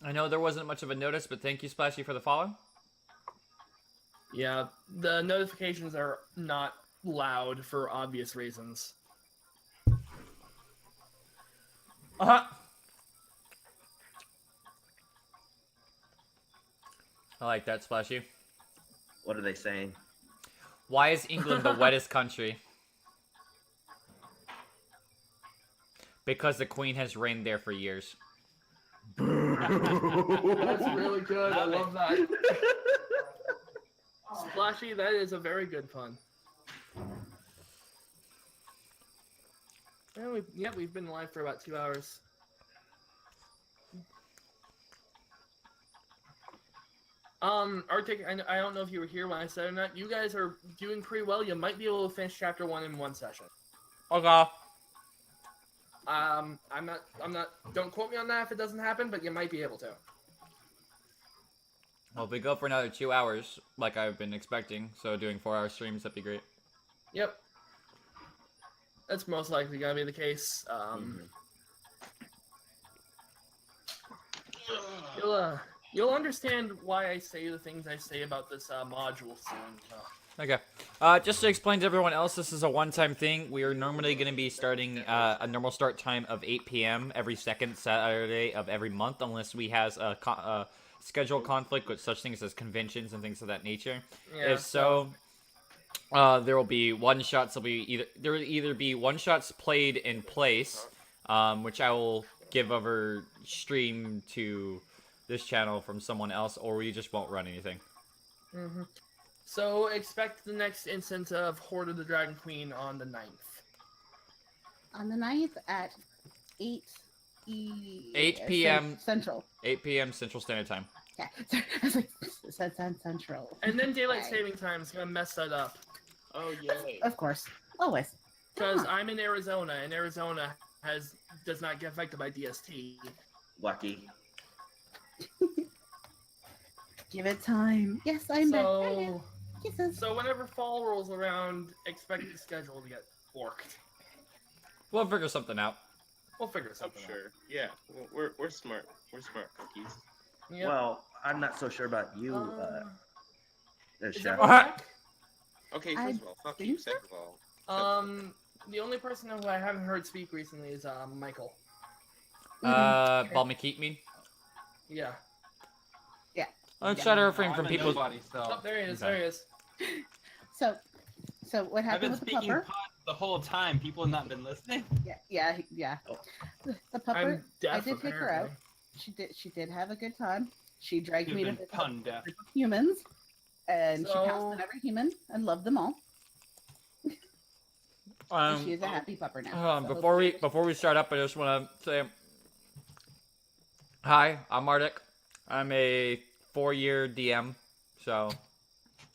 I know there wasn't much of a notice, but thank you, Splashy, for the follow. Yeah, the notifications are not loud for obvious reasons. I like that, Splashy. What are they saying? Why is England the wettest country? Because the Queen has reigned there for years. That's really good. I love that. Splashy, that is a very good pun. And we've been live for about 2 hours. Arctic, I don't know if you were here when I said it or not. You guys are doing pretty well. You might be able to finish chapter 1 in one session. Okay. I'm not, don't quote me on that if it doesn't happen, but you might be able to. Well, if we go for another 2 hours, like I've been expecting, so doing 4-hour streams, that'd be great. Yep. That's most likely gonna be the case. You'll understand why I say the things I say about this module soon. So. Okay. Just to explain to everyone else, this is a one-time thing. We are normally going to be starting a normal start time of 8 p.m. every second Saturday of every month, unless we has a schedule conflict with such things as conventions and things of that nature. Yeah, If so, there will be one-shots. There will either be one-shots played in place, which I will give over stream to this channel from someone else, or we just won't run anything. Mm-hmm. So expect the next instance of Hoard of the Dragon Queen on the 9th. On the 9th at 8 p.m. Central. 8 p.m. Central Standard Time. Yeah, sorry, I was like, that's Central. And then Daylight Okay. Saving Time is going to mess that up. Oh yay! Of course, always. Because I'm in Arizona, and Arizona does not get affected by DST. Lucky. Give it time. Yes, I'm back. So, Kisses. so whenever fall rolls around, expect the schedule to get forked. We'll figure something out. We'll figure I'm something sure. Yeah, we're smart. We're smart cookies. out. Yep. Well, I'm not so sure about you, Is Chef. everyone back? Okay, I first of all, fuck you. think so. Second of all, The only person who I haven't heard speak recently is Michael. Bal Makeet mean? Yeah. Let's try to refrain I'm from a people. nobody, so Oh, there he is. Okay. There he is. So what I've happened been with the speaking pupper? pot the whole time. People have not been listening. Yeah. The pupper. I'm deaf, I did take her out. apparently. She did have a good time. She dragged You've me to been visit pun deaf. a group of humans, and she passed So- on every human and loved them all. And she is a happy pupper now. So Before we start up, I just want to say, hi, I'm Arctic. I'm a 4-year DM, so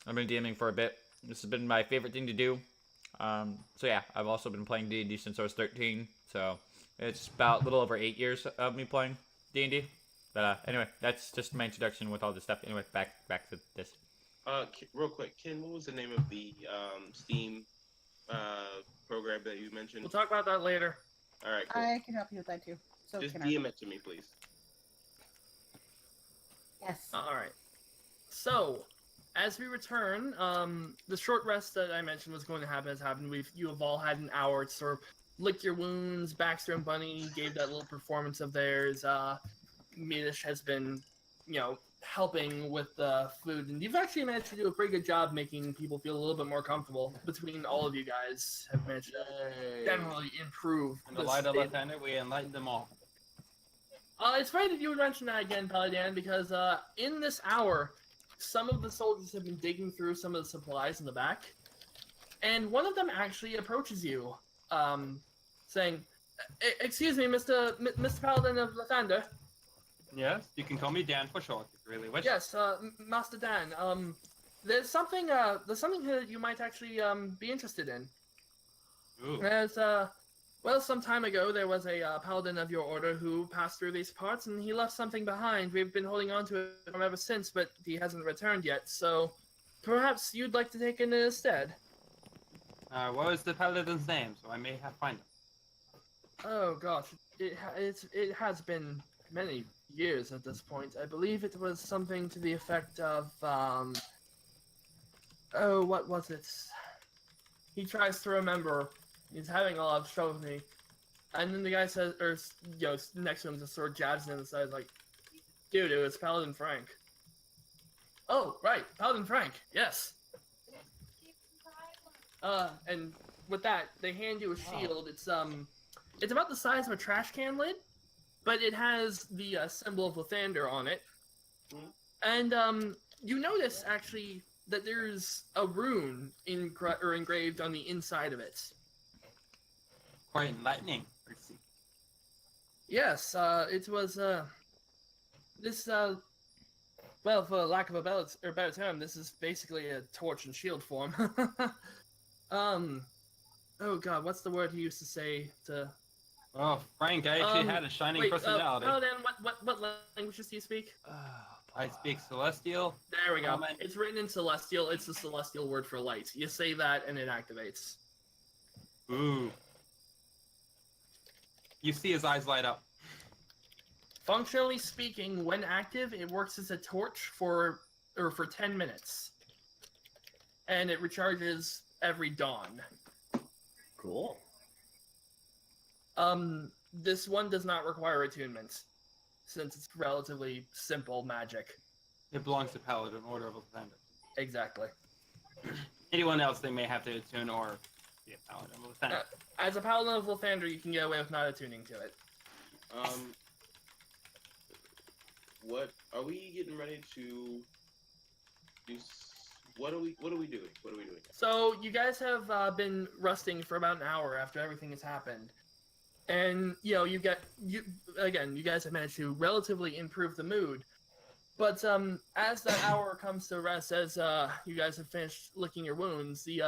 I've been DMing for a bit. This has been my favorite thing to do. So yeah, I've also been playing D&D since I was 13, so it's about a little over 8 years of me playing D&D. But anyway, that's just my introduction with all this stuff. Anyway, back to this. real quick, Ken, what was the name of the Steam program that you mentioned? We'll talk about that later. All right, cool. I can help you with that too. So Just can I? DM it to me, please. Yes. All right. So, as we return, the short rest that I mentioned was going to happen has happened. You have all had an hour to sort of lick your wounds. Baxter and Bunnie gave that little performance of theirs. Myrdish has been, helping with the food, and you've actually managed to do a pretty good job making people feel a little bit more comfortable. Between all of you guys, have managed to generally improve. In the light of Lieutenant, we enlightened them all. It's funny that you would mention that again, Pali Dan, because in this hour, some of the soldiers have been digging through some of the supplies in the back, and one of them actually approaches you, saying, "Excuse me, Mr. Paladin of Lathander." Yes, you can call me Dan for short if you really wish. Yes, Master Dan. There's something here that you might actually be interested in. Ooh. There's some time ago there was a paladin of your order who passed through these parts, and he left something behind. We've been holding on to it from ever since, but he hasn't returned yet. So perhaps you'd like to take it instead. What was the paladin's name, so I may have find him? Oh gosh, it has been many years at this point. I believe it was something to the effect of what was it? He tries to remember. He's having a lot of trouble with me. And then the guy says, next to him just sort of jabs him in the side, like, dude, it was Paladin Frank. Oh, right, Paladin Frank, yes. And with that, they hand you a shield. It's about the size of a trash can lid, but it has the symbol of Lathander on it. And you notice actually that there's a rune engraved on the inside of it. Quite enlightening. Let's see. Yes, it was this. Well, for lack of a better term, this is basically a torch and shield form. Oh God, what's the word he used to say to? Oh, Frank, I actually had a shining personality. Paladin, what languages do you speak? I speak Celestial. There we go. Common. It's written in Celestial. It's the Celestial word for light. You say that, and it activates. Ooh. You see his eyes light up. Functionally speaking, when active, it works as a torch for 10 minutes, and it recharges every dawn. Cool. This one does not require attunement, since it's relatively simple magic. It belongs to Paladin Order of Lathander. Exactly. Anyone else they may have to attune or be a Paladin of Lathander. As a Paladin of Lathander, you can get away with not attuning to it. What are we getting ready to do? What are we doing? What are we doing? So you guys have been resting for about an hour after everything has happened, and you guys have managed to relatively improve the mood. But as that hour comes to rest, as you guys have finished licking your wounds, the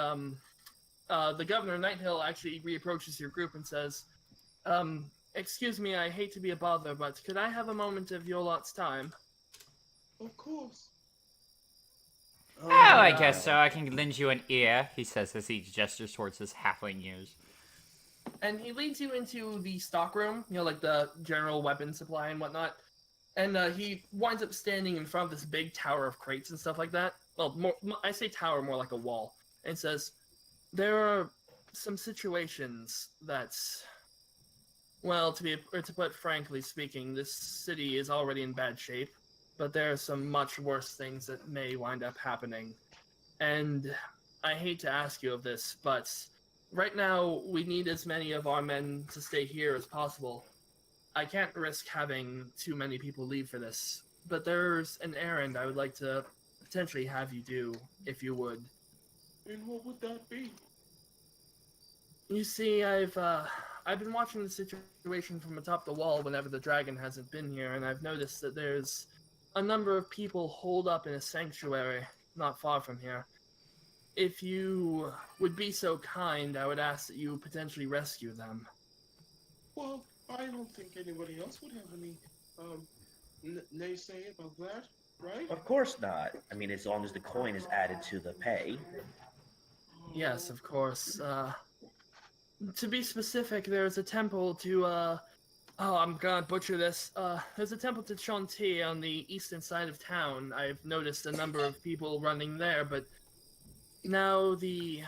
governor Nighthill actually reapproaches your group and says, "Excuse me, I hate to be a bother, but could I have a moment of your lot's time?" Of course. Oh, I guess so. I can lend you an ear, he says as he gestures towards his halfling ears. And he leads you into the stockroom, like the general weapon supply and whatnot. And he winds up standing in front of this big tower of crates and stuff like that. Well, I say tower, more like a wall. and says, "There are some situations that's, well, to put frankly speaking, this city is already in bad shape, but there are some much worse things that may wind up happening. And I hate to ask you of this, but right now we need as many of our men to stay here as possible. I can't risk having too many people leave for this, but there's an errand I would like to potentially have you do, if you would." And what would that be? You see, I've been watching the situation from atop the wall whenever the dragon hasn't been here, and I've noticed that there's a number of people holed up in a sanctuary not far from here. If you would be so kind, I would ask that you potentially rescue them. Well, I don't think anybody else would have any naysay about that, right? Of course not. I mean, as long as the coin is added to the pay. Yes, of course. To be specific, there's a temple to, oh, I'm gonna butcher this. There's a temple to Shanti on the eastern side of town. I've noticed a number of people running there, but now the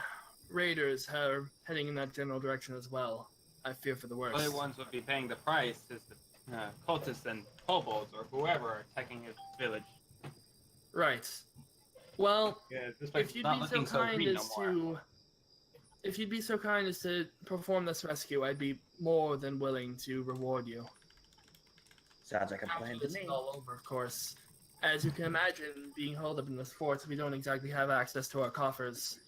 raiders are heading in that general direction as well. I fear for the worst. The only ones who would be paying the price is the cultists and kobolds or whoever are attacking his village. Right. Well, Yeah, this place if is you'd not be so looking so kind green as no more. to, if you'd be so kind as to perform this rescue, I'd be more than willing to reward you. Sounds like a After plan to this me. is all over, of course. As you can imagine, being holed up in this fort, we don't exactly have access to our coffers.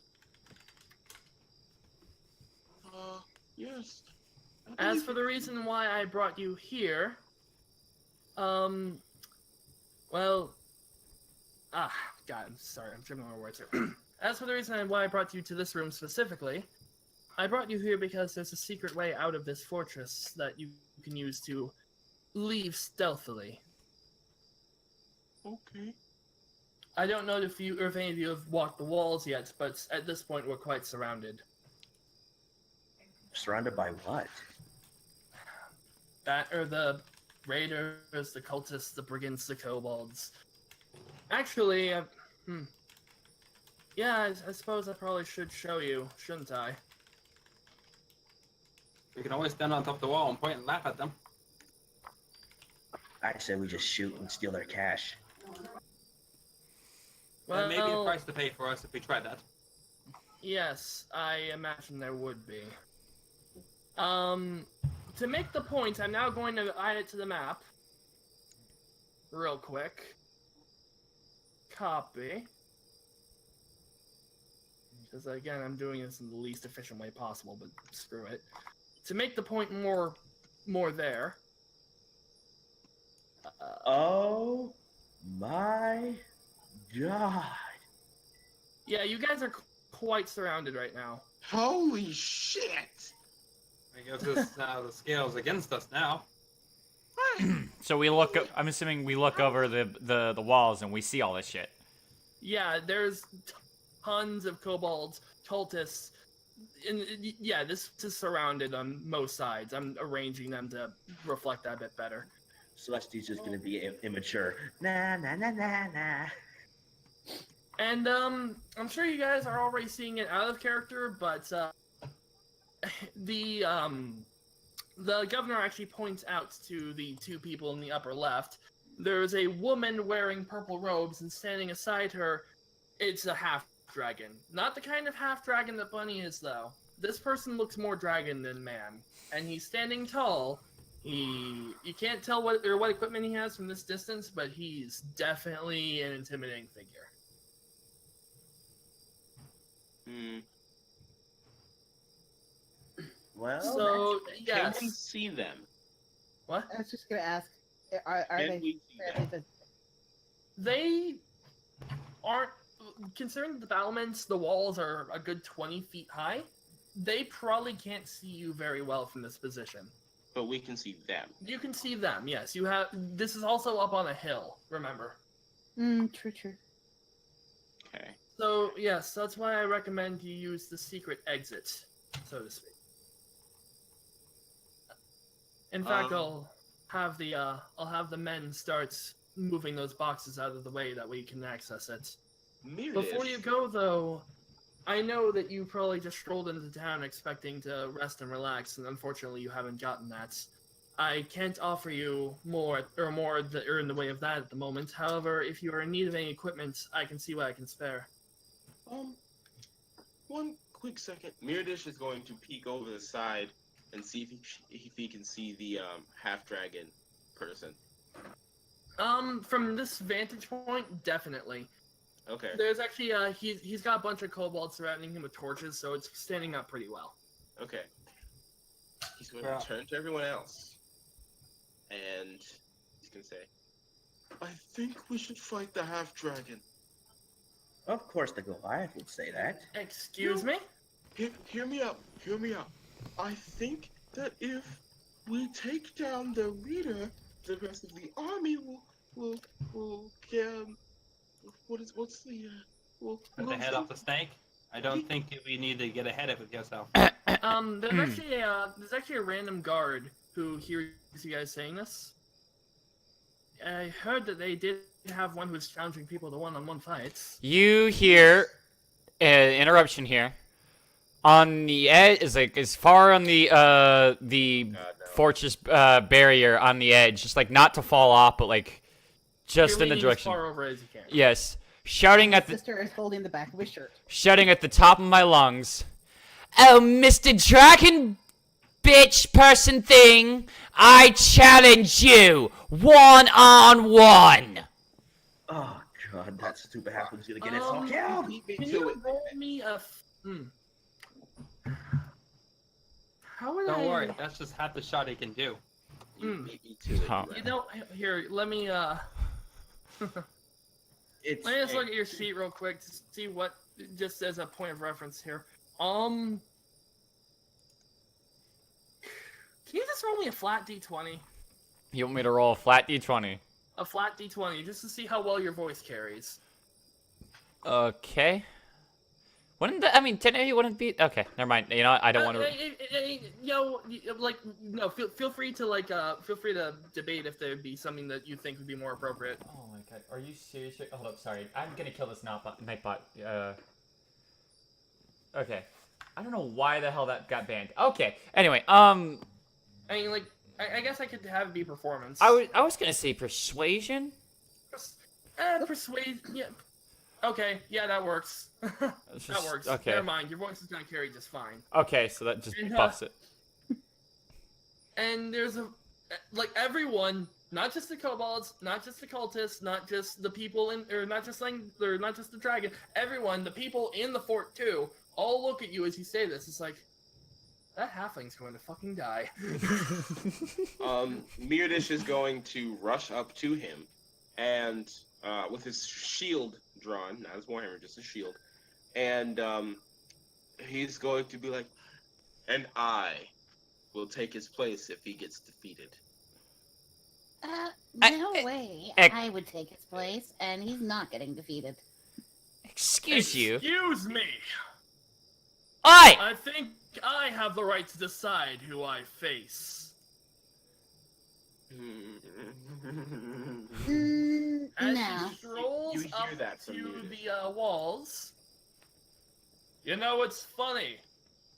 Yes. As for the reason why I brought you here, well, God, I'm sorry, I'm tripping over words here. As for the reason why I brought you to this room specifically, I brought you here because there's a secret way out of this fortress that you can use to leave stealthily. Okay. I don't know if any of you have walked the walls yet, but at this point we're quite surrounded. Surrounded by what? The raiders, the cultists, the brigands, the kobolds. Actually, yeah, I suppose I probably should show you, shouldn't I? We can always stand on top of the wall and point and laugh at them. I say we just shoot and steal their cash. That may be a Well, price to pay for us if we try that. yes, I imagine there would be. To make the point, I'm now going to add it to the map. Real quick. Copy. Because again, I'm doing this in the least efficient way possible, but screw it. To make the point more there. Oh my god. Yeah, you guys are quite surrounded right now. Holy shit! I guess this the scales against us now. So we look. I'm assuming we look over the walls and we see all this shit. Yeah, there's tons of kobolds, cultists. And yeah, this is surrounded on most sides. I'm arranging them to reflect that a bit better. Celestis is going to be immature. Nah, nah, nah, nah, nah. And I'm sure you guys are already seeing it out of character, but the governor actually points out to the two people in the upper left. There's a woman wearing purple robes, and standing aside her, it's a half dragon. Not the kind of half dragon that Bunnie is, though. This person looks more dragon than man, and he's standing tall. You can't tell what equipment he has from this distance, but he's definitely an intimidating figure. Well, So Can yes, we see them? what? I was just gonna ask, are Can they? we see Are them? they They aren't, considering the battlements, the walls are a good 20 feet high. They probably can't see you very well from this position. But we can see them. You can see them, yes. You have. This is also up on a hill, remember. True. Okay. So yes, that's why I recommend you use the secret exit, so to speak. In fact, I'll have the men start moving those boxes out of the way that we can access it. Myrdish. Before you go, though, I know that you probably just strolled into town expecting to rest and relax, and unfortunately you haven't gotten that. I can't offer you more in the way of that at the moment. However, if you are in need of any equipment, I can see what I can spare. One quick second. Myrdish is going to peek over the side and see if he can see the half dragon person. From this vantage point, definitely. Okay. There's actually he's got a bunch of kobolds surrounding him with torches, so it's standing up pretty well. Okay. He's going to turn to everyone else, and he's going to say, I think we should fight the half dragon. Of course, the Goliath would say that. Excuse me? Hear me out. Hear me out. I think that if we take down the leader, the rest of the army will get. What's the Cut the head off the snake? I don't think we need to get ahead of it yourself. There's actually a random guard who hears you guys saying this. I heard that they did have one who was challenging people to one-on-one fights. You hear interruption here. On the edge is like as far on the fortress barrier on the edge, just like not to fall off, but like just You're in the leaning direction. as far over as you can. Yes, shouting at the Sister is holding the back of his shirt. shouting at the top of my lungs. Oh, Mr. Dragon bitch person thing, I challenge you 1-on-1. Oh god, that stupid half one's gonna get us all killed. beat me Can to you it. roll me a? How would Don't I? worry, that's just half the shot he can do. You beat me to it. Huh. You know, here, let me It's let me just look at your sheet real quick to see what, just as a point of reference here. Can you just roll me a flat d20? You want me to roll a flat d20? A flat d20, just to see how well your voice carries. Okay. Wouldn't that, I mean, technically wouldn't be, okay, never mind. You know what, I don't want to, Feel free to debate if there'd be something that you think would be more appropriate. oh my god, are you serious? Hold up, sorry, I'm gonna kill this Nightbot, okay. I don't know why the hell that got banned. Okay, anyway, I mean, like, I guess I could have it be performance. I was gonna say persuasion? Persuade, yeah. Okay, yeah, that works. That works. Okay. Never mind, your voice is gonna carry just fine. Okay, so that just And, buffs it. And there's everyone, not just the kobolds, not just the cultists, not just the people not just the dragon, everyone, the people in the fort too, all look at you as you say this. It's like, that halfling's going to fucking die. Myrdish is going to rush up to him, and with his shield drawn, not his warhammer, just a shield, and he's going to be like, and I will take his place if he gets defeated. No way. I would take his place, and he's not getting defeated. Excuse you. Excuse me. Oi! I think I have the right to decide who I face. As No. he strolls You hear up that from to Myrdish. the walls. You know, it's funny.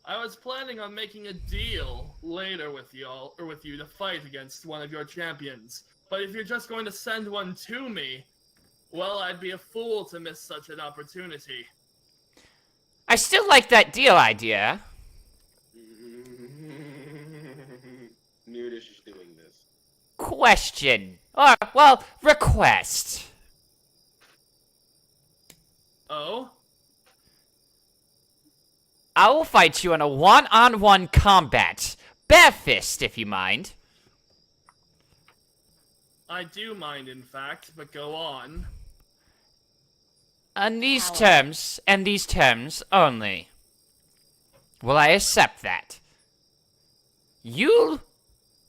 I was planning on making a deal later with y'all, or with you, to fight against one of your champions. But if you're just going to send one to me, well, I'd be a fool to miss such an opportunity. I still like that deal idea. Myrdish is doing this. Question. Or, well, request. Oh? I will fight you in a 1-on-1 combat. Bare fist, if you mind. I do mind, in fact, but go on. On these terms, and these terms only, will I accept that. You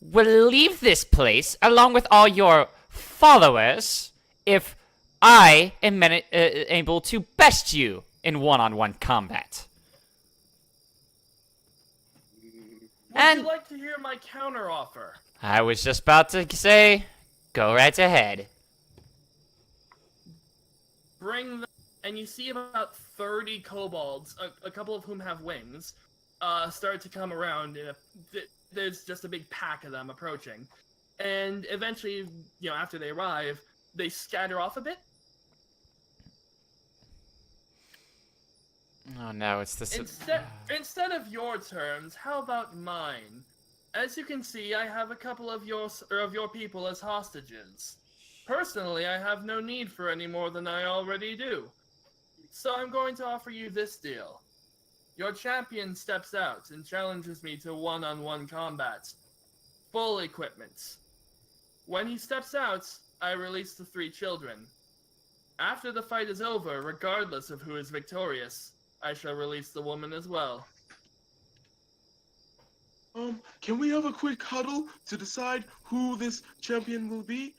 will leave this place along with all your followers if I am able to best you in 1-on-1 combat. Would you like to hear my counteroffer? I was just about to say, go right ahead. Bring them and you see about 30 kobolds, a couple of whom have wings, start to come around. There's just a big pack of them approaching. And eventually, after they arrive, they scatter off a bit. Oh no, it's this. Instead of your terms, how about mine? As you can see, I have a couple of your people as hostages. Personally, I have no need for any more than I already do. So I'm going to offer you this deal. Your champion steps out and challenges me to one-on-one combat. Full equipment. When he steps out, I release the 3 children. After the fight is over, regardless of who is victorious, I shall release the woman as well. Can we have a quick huddle to decide who this champion will be?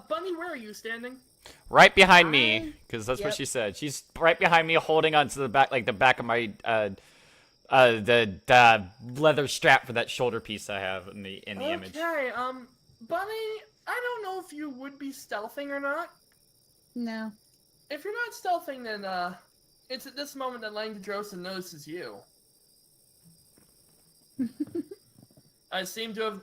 Bunnie, where are you standing? Right behind me, because that's what she said. She's right behind me, holding onto the back, like the back of my, the leather strap for that shoulder piece I have in the image. Okay, Bunnie, I don't know if you would be stealthing or not. No. If you're not stealthing, then, it's at this moment that Langdrosen notices you. I seem to,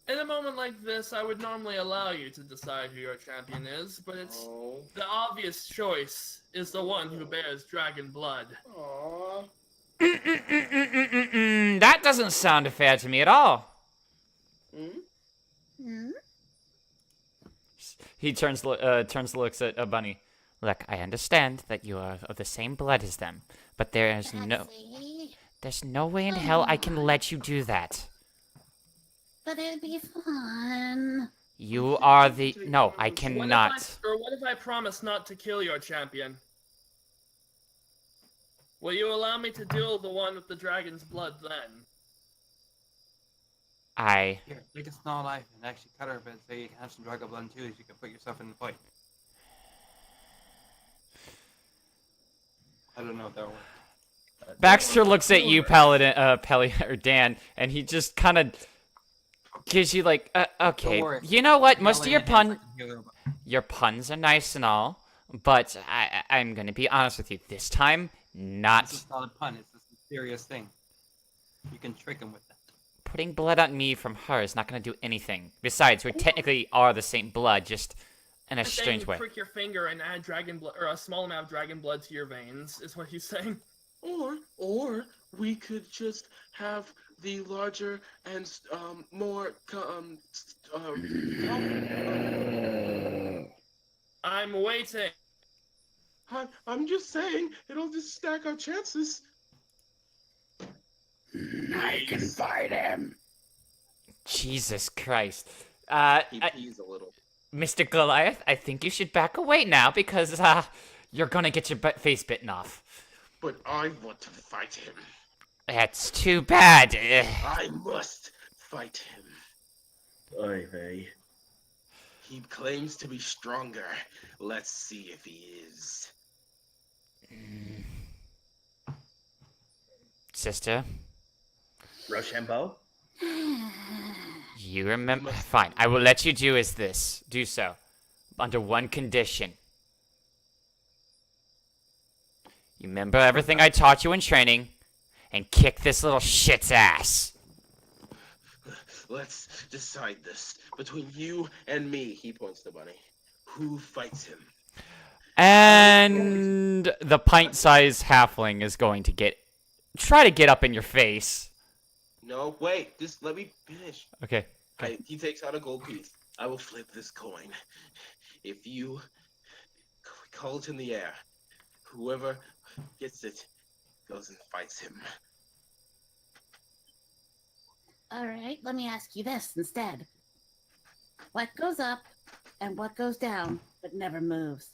in a moment like this, I would normally allow you to decide who your champion is, but the obvious choice is the one who bears dragon blood. Aww. That doesn't sound fair to me at all. He turns looks at Bunnie. Look, I understand that you are of the same blood as them, but there's no way in hell I can let you do that. But it'd be fun. You are the... No, I cannot. What if I promise not to kill your champion? Will you allow me to duel the one with the dragon's blood then? Here, take a small knife and actually cut her a bit so you can have some dragon blood too, so you can put yourself in the fight. I don't know if that works. Baxter looks at you, or Dan, and he just kind of gives you like, okay, you know what? Most of your puns are nice and all, but I'm gonna be honest with you. This time, not. This is not a pun. It's a serious thing. You can trick him with that. Putting blood on me from her is not gonna do anything. Besides, we technically are the same blood, just in a strange way. Prick your finger and add dragon blood, or a small amount of dragon blood to your veins, is what he's saying. Or we could just have the larger and more I'm waiting. I'm just saying it'll just stack our chances. I can fight him. Jesus Christ. He pees a little. Mr. Goliath, I think you should back away now because you're gonna get your face bitten off. But I want to fight him. That's too bad. I must fight him. Oy vey. He claims to be stronger. Let's see if he is. Sister? Rochambeau? You remember? Fine, I will let you do so. Under one condition. You remember everything I taught you in training, and kick this little shit's ass. Let's decide this. Between you and me, he points to Bunnie. Who fights him? And the pint-sized halfling is going to try to get up in your face. No, wait. Just let me finish. Okay. He takes out a gold piece. I will flip this coin. If you call it in the air, whoever gets it goes and fights him. Alright, let me ask you this instead. What goes up and what goes down but never moves?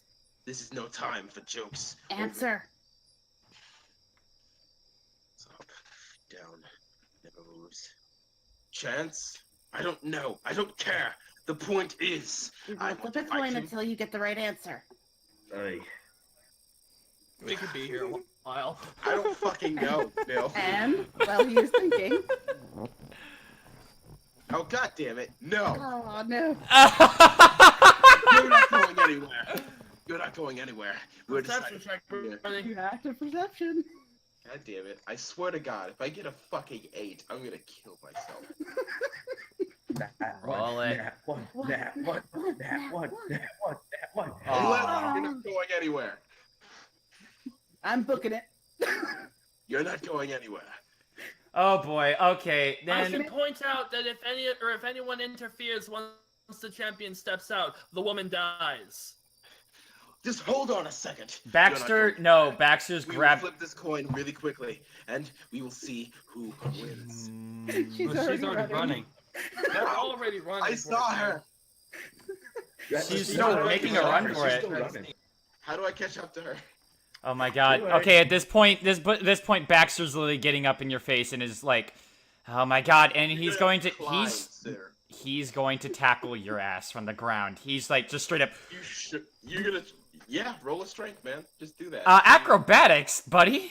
This is no time for jokes. Answer. Up, down, never moves. Chance? I don't know. I don't care. The point is, I Flip a coin until you get the right answer. Oy. We could be here a while. I don't fucking know, Bill. And while he is thinking, Oh, god damn it. No. Oh no. You're not going anywhere. You're not going anywhere. We're Perception deciding. check, Yeah. buddy. You active perception. God damn it. I swear to God, if I get a fucking 8, I'm gonna kill myself. Roll it. Nat one, nat one, nat one, nat one, nat one. Aw. You're not going anywhere. I'm booking it. You're not going anywhere. Oh boy. Okay. I Then should point out that if anyone interferes once the champion steps out, the woman dies. Just hold on a second. Baxter. No, Baxter's We will grabbed. flip this coin really quickly, and we will see who wins. She's Well, she's already running. They're already running. I for saw it. her. She's still making a run for it. How do I catch up to her? Oh my god. Okay, at this point, this point, Baxter's literally getting up in your face and is like, "Oh my god!" And he's going to Climb, sir. he's going to tackle your ass from the ground. He's like just straight up. You're gonna. Yeah, roll a strength, man. Just do that. Acrobatics, buddy.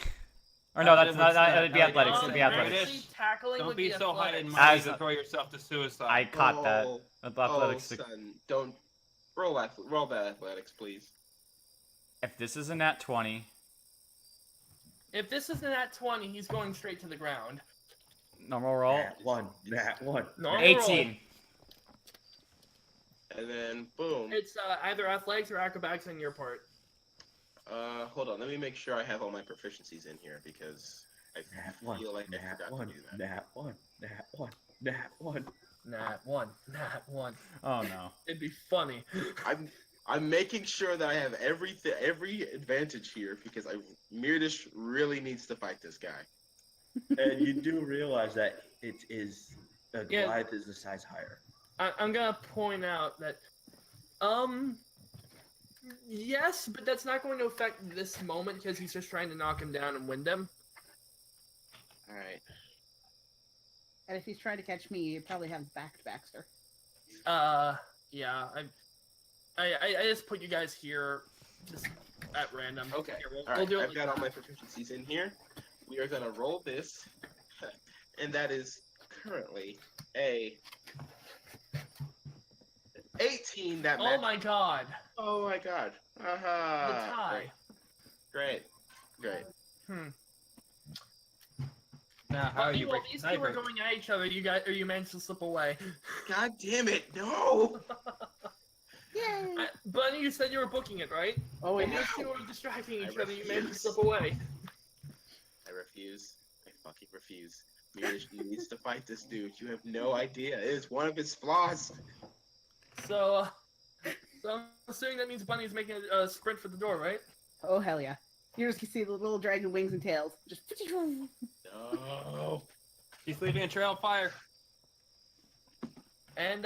Or no, that's not. What's that? That'd be athletics. It'd be Right. athletics. Actually, tackling Don't would be so high athletics. and mighty As- to throw yourself to suicide. I caught that. Oh, Athletics. son, don't roll that athletics, please. If this is a nat 20, If this is an at 20, he's going straight to the ground. normal roll. Nat one, nat one. Normal 18. And then boom. It's either athletics or acrobatics on your part. Hold on. Let me make sure I have all my proficiencies in here because I Nat one, feel like I nat forgot one, to do that. nat one, nat one, nat one. Nat 1. Oh no. It'd be funny. I'm making sure that I have every advantage here because Myrdish really needs to fight this guy. And you do realize that it is a Yeah. Goliath is the size higher. I'm gonna point out that, yes, but that's not going to affect this moment because he's just trying to knock him down and win them. All right. And if he's trying to catch me, you probably have backed Baxter. Yeah, I just put you guys here just at random. Okay. Here, All right. we'll do it I've like got all that. my proficiencies in here. We are gonna roll this, and that is currently a 18. That Oh match. my god. Oh my god. The tie. Great. Now, how are you Well, breaking these two were tiebreaker? going at each other. You managed to slip away. God damn it! No. Yay! Bunnie, you said you were booking it, right? Oh When wait, these two were distracting I each other, you managed to refuse. slip away. I refuse. I fucking refuse. Myrdish needs to fight this dude. You have no idea. It is one of his flaws. So I'm assuming that means Bunny's making a sprint for the door, right? oh hell yeah! You just can see the little dragon wings and tails. Just No. He's leaving a trail of fire. And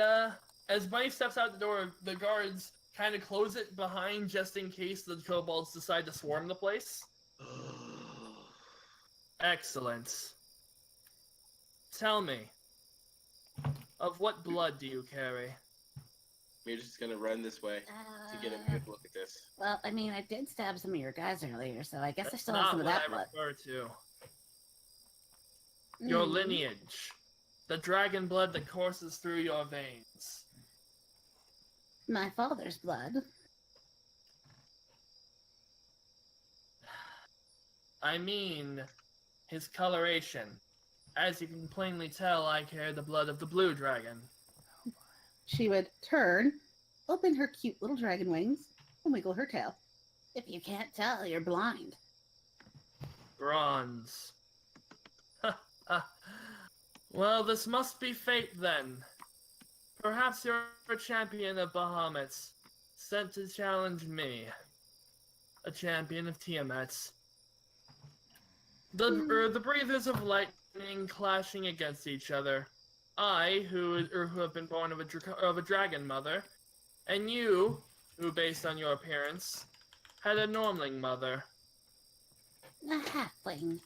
as Bunny steps out the door, the guards kind of close it behind just in case the kobolds decide to swarm the place. Excellent. Tell me, of what blood do you carry? Myrdish is gonna run this way to get a good look at this. Well, I mean, I did stab some of your guys earlier, so I guess I That's still have not some of what that I blood. refer to. Your Mm. lineage. The dragon blood that courses through your veins. My father's blood. I mean, his coloration. As you can plainly tell, I carry the blood of the blue dragon. she would turn, open her cute little dragon wings, and wiggle her tail. If you can't tell, you're blind. Bronze. Well, this must be fate then. Perhaps you're a champion of Bahamut, sent to challenge me. A champion of Tiamat. The breathers of lightning clashing against each other. I, who have been born of a dragon mother, and you, who, based on your appearance, had a normling mother. A halfling.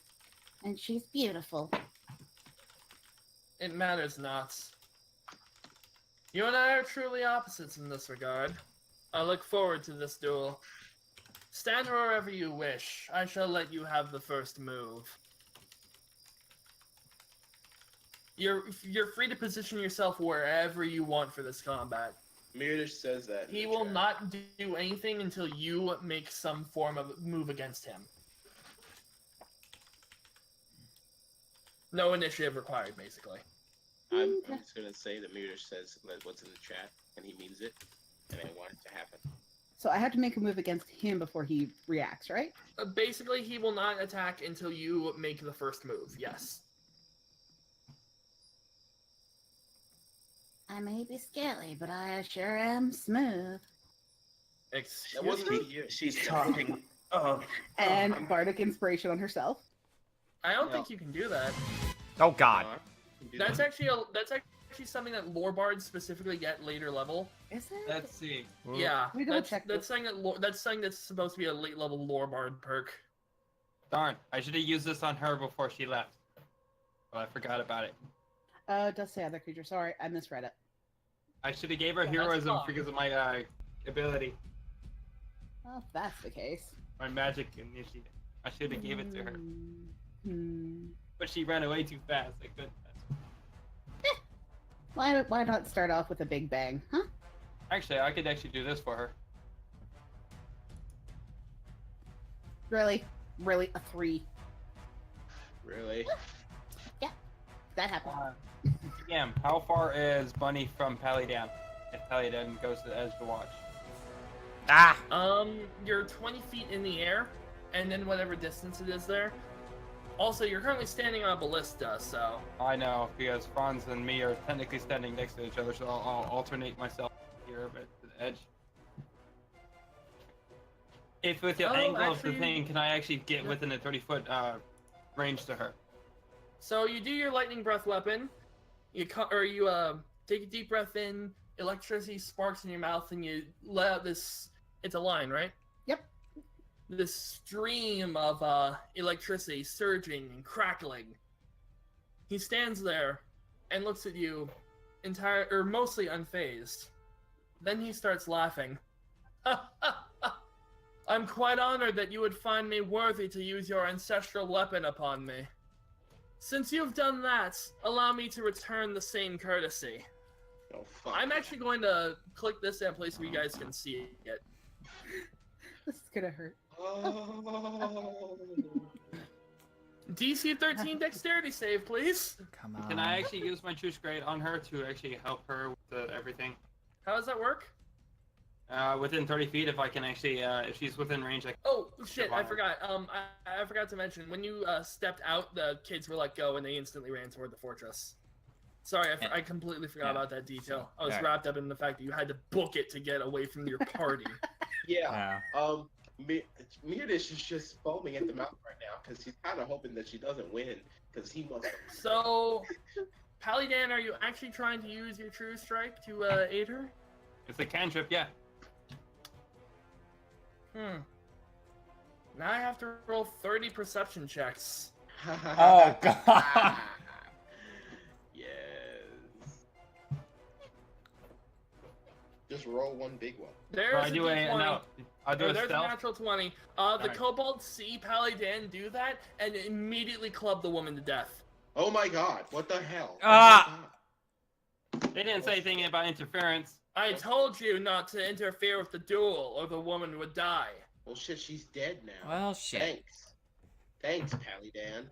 And she's beautiful. It matters not. You and I are truly opposites in this regard. I look forward to this duel. Stand wherever you wish. I shall let you have the first move. You're free to position yourself wherever you want for this combat. Myrdish says that. in He the will chat. not do anything until you make some form of move against him. No initiative required, basically. I'm just gonna say that Myrdish says that what's in the chat, and he means it, and I want it to happen. So I have to make a move against him before he reacts, right? Basically, he will not attack until you make the first move. Yes. I may be scary, but I sure am smooth. Excuse That wasn't me? you. She's talking. Oh, And bardic inspiration on herself. I don't think you can do that. Oh God. That's actually something that lore bards specifically get later level. Is it? Let's see. Yeah, We double check that's something that's something that's supposed to be a late level lore bard perk. Darn, I should have used this on her before she left. But I forgot about it. It does say other creature. Sorry, I misread it. I should have gave her Well, that's heroism fine. because of my ability, Well, if that's the case. my magic initiative. I should have gave it to her, Hmm. but she ran away too fast. I couldn't. Why not start off with a big bang, huh? Actually, I could actually do this for her. Really? Really? A 3. Really? That happened. Damn, how far is Bunnie from Pali Dan? If Pali Dan goes to the edge to watch. Ah. You're 20 feet in the air, and then whatever distance it is there. Also, you're currently standing on a ballista, so I know, because Fronz and me are technically standing next to each other, so I'll alternate myself here a bit to the edge. If with the Oh, angle of the actually- thing, can I actually get within a 30-foot range to her? So you do your lightning breath weapon. You take a deep breath in. Electricity sparks in your mouth, and you let out this. It's a line, right? Yep. This stream of electricity surging and crackling. He stands there and looks at you, mostly unfazed. Then he starts laughing. I'm quite honored that you would find me worthy to use your ancestral weapon upon me. Since you've done that, allow me to return the same courtesy. Oh fuck. I'm actually going to click this in place where you guys can see it. This is gonna hurt. Oh. DC 13 dexterity save, please. Come on. Can I actually use my Choose Grade on her to actually help her with everything? How does that work? Within 30 feet, if I can actually, if she's within range, I can. Oh shit! I Fine. forgot. I forgot to mention when you stepped out, the kids were let go and they instantly ran toward the fortress. Sorry, I completely forgot Yeah. about that detail. I was Alright. wrapped up in the fact that you had to book it to get away from your party. Yeah. Yeah. Myrdish is just foaming at the mouth right now because he's kind of hoping that she doesn't win because he must. So, Pali Dan, are you actually trying to use your True Strike to aid her? It's a cantrip, yeah. Now I have to roll 30 perception checks. Oh God. Yes. Just roll one big one. There's I a do a D20. no. I do a There's a stealth. natural 20. The Alright. kobolds see Pali Dan do that and immediately club the woman to death. Oh my god! What the hell? Ah! Oh my God. They didn't say anything about interference. I told you not to interfere with the duel, or the woman would die. Well, shit, she's dead now. Well, shit. Thanks. Thanks, Pali Dan.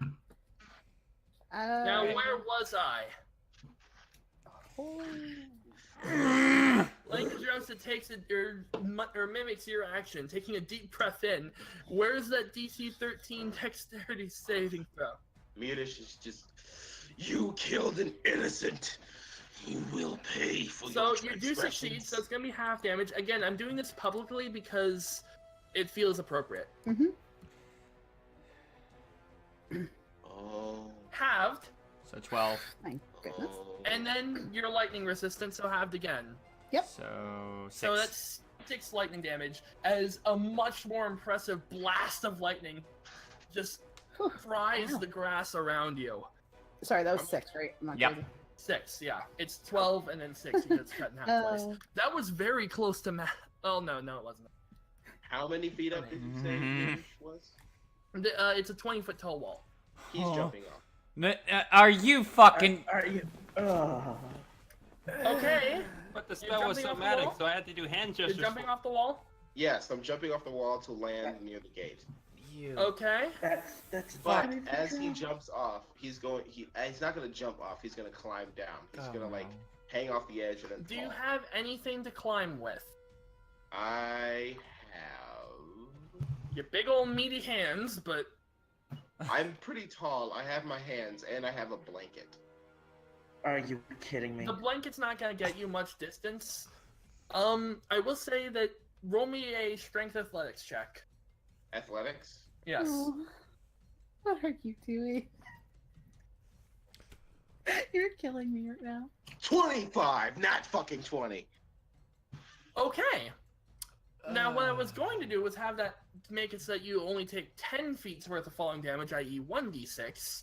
Now, where was I? Langdrosa takes it or mimics your action, taking a deep breath in. Where's that DC 13 dexterity saving throw? Myrdish is just. You killed an innocent. You will pay for So your you do succeed, so it's gonna be half damage. Again, I'm doing this publicly because it feels appropriate. Oh. Halved, So 12. Thank goodness. Oh. and then you're lightning resistant, so halved again. So 6. So that's 6 lightning damage as a much more impressive blast of lightning just Whew. fries Wow. the grass around you. Sorry, that was 6, right? I'm not Yep. crazy. 6, yeah. It's 12 and then 6 because it's cut in half twice. Oh. That was very close to math. Oh, no, it wasn't. How many feet up did you say Myrdish was? It's a 20-foot tall wall. He's Oh. jumping off. Are you fucking... Are you? Okay. But the You're spell was jumping off the somatic, wall? so I had to do hand You're gestures. jumping off the wall? Yes, I'm jumping off the wall to land near the gate. Okay. That's But fine. as he jumps off, he's not gonna jump off. He's gonna climb down. He's Oh, gonna no. hang off the edge and then Do you fall. have anything to climb with? I have. Your big old meaty hands, but I'm pretty tall. I have my hands and I have a blanket. Are you kidding me? the blanket's not gonna get you much distance. I will say that roll me a strength athletics check. Athletics. Yes. Oh, what are you doing? You're killing me right now. 25, not fucking 20. Okay. Now, what I was going to do was have that make it so that you only take 10 feet worth of falling damage, i.e., 1d6.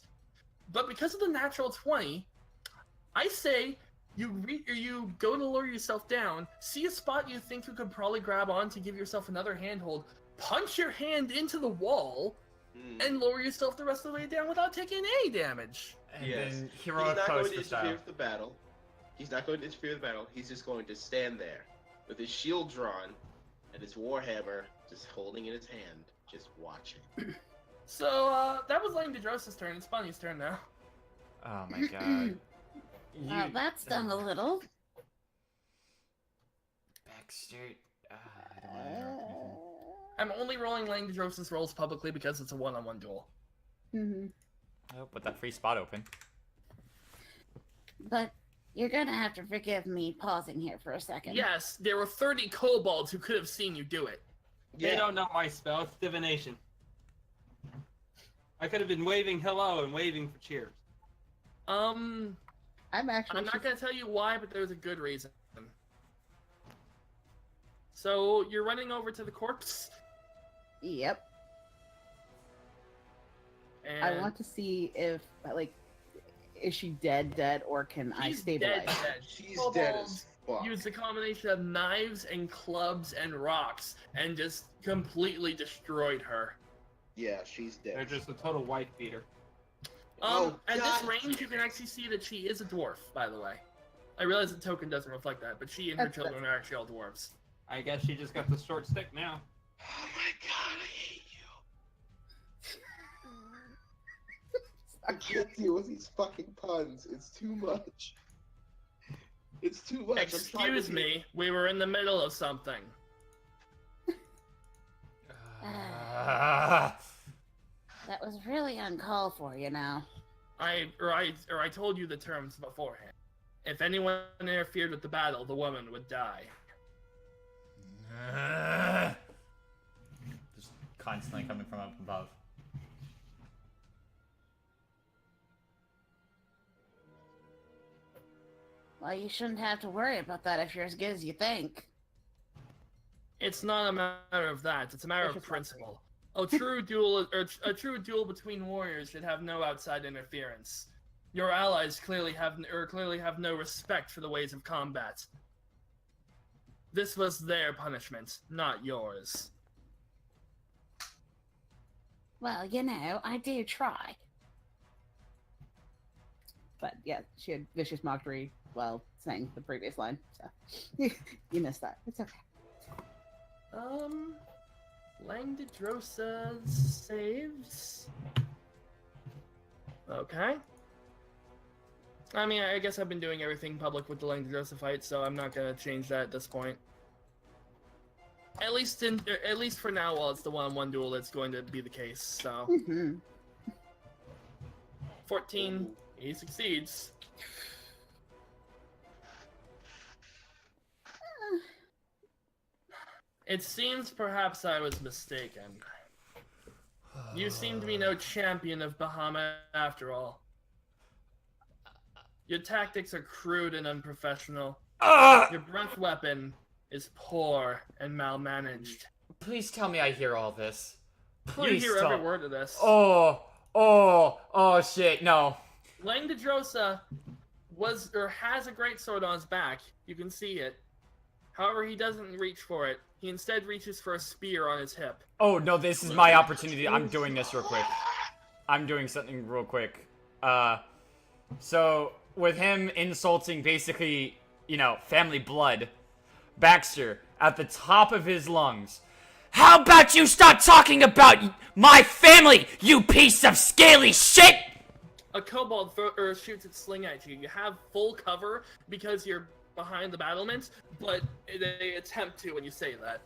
But because of the natural 20, I say you go to lower yourself down, see a spot you think you could probably grab on to give yourself another handhold, punch your hand into the wall, and lower yourself the rest of the way down without taking any damage. And Yes. then He's heroic not going pose to for interfere style. with the battle. He's not going to interfere with the battle. He's just going to stand there with his shield drawn and his warhammer just holding in his hand, just watching. So, that was Lane DeDrosa's turn. It's Bunnie's turn now. Oh my god. Well, that's done a little. Baxter. I don't want to interrupt anything. I'm only rolling Lane DeDrosa's rolls publicly because it's a one-on-one duel. Mm-hmm. Oh, put that free spot open. But you're gonna have to forgive me pausing here for a second. Yes, there were 30 kobolds who could have seen you do it. They don't know my spell. It's divination. I could have been waving hello and waving for cheers. I'm I'm actually. not gonna tell you why, but there's a good reason. So you're running over to the corpse, Yep. and I want to see if, like, is she dead, or can I she's stabilize? dead. She's Kobolds dead as fuck. Use a combination of knives and clubs and rocks, and just completely destroyed her. Yeah, she's dead. They're just a total wife beater. Oh, At this God. range, you can actually see that she is a dwarf. By the way, I realize the token doesn't reflect that, but she and her That's- children are actually all dwarves. I guess she just got the short stick now. Oh my god, I hate you. I can't deal with these fucking puns. It's too much. It's too much. I'm trying to Excuse me, we were in the middle of something. Ah. That was really uncalled for, you know. I told you the terms beforehand. If anyone interfered with the battle, the woman would die. Just constantly coming from up above. Well, you shouldn't have to worry about that if you're as good as you think. It's not a matter of that. It's a matter It's of just principle. A true duel, or a true duel between warriors should have no outside interference. Your allies clearly have no respect for the ways of combat. This was their punishment, not yours. Well, you know, I do try. But yeah, she had vicious mockery while saying the previous line, so you missed that. It's okay. Langdedrosa's saves. Okay. I mean, I guess I've been doing everything public with the Langdedrosa fight, so I'm not gonna change that at this point. At least for now, while it's the one-on-one duel, that's going to be the case. So, Mm-hmm. 14, he succeeds. It seems perhaps I was mistaken. You seem to be no champion of Bahamut after all. Your tactics are crude and unprofessional. Your breath weapon is poor and malmanaged. Please tell me I hear all this. You Please hear tell- every word of this. Oh shit, no. Langdedrosa was or has a great sword on his back. You can see it. However, he doesn't reach for it. He instead reaches for a spear on his hip. Oh no, this is my opportunity. I'm doing this real quick. I'm doing something real quick. So with him insulting basically, family blood, Baxter at the top of his lungs. How about you stop talking about my family, you piece of scaly shit! A kobold shoots its sling at you. You have full cover because you're behind the battlements, but they attempt to when you say that.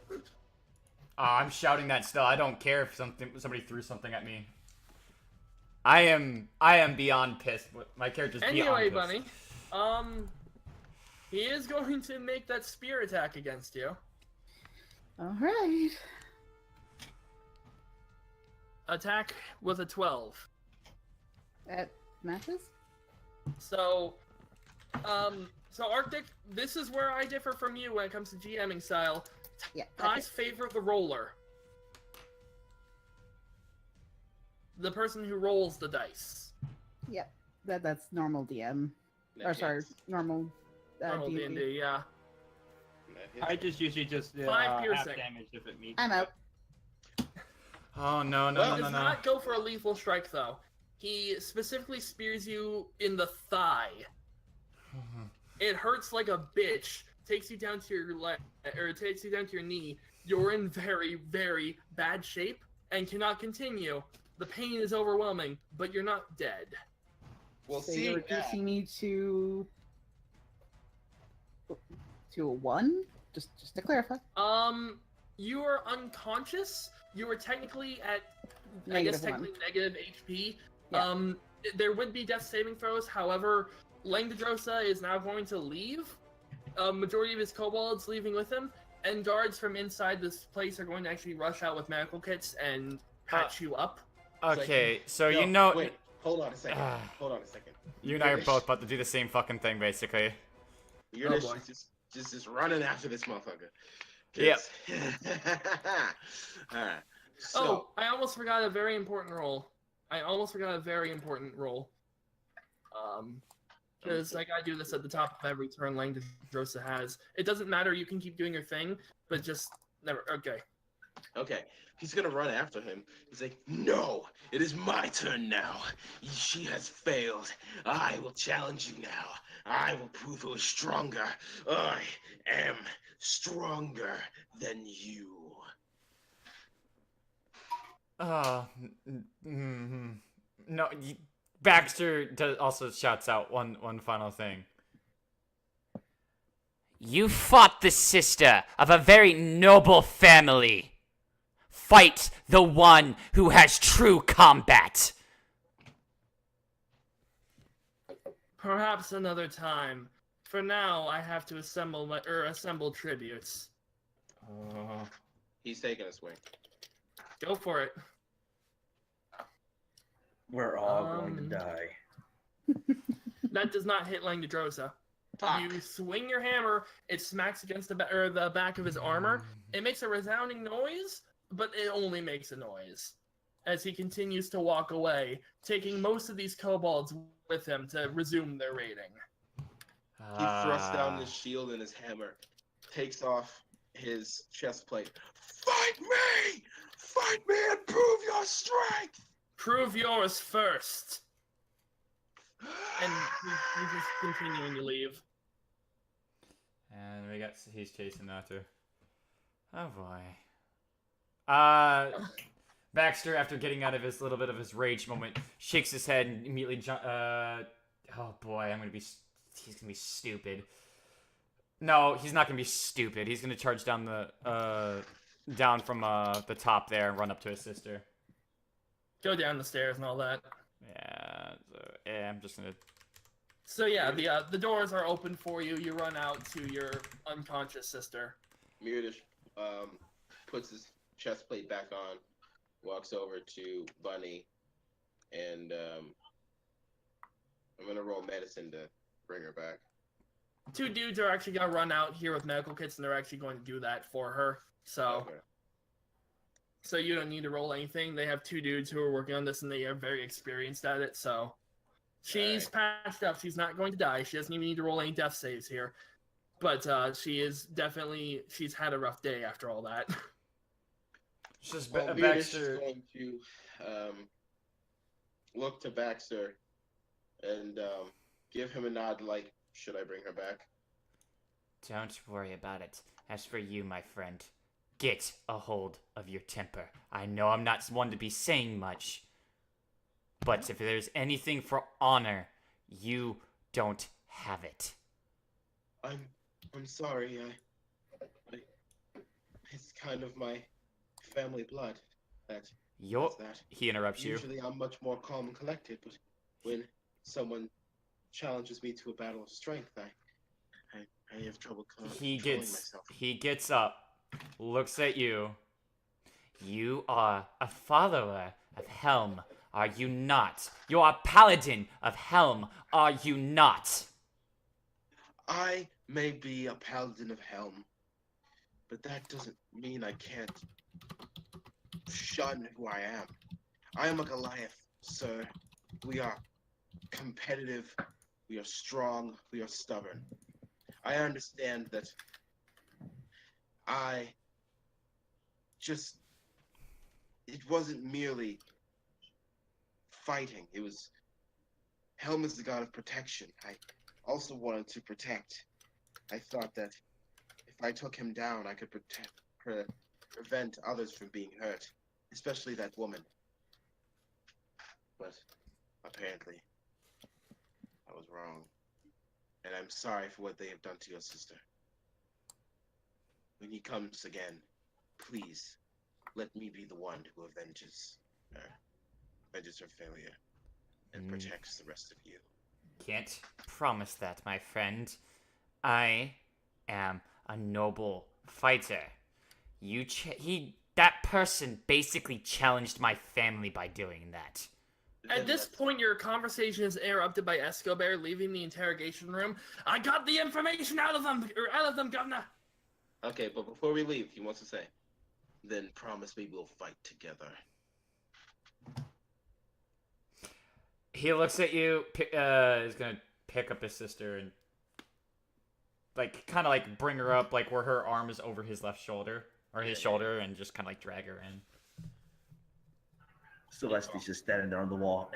I'm shouting that still. I don't care if somebody threw something at me. I am beyond pissed. My character's Anyway, beyond pissed. Bunnie, he is going to make that spear attack against you. All right. Attack with a 12. That matches? So Arctic, this is where I differ from you when it comes to GMing style. Yeah. Ties favor the roller. The person who rolls the dice. Yep. That's normal DM. That Or sorry, hits. normal Normal D&D. D&D, yeah. That hits. I just usually just 5 half piercing. damage if it meets. I'm out. Oh no He does not go for a lethal strike though. He specifically spears you in the thigh. It hurts like a bitch. Takes you down to your leg, or takes you down to your knee. You're in very, very bad shape and cannot continue. The pain is overwhelming, but you're not dead. Well, So see, you're reducing me to a 1? Just to clarify. You are unconscious. You are technically at, Negative 1. technically negative HP. Yeah. There would be death saving throws. However, Langdadrosa is now going to leave. Majority of his kobolds leaving with him, and guards from inside this place are going to actually rush out with medical kits and patch you up. Okay, so No, wait, hold on a second. Hold on a second. You and I are Myrdish. both about to do the same fucking thing, basically. You're Oh, boy. just running after this motherfucker. Yep. Alright. Oh, So, I almost forgot a very important role. Because I gotta do this at the top of every turn Langdadrosa has. It doesn't matter, you can keep doing your thing, but just never. Okay. he's gonna run after him. He's like, no, it is my turn now. She has failed. I will challenge you now. I will prove who is stronger. I am stronger than you. No, Baxter also shouts out one final thing. You fought the sister of a very noble family. Fight the one who has true combat. Perhaps another time. For now, I have to assemble tributes. He's taking a swing. Go for it. We're all going to die. That does not hit Langdadrosa. Fuck. You swing your hammer, it smacks against the back of his armor. It makes a resounding noise, but it only makes a noise. As he continues to walk away, taking most of these kobolds with him to resume their raiding. He thrusts down his shield and his hammer, takes off his chest plate. Fight me! Fight me and prove your strength! Prove yours first! And he's just continuing to leave. And he's chasing after. Oh boy. Baxter, after getting out of his little bit of his rage moment, shakes his head and immediately oh boy, he's gonna be stupid. No, he's not gonna be stupid. He's gonna charge down down from the top there and run up to his sister. Go down the stairs and all that. Yeah, I'm just gonna. So yeah, the doors are open for you. You run out to your unconscious sister. Myrdish puts his chest plate back on, walks over to Bunnie, and I'm gonna roll medicine to bring her back. 2 dudes are actually gonna run out here with medical kits, and they're actually going to do that for her. So, Okay. so you don't need to roll anything. They have 2 dudes who are working on this, and they are very experienced at it. So, she's patched up. She's not going to die. She doesn't even need to roll any death saves here. But she's had a rough day after all that. It's just Well, Myrdish is Baxter. going to look to Baxter and give him a nod like, should I bring her back? Don't worry about it. As for you, my friend, get a hold of your temper. I know I'm not one to be saying much, but if there's anything for honor, you don't have it. I'm sorry. I it's kind of my family blood that does that. He interrupts you. Usually I'm much more calm and collected, but when someone challenges me to a battle of strength, I have trouble controlling myself. He gets up, looks at you. You are a follower of Helm, are you not? You are a paladin of Helm, are you not? I may be a paladin of Helm, but that doesn't mean I can't shun who I am. I am a Goliath, sir. We are competitive, we are strong, we are stubborn. I understand that it wasn't merely fighting. It was, Helm is the god of protection. I also wanted to protect. I thought that if I took him down, I could prevent others from being hurt, especially that woman. But apparently, I was wrong. And I'm sorry for what they have done to your sister. When he comes again, please, let me be the one who avenges her failure, and protects the rest of you. Can't promise that, my friend. I am a noble fighter. That person basically challenged my family by doing that. At this point, your conversation is interrupted by Escobar leaving the interrogation room. I got the information out of them, Governor. Okay, but before we leave, he wants to say, then promise me we'll fight together. He looks at you, is gonna pick up his sister and, like, kind of, like, bring her up, like, where her arm is over his left shoulder, or his shoulder, and just kind of, like, drag her in. Celestis just standing there on the wall,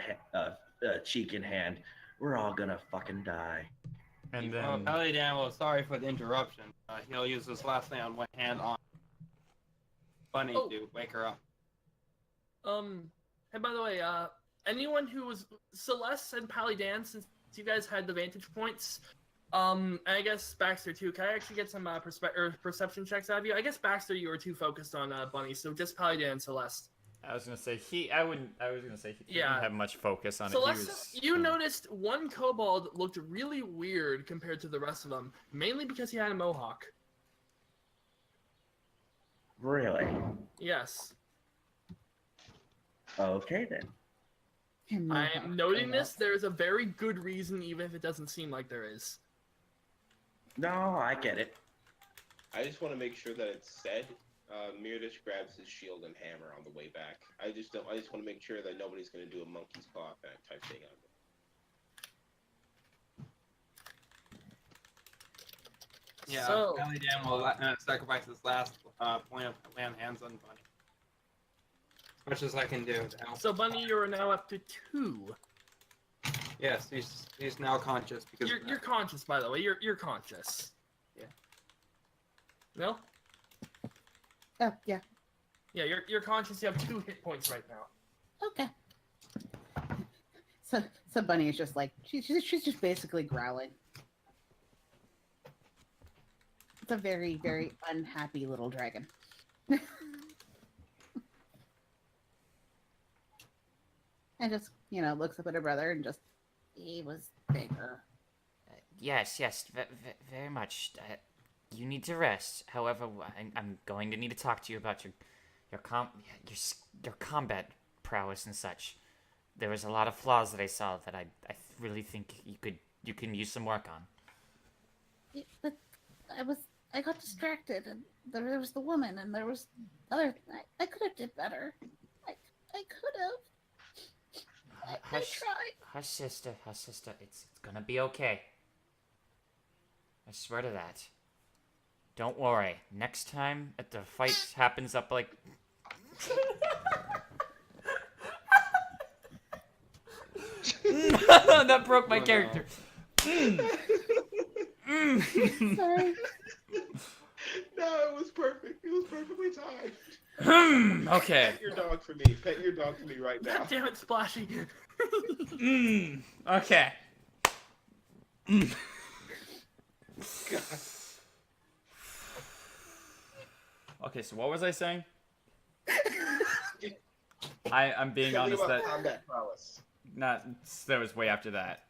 cheek in hand. We're all gonna fucking die. And then... Pali Dan, well, sorry for the interruption. He'll use his last thing on one hand on Bunnie to wake her up. And by the way, anyone who was Celeste and Pali Dan, since you guys had the vantage points, and I guess Baxter too. Can I actually get some perception checks out of you? I guess Baxter, you were too focused on Bunnie, so just Pali Dan and Celeste. I was gonna say he didn't have much focus on Celeste, it. you noticed one kobold looked really weird compared to the rest of them, mainly because he had a mohawk. Really? Yes. Okay then. I am noting this. There's a very good reason, even if it doesn't seem like there is. No, I get it. I just want to make sure that it's said. Myrdish grabs his shield and hammer on the way back. I just want to make sure that nobody's going to do a monkey's paw type thing on it. Yeah, so, Pali Dan will sacrifice his last point of land hands on Bunnie. As much as I can do to help. So Bunnie, you're now up to 2. Yes, he's now conscious because you're conscious, by the way. You're conscious. Yeah. No? Oh, yeah. Yeah, you're conscious. You have 2 hit points right now. Okay. So Bunnie is just like she's just basically growling. It's a very, very unhappy little dragon. And just, looks up at her brother and just, he was bigger. Yes, very much. You need to rest. However, I'm going to need to talk to you about your combat prowess and such. There was a lot of flaws that I saw that I really think you can use some work on. But I got distracted, and there was the woman, and there was other. I could have did better. I could have. I tried. Hush, sister. It's gonna be okay. I swear to that. Don't worry. Next time the fight happens up like... That broke my Oh, no. character. Sorry. No, it was perfect. It was perfectly timed. Okay. Pet your dog for me. Pet your dog for me right now. God damn it, Splashy. Okay. God. Okay, so what was I saying? I'm being Tell me honest about that combat prowess. that was way after that.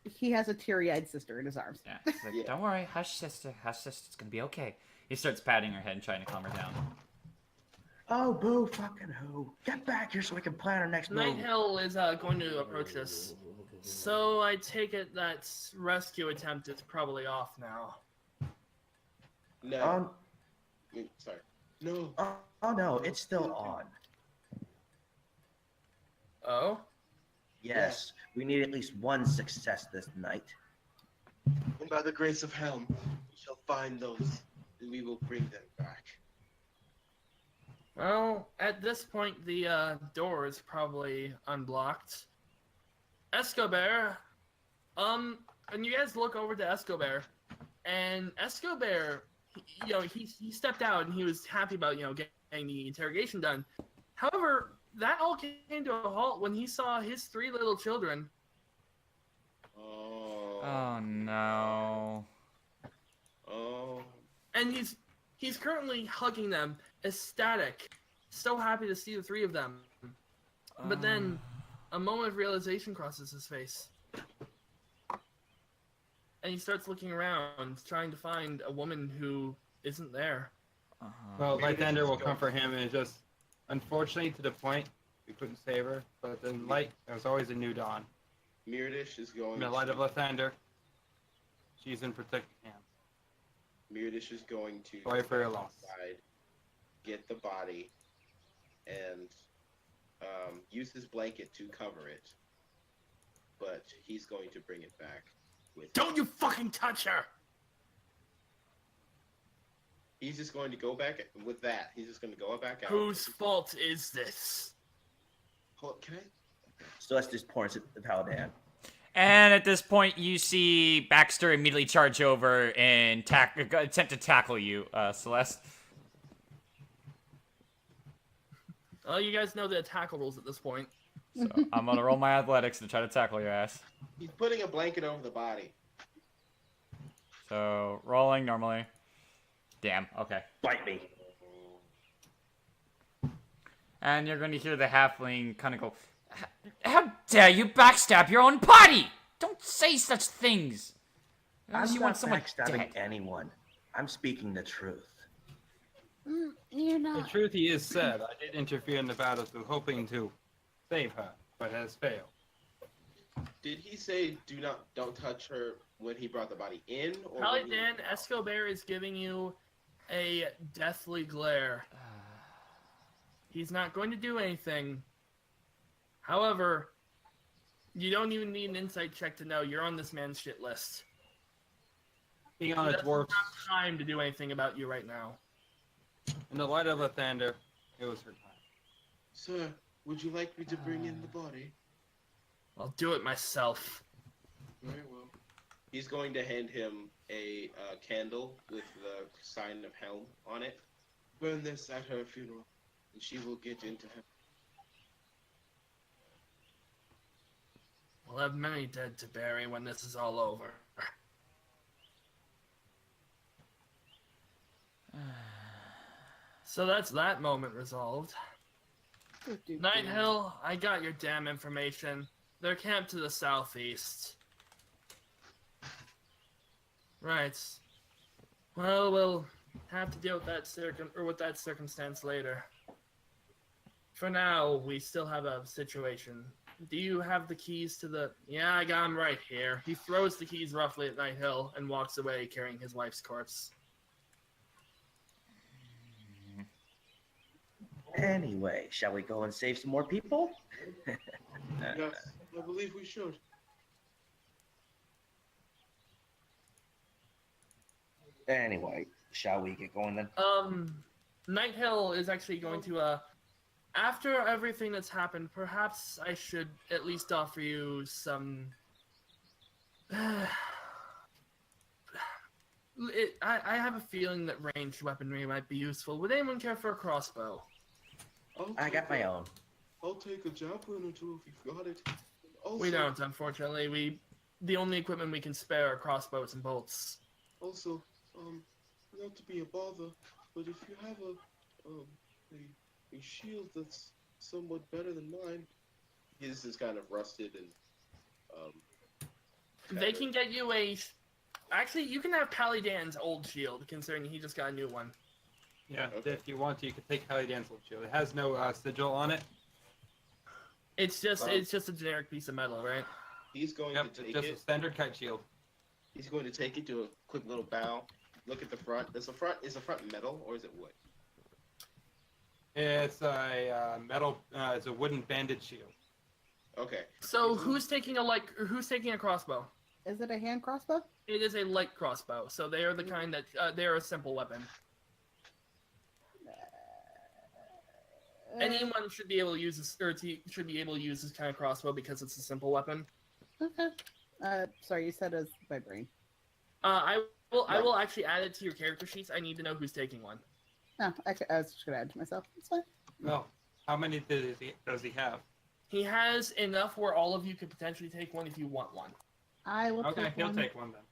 He has a teary-eyed sister in his arms. Yeah. It's like, Yeah. don't worry, hush, sister, it's gonna be okay. He starts patting her head and trying to calm her down. Oh, boo, fucking who. Get back here so we can plan our next move. Nighthead is going to approach us. So I take it that rescue attempt is probably off now. No. Sorry. No. Oh no, it's still on. Oh? Yes, we need at least one success this night. And by the grace of Helm, we shall find those, and we will bring them back. Well, at this point, the door is probably unblocked. Escobar, and you guys look over to Escobar, and Escobar, he stepped out and he was happy about, getting the interrogation done. However, that all came to a halt when he saw his 3 little children. Oh no. Oh. And he's currently hugging them, ecstatic, so happy to see the 3 of them. But then a moment of realization crosses his face. And he starts looking around, trying to find a woman who isn't there. Well, Lighthander will comfort him, and it's just, unfortunately, to the point, we couldn't save her. But in light, there's always a new dawn. Myrdish is going In the light of Lathander, she's in protected hands. Myrdish is going to Sorry for your loss. outside, get the body, and use his blanket to cover it. But he's going to bring it back with Don't you fucking touch her! He's just going to go back with that. He's just going to go back out. Whose fault is this? Can I? Celestis points at the Pali Dan. And at this point, you see Baxter immediately charge over and attempt to tackle you, Celeste. Oh, you guys know the tackle rules at this point. So I'm gonna roll my athletics to try to tackle your ass. He's putting a blanket over the body. So rolling normally. Damn. Okay. Bite me. And you're going to hear the halfling kind of go, "How dare you backstab your own party! Don't say such things! Unless I'm you not want someone backstabbing dead." anyone. I'm speaking the truth. You're The not. truth he is said, I did interfere in the battlefield hoping to save her, but has failed. Did he say don't touch her when he brought the body in? Or Pali when he- Dan, Escobar is giving you a deathly glare. He's not going to do anything. However, you don't even need an insight check to know you're on this man's shit list. Being on He a doesn't dwarf, have time to do anything about you right now. in the light of Lathander, it was her time. Sir, would you like me to bring in the body? I'll do it myself. Very well. He's going to hand him a candle with the sign of Helm on it. Burn this at her funeral, and she will get into heaven. We'll have many dead to bury when this is all over. So that's that moment resolved. Night Hill, I got your damn information. They're camped to the southeast. Right. Well, we'll have to deal with that circumstance later. For now, we still have a situation. Do you have the keys to the... Yeah, I got them right here. He throws the keys roughly at Night Hill and walks away carrying his wife's corpse. Anyway, shall we go and save some more people? Yes, I believe we should. Anyway, shall we get going then? Night Hill is actually going to After everything that's happened, perhaps I should at least offer you some. I have a feeling that ranged weaponry might be useful. Would anyone care for a crossbow? I got my own. I'll take a javelin or two if you've got it. Also, We don't, unfortunately. The only equipment we can spare are crossbows and bolts. Also, not to be a bother, but if you have a shield that's somewhat better than mine. His is kind of rusted and They can get you a. Actually, you can have Pali Dan's old shield, considering he just got a new one. Yeah, Okay. if you want to, you can take Pali Dan's old shield. It has no sigil on it. It's just Well- it's just a generic piece of metal, right? he's going Yep, to take just a it. standard kite shield. He's going to take it, do a quick little bow, look at the front. Is the front metal or is it wood? It's a metal. It's a wooden banded shield. Okay. So who's taking a crossbow? Is it a hand crossbow? It is a light crossbow, so they are the kind that they are a simple weapon. Anyone should be able to use this, should be able to use this kind of crossbow because it's a simple weapon. Okay. Sorry, you said it was my brain. I will actually add it to your character sheets. I need to know who's taking one. No, I was just gonna add to myself. It's fine. Well, how many does he have? He has enough where all of you could potentially take one if you want one. I will Okay, take he'll one. take one then.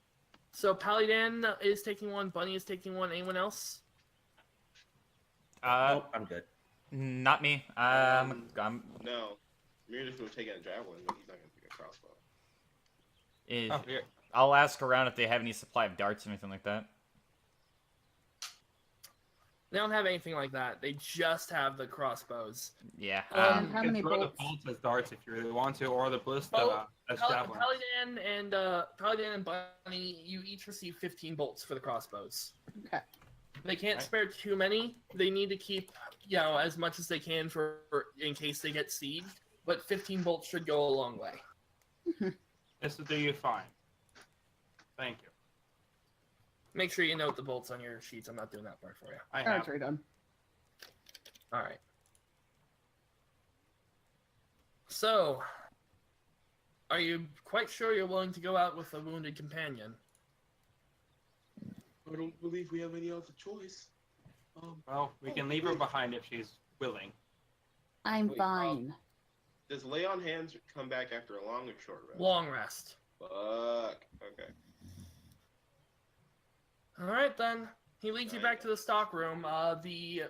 So Pali Dan is taking one. Bunnie is taking one. Anyone else? Nope, I'm good. Not me. No. Myrdish would have taken a javelin, but he's not going to take a crossbow. Oh, here. I'll ask around if they have any supply of darts or anything like that. They don't have anything like that. They just have the crossbows. Yeah. How You can many throw bolts? the bolts as darts if you really want to, or the ballista Oh, as javelins. Pali Dan and Bunnie, you each receive 15 bolts for the crossbows. Okay. They can't Right. spare too many. They need to keep, as much as they can for in case they get sieged. But 15 bolts should go a long way. This will do you fine. Thank you. Make sure you note the bolts on your sheets. I'm not doing that part for you. I Oh, have. it's right on. All right. So, are you quite sure you're willing to go out with a wounded companion? I don't believe we have any other choice. Well, we can leave her behind if she's willing. I'm Wait, fine. Does lay on hands come back after a long or short rest? Long rest. Fuck. Okay. All right, then. He leads you back to the stock room. The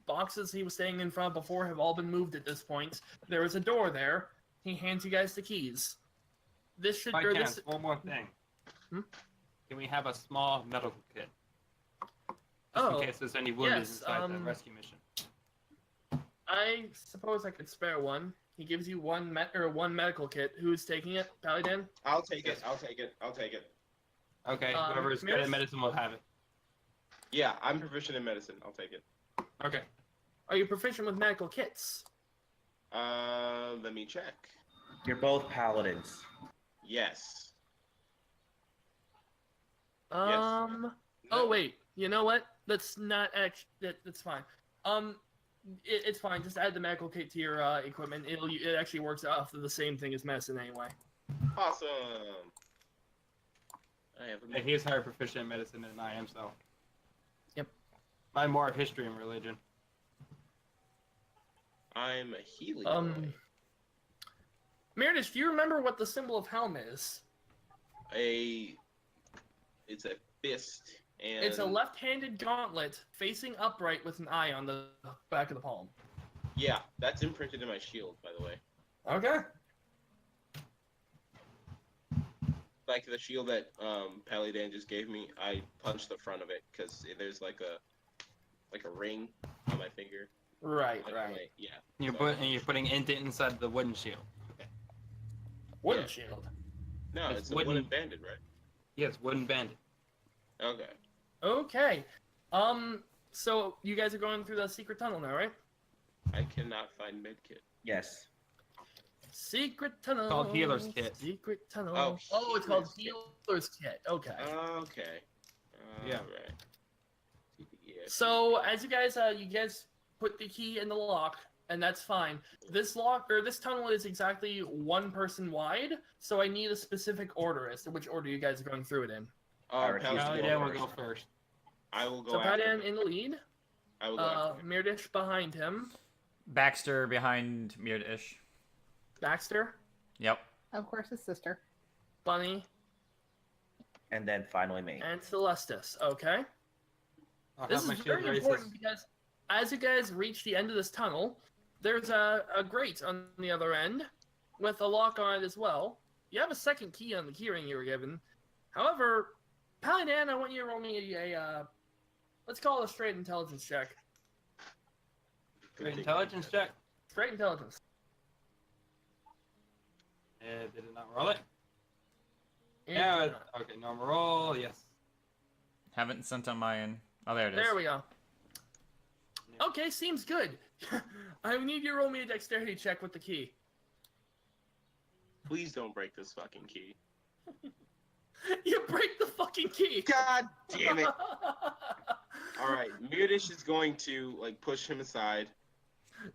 boxes he was staying in front of before have all been moved at this point. There is a door there. He hands you guys the keys. This should... If I or can, this, one more thing. Hmm? Can we have a small medical kit? Just Oh, in case there's any wounded yes, inside the rescue mission. I suppose I could spare one. He gives you one medical kit. Who's taking it? Pali Dan? I'll take it. I'll take it. I'll take it. Okay, whoever is good Myrdish? at medicine will have it. Yeah, I'm proficient in medicine. I'll take it. Okay. Are you proficient with medical kits? Let me check. You're both paladins. Yes. Oh wait, you know what? That's not actually. That's fine. It's fine. Just add the medical kit to your equipment. It actually works off of the same thing as medicine anyway. Awesome. I have And he's higher proficient in medicine than I am, so. Yep. I'm more of history and religion. I'm a healing. boy. Myrdish, do you remember what the symbol of Helm is? It's a fist, and It's a left-handed gauntlet facing upright with an eye on the back of the palm. Yeah, that's imprinted in my shield, by the way. Okay. Like the shield that Pali Dan just gave me, I punched the front of it because there's like a ring on my finger. Right, Like, right. yeah. You're, so- you're putting it inside the wooden shield. Wooden Yeah. shield. No, It's it's a wooden- wooden banded, right? Yes, wooden bandit. Okay. Okay. So you guys are going through the secret tunnel now, right? I cannot find medkit. Yes. Secret tunnel. called healer's kit. Secret tunnel. Oh, it's called healer's kit. healer's kit. Okay. Okay. Yeah. Right. Yeah. So as you guys put the key in the lock, and that's fine. This this tunnel is exactly 1 person wide, so I need a specific order as to which order you guys are going through it in. I refuse to Pali go Dan will first. go first. I will go So after Padan him. in the lead, I will go after him. Myrdish behind him, Baxter behind Myrdish. Baxter, Yep. Of course, his sister. Bunnie, And then finally me. and Celestis. Okay. I'll This have my is shield very raised. important because as you guys reach the end of this tunnel, there's a grate on the other end with a lock on it as well. You have a second key on the keyring you were given. However, Pali Dan, I want you to roll me a let's call it a straight intelligence check. Great intelligence check. Straight intelligence. Did it not roll it? And- Yeah. Okay, normal roll. Yes. Haven't sent on my end. Oh, there it is. There we go. Okay, seems good. I need you to roll me a dexterity check with the key. Please don't break this fucking key. You break the fucking key. God damn it! All right, Myrdish is going to like push him aside.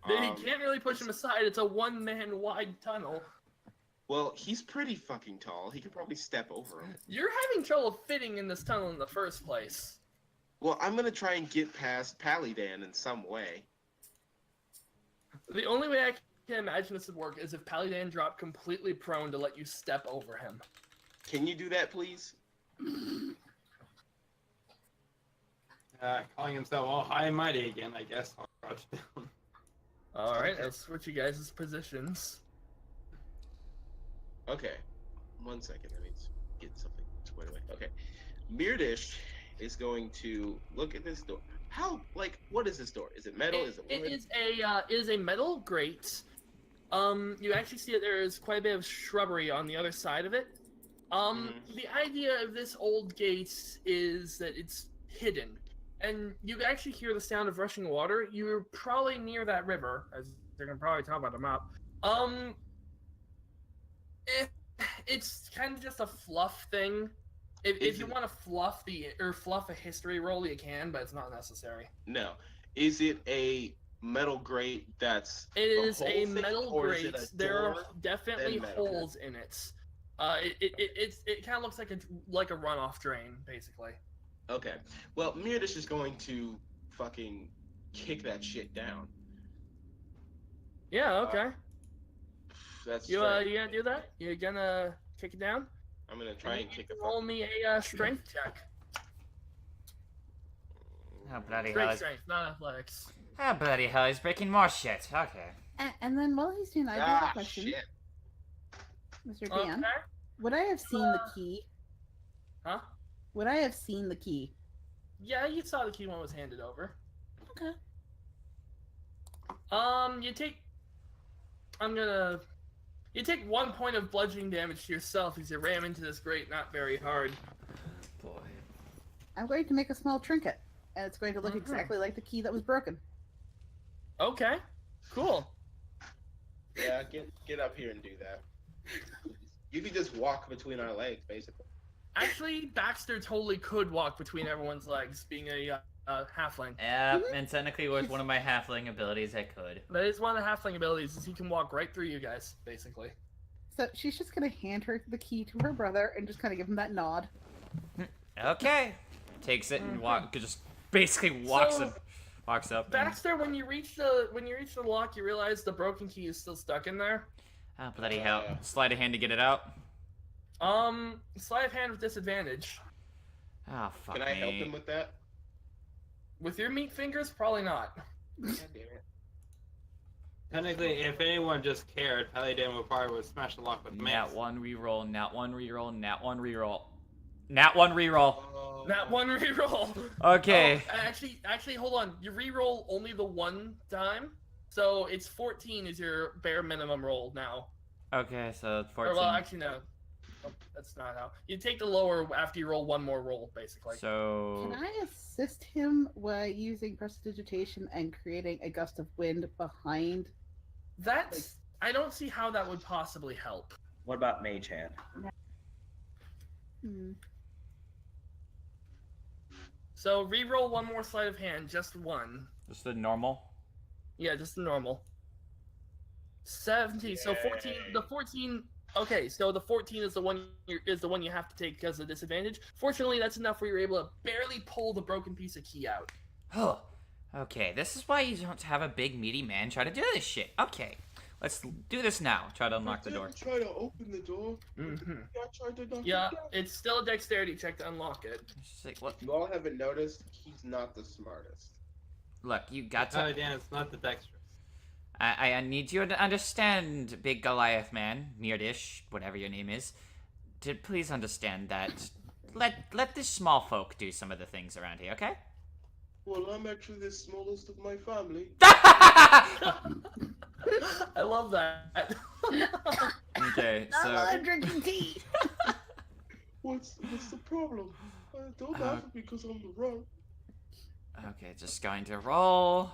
You can't really push him aside. It's a 1-man wide tunnel. Well, he's pretty fucking tall. He could probably step over him. You're having trouble fitting in this tunnel in the first place. Well, I'm gonna try and get past Pali Dan in some way. The only way I can imagine this would work is if Pali Dan dropped completely prone to let you step over him. Can you do that, please? Calling himself all high and mighty again, I guess. I'll crouch down. Alright, let's switch you guys' positions. Okay. 1 second. Let me get something squared away. Okay. Myrdish is going to look at this door. How? Like, what is this door? Is it metal? Is it wood? It is a metal grate. You actually see that there is quite a bit of shrubbery on the other side of it. The idea of this old gate is that it's hidden, and you actually hear the sound of rushing water. You're probably near that river, as you can probably tell by the map. It's kind of just a fluff thing. If you want to fluff a history roll, you can, but it's not necessary. No. Is it a metal grate that's It the is whole a thing, metal or is it grate. a There are door, definitely then metal? holes in it. It kind of looks like a runoff drain, basically. Okay. Well, Myrdish is going to fucking kick that shit down. Yeah. Okay. That's You strength. gonna do that? You're gonna kick it down? I'm gonna try and kick a Roll me a strength check. Oh, bloody hell. Strength, not athletics. Oh, bloody hell. He's breaking more shit. Okay. And then while he's doing that, I have a Ah, question, shit. Mr. Dan. Okay. Would I have seen the key? Huh? Would I have seen the key? Yeah, you saw the key when it was handed over. Okay. You take 1 point of bludgeoning damage to yourself as you ram into this grate not very hard. Boy. I'm going to make a small trinket, and it's going to look exactly like the key that was broken. Okay. Cool. Yeah, get up here and do that. You can just walk between our legs, basically. Actually, Baxter totally could walk between everyone's legs, being a halfling. Yep, and technically with one of my halfling abilities, I could. That is one of the halfling abilities, is he can walk right through you guys, basically. So she's just going to hand her the key to her brother and just kind of give him that nod. Okay. Takes it and just basically walks So, walks up. And, Baxter, when you reach the lock, you realize the broken key is still stuck in there. oh, bloody hell. Sleight of hand to get it out. Sleight of hand with disadvantage. Oh, fuck Can I help me. him with that? With your meat fingers, probably not. God damn it. Technically, if anyone just cared, Pali Dan would probably smash the lock with mace. Nat 1 reroll, nat 1 reroll, nat 1 reroll. Nat 1 reroll. Oh. That one reroll. Okay. Oh, actually, hold on. You reroll only the one time, so it's 14 is your bare minimum roll now. Okay, so it's Or 14. well, actually no, Oh, that's not how. You take the lower after you roll one more roll, basically. So Can I assist him by using prestidigitation and creating a gust of wind behind? That's I don't see how that would possibly help. What about Mage Hand? Hmm. So reroll one more sleight of hand, just one. just the normal. Yeah, just the normal. 17. So 14. The 14. Okay, so the 14 is the one you have to take because of disadvantage. Fortunately, that's enough where you're able to barely pull the broken piece of key out. Oh, okay. This is why you don't have a big meaty man try to do this shit. Okay, let's do this now. Try to unlock the door. Try to open the door. Mm-hmm. I tried to knock Yeah, it down. it's still a dexterity check to unlock it. It's like, what? You all haven't noticed, he's not the smartest. Look, you got Pali to. Dan, it's not the dexterous. I need you to understand, big Goliath man, Myrdish, whatever your name is. To please understand that. Let this small folk do some of the things around here, okay? Well, I'm actually the smallest of my family. I love that. Okay, Not while so I'm drinking tea. What's the problem? Don't laugh at me because I'm the wrong. okay, just going to roll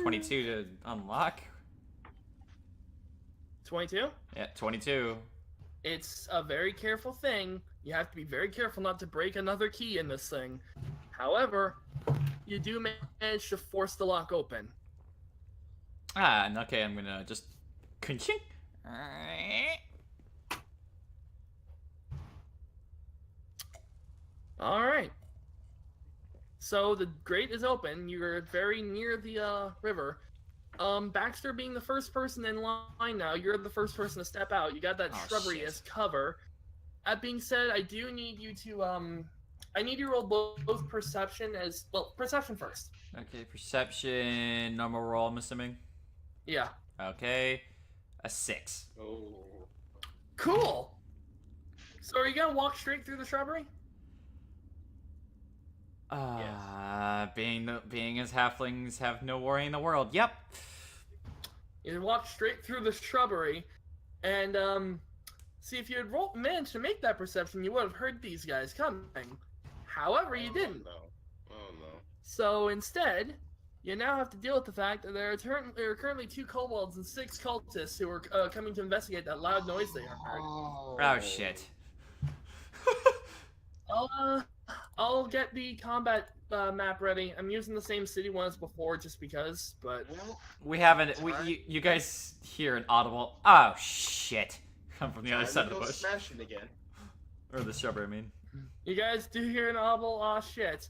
22 to unlock. 22. Yeah, 22. It's a very careful thing. You have to be very careful not to break another key in this thing. However, you do manage to force the lock open. Ah, and okay, I'm gonna just ka-chink. All right. So the grate is open. You're very near the river. Baxter being the first person in line now, you're the first person to step out. You got that Oh, shrubbery shit. as cover. That being said, I do need you to I need you to roll both perception as well. Perception first. Okay, perception, normal roll, I'm assuming. Yeah. Okay, a 6. Oh. Cool. So are you gonna walk straight through the shrubbery? Being as halflings have no worry in the world. Yep. You walk straight through the shrubbery, and see if you had managed to make that perception, you would have heard these guys coming. However, you didn't. No. Oh no. So instead, you now have to deal with the fact that there are currently 2 kobolds and 6 cultists who are coming to investigate that loud noise they heard. Oh shit. I'll get the combat map ready. I'm using the same city one as before, just because. But Well, We haven't. You guys hear an audible. Oh shit! Come from the other time side to of the go bush, smashing again. or the shrubbery. I mean. you guys do hear an audible shit.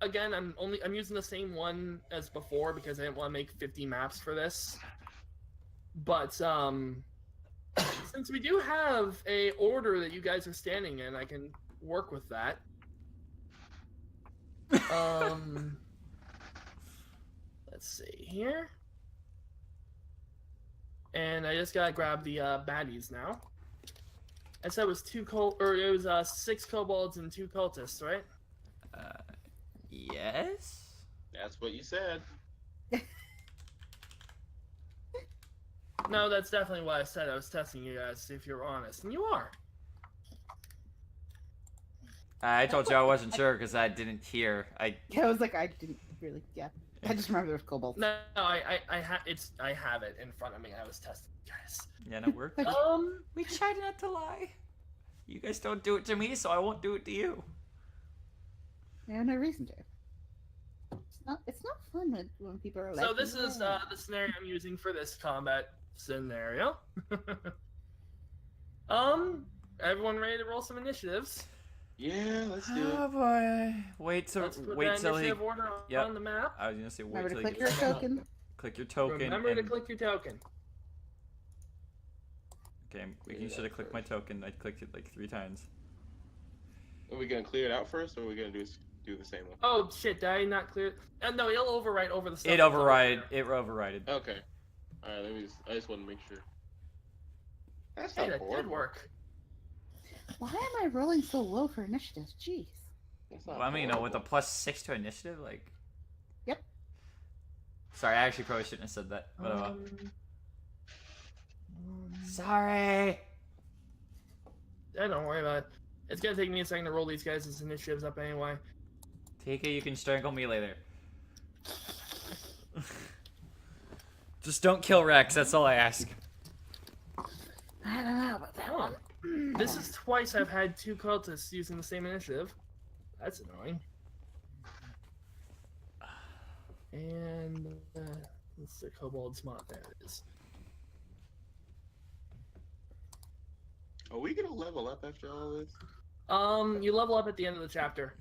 Again, I'm using the same one as before because I didn't want to make 50 maps for this. But since we do have a order that you guys are standing in, I can work with that. Let's see here. And I just gotta grab the baddies now. I said it was 6 kobolds and 2 cultists, right? Yes. That's what you said. No, that's definitely what I said. I was testing you guys to see if you were honest, and you are. I told you I wasn't sure because I didn't hear. I was like, I didn't really. Yeah, I just remember there was kobolds. No, I have it in front of me. I was testing you guys. Yeah, no, we're. We try not to lie. You guys don't do it to me, so I won't do it to you. Yeah, no reason to. It's not fun when people are like. So this is the scenario I'm using for this combat scenario. Everyone ready to roll some initiatives? Yeah, let's do Oh it. boy! Wait till Let's put wait that till he. initiative order Yep. on the map. I was gonna say wait Remember to till he click your gets token. click your token. Remember to and... click your token. Okay, you should have clicked my token. I clicked it like 3 times. Are we gonna clear it out first, or are we gonna do the same one? Oh shit! Did I not clear? No, it'll overwrite over the stuff. It that's over override. there. It overrided. Okay. All right. I just want to make sure. That's Hey, not that horrible. did work. Why am I rolling so low for initiative? Jeez. That's not Well, I mean, with a horrible. +6 to initiative, like. Yep. Sorry, I actually probably shouldn't have said that. But, Yeah, Sorry. don't worry about it. It's gonna take me a second to roll these guys' initiatives up anyway. Tika, you can strangle me later. Just don't kill Rex. That's all I ask. I don't know about that one. This is twice I've had 2 cultists using the same initiative. That's annoying. And It's the kobold's mod. There it is. Are we gonna level up after all this? You level up at the end of the chapter.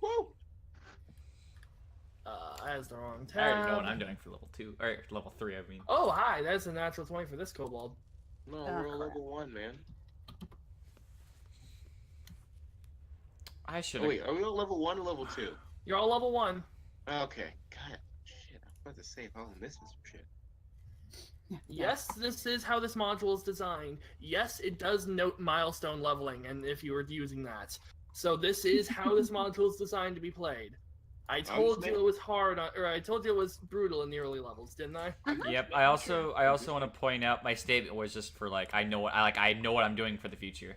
Whoa! That is the wrong I already know tab. what I'm doing for level 2 or level 3. I mean. Oh, hi. That's a natural 20 for this kobold. No, Oh, we're on crap. level 1, man. I should. Oh, wait, are we on level 1 or level 2? You're all level 1. Okay. God, shit. I was about to say, oh, I'm missing some shit. Yes, this is how this module is designed. Yes, it does note milestone leveling, and if you were using that. So this is how this module is designed to be played. I told you it was hard, or I told you it was brutal in the early levels, didn't I? Yep. I also want to point out my statement was just for like I know what I'm doing for the future,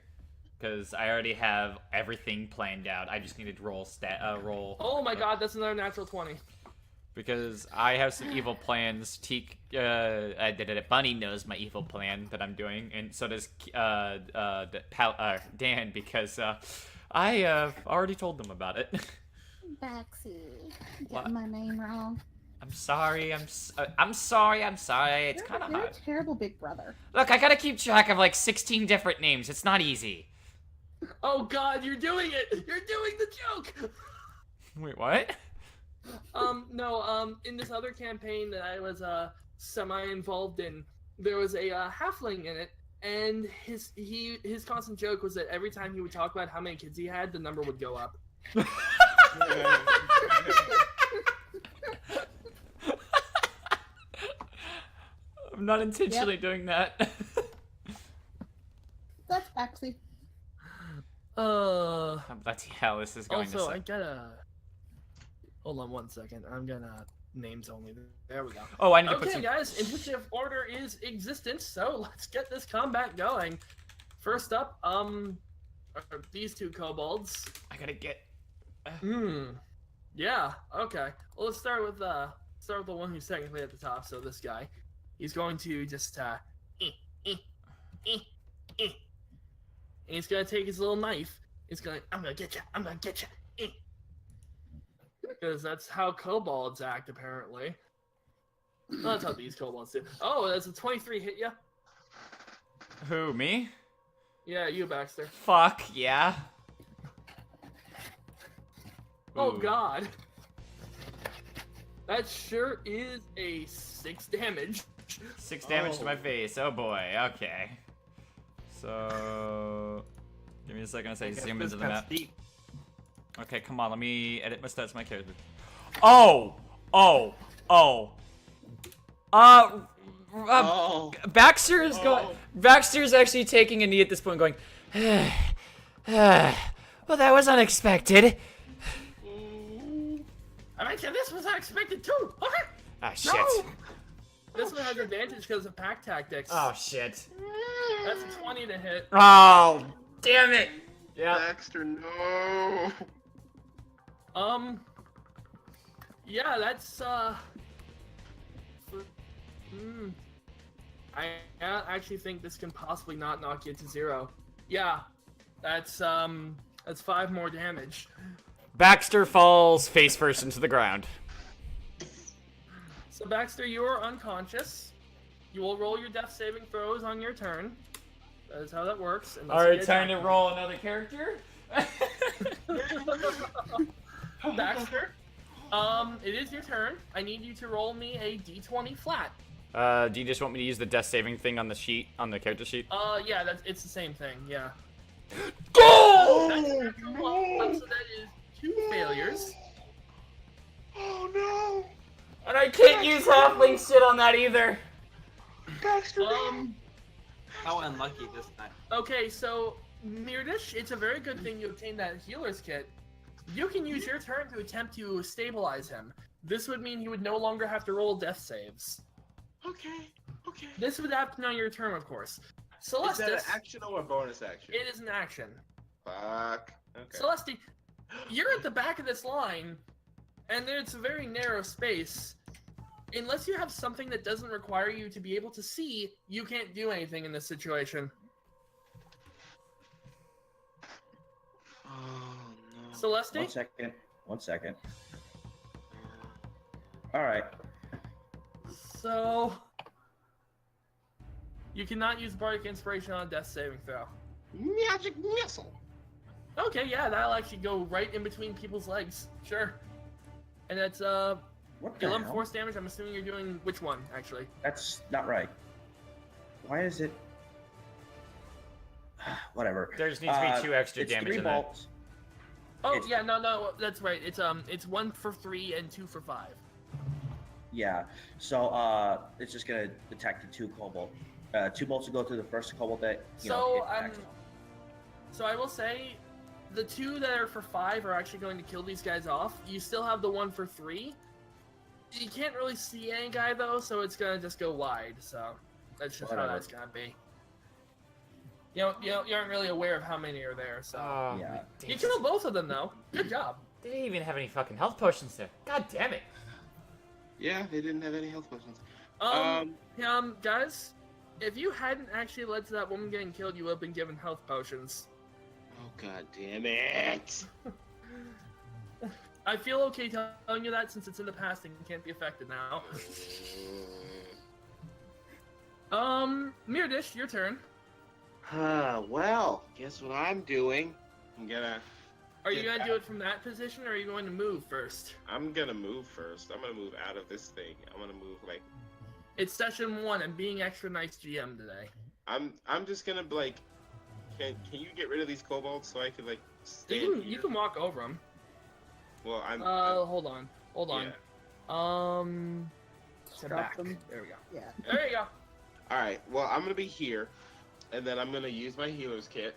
because I already have everything planned out. I just needed to roll. Oh my god, that's another natural 20. Because I have some evil plans. Bunnie knows my evil plan that I'm doing, and so does Dan, because I already told them about it. Baxter, What? getting my name wrong. I'm sorry. I'm sorry. It's kind of You're hard. a terrible big brother. Look, I gotta keep track of like 16 different names. It's not easy. Oh god, you're doing it! You're doing the joke! Wait, what? No, in this other campaign that I was semi-involved in, there was a halfling in it, and his constant joke was that every time he would talk about how many kids he had, the number would go up. I'm not intentionally doing that. That's Baxter. Bloody hell, this is going to Also, suck. I gotta... Hold on one second. I'm gonna... Names only. There we go. Oh, I need to put Okay, some... guys, intuitive order is existence, so let's get this combat going. First up, are these two kobolds. I gotta get... Yeah, okay. Well, let's start with the one who's technically at the top, so this guy. He's going to just, and he's gonna take his little knife. He's gonna, I'm gonna get you. Because that's how kobolds act, apparently. Well, that's how these kobolds do. Oh, that's a 23 hit ya? Who, me? Yeah, you, Baxter. Fuck, yeah. Oh, Ooh. God. That sure is a 6 damage. 6 damage to my face. Oh boy, okay. So... Give me a second as I zoom into the map. Okay, come on, let me edit my stats, my character. Baxter is going. Baxter is actually taking a knee at this point, going. Well, that was unexpected. I mentioned this was unexpected too. Ah, shit. No! This one has advantage because of pack tactics. Oh shit. That's a 20 to hit. Oh, damn it. Yeah. Baxter, no. Yeah, that's I actually think this can possibly not knock you to 0. Yeah, that's 5 more damage. Baxter falls face first into the ground. So Baxter, you are unconscious. You will roll your death saving throws on your turn. That is how that works. Alright, time to roll another character. Baxter, it is your turn. I need you to roll me a d20 flat. Do you just want me to use the death saving thing on the sheet, on the character sheet? Yeah, it's the same thing, yeah. Go! So that is 2 failures. Oh no! And I can't use halfling shit on that either. Baxter! How unlucky this time. Okay, so, Myrdish, it's a very good thing you obtained that healer's kit. You can use your turn to attempt to stabilize him. This would mean he would no longer have to roll death saves. Okay, okay. This would happen on your turn, of course. Is that an Celestis, action or a bonus action? it is an action. Fuck. Okay. Celestis, you're at the back of this line, and it's a very narrow space. Unless you have something that doesn't require you to be able to see, you can't do anything in this situation. Oh no. Celestis? 1 second. Alright. So you cannot use Bardic Inspiration on a death saving throw. Magic missile. Okay, yeah, that'll actually go right in between people's legs. Sure. And that's What the 11 hell? force damage. I'm assuming you're doing which one actually? That's not right. Why is it? Whatever. There just needs to be 2 extra it's damage 3 in there. bolts. Oh It's- yeah, no, that's right. It's 1 for 3 and 2 for 5. Yeah. So it's just gonna attack the 2 cobalt. 2 bolts will go through the first cobalt that So I will say, the 2 that are for 5 are actually going to kill these guys off. You still have the 1 for 3. You can't really see any guy though, so it's gonna just go wide. So that's just how Whatever. that's gonna be. You aren't really aware of how many are there. So Oh, Yeah. you killed both of them though. Good job. They didn't even have any fucking health potions there. God damn it. Yeah, they didn't have any health potions. Guys, if you hadn't actually led to that woman getting killed, you would have been given health potions. Oh god damn it! I feel okay telling you that since it's in the past and can't be affected now. Myrdish, your turn. Well, guess what I'm doing? I'm gonna Do it from that position, or are you going to move first? move first. I'm gonna move out of this thing. I'm gonna move like It's session 1. I'm being extra nice GM today. I'm just gonna like can you get rid of these kobolds so I could like stand You here? can walk over them. Well, I'm Hold on. yeah. To Drop back. them. There we go. Yeah. There you go. All right. Well, I'm gonna be here, and then I'm gonna use my healer's kit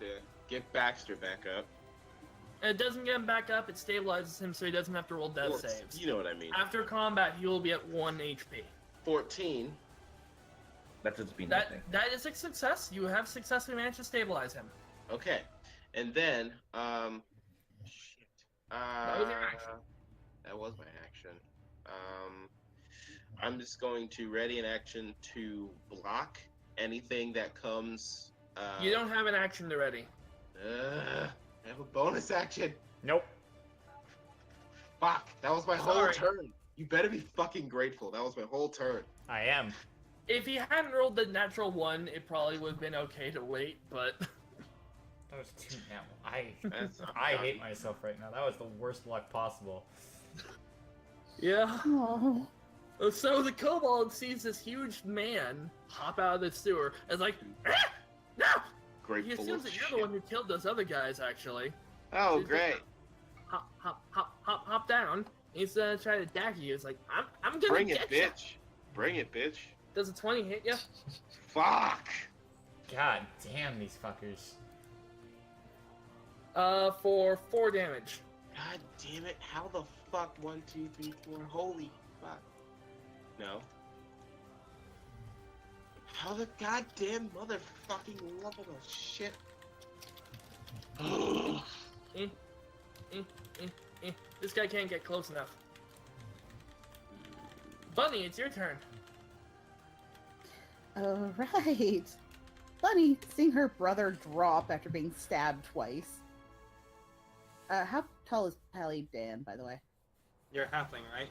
to get Baxter back up. And it doesn't get him back up. It stabilizes him, so he doesn't have to roll death Well, saves. You know what I mean. After combat, he will be at 1 HP. 14. That doesn't mean That nothing. that is a success. You have successfully managed to stabilize him. Okay. And then shit. That was your action. That was my action. I'm just going to ready an action to block anything that comes. You don't have an action to ready. I have a bonus action. Nope. Fuck. That was my whole Sorry. turn. You better be fucking grateful. That was my whole turn. I am. If he hadn't rolled the natural 1, it probably would have been okay to wait, but That was 2 now. That's I hate myself right now. That was the worst luck possible. yeah. Oh. So the kobold sees this huge man hop out of the sewer and is like, "Ah! No! He Grateful. assumes as that you're shit. the one who killed those other guys, actually. Oh, He's great. Hop down. He's trying to dagger you. It's like, I'm gonna Bring it, get ya." bitch. Bring it, bitch. Does a 20 hit you? Fuck. God damn these fuckers. For 4 damage. God damn it. How the fuck? 1, 2, 3, 4. Holy fuck. No. How the goddamn motherfucking level of shit. This guy can't get close enough. Bunnie, it's your turn. All right. Bunnie, seeing her brother drop after being stabbed twice. How tall is Pali Dan, by the way? You're a halfling, right?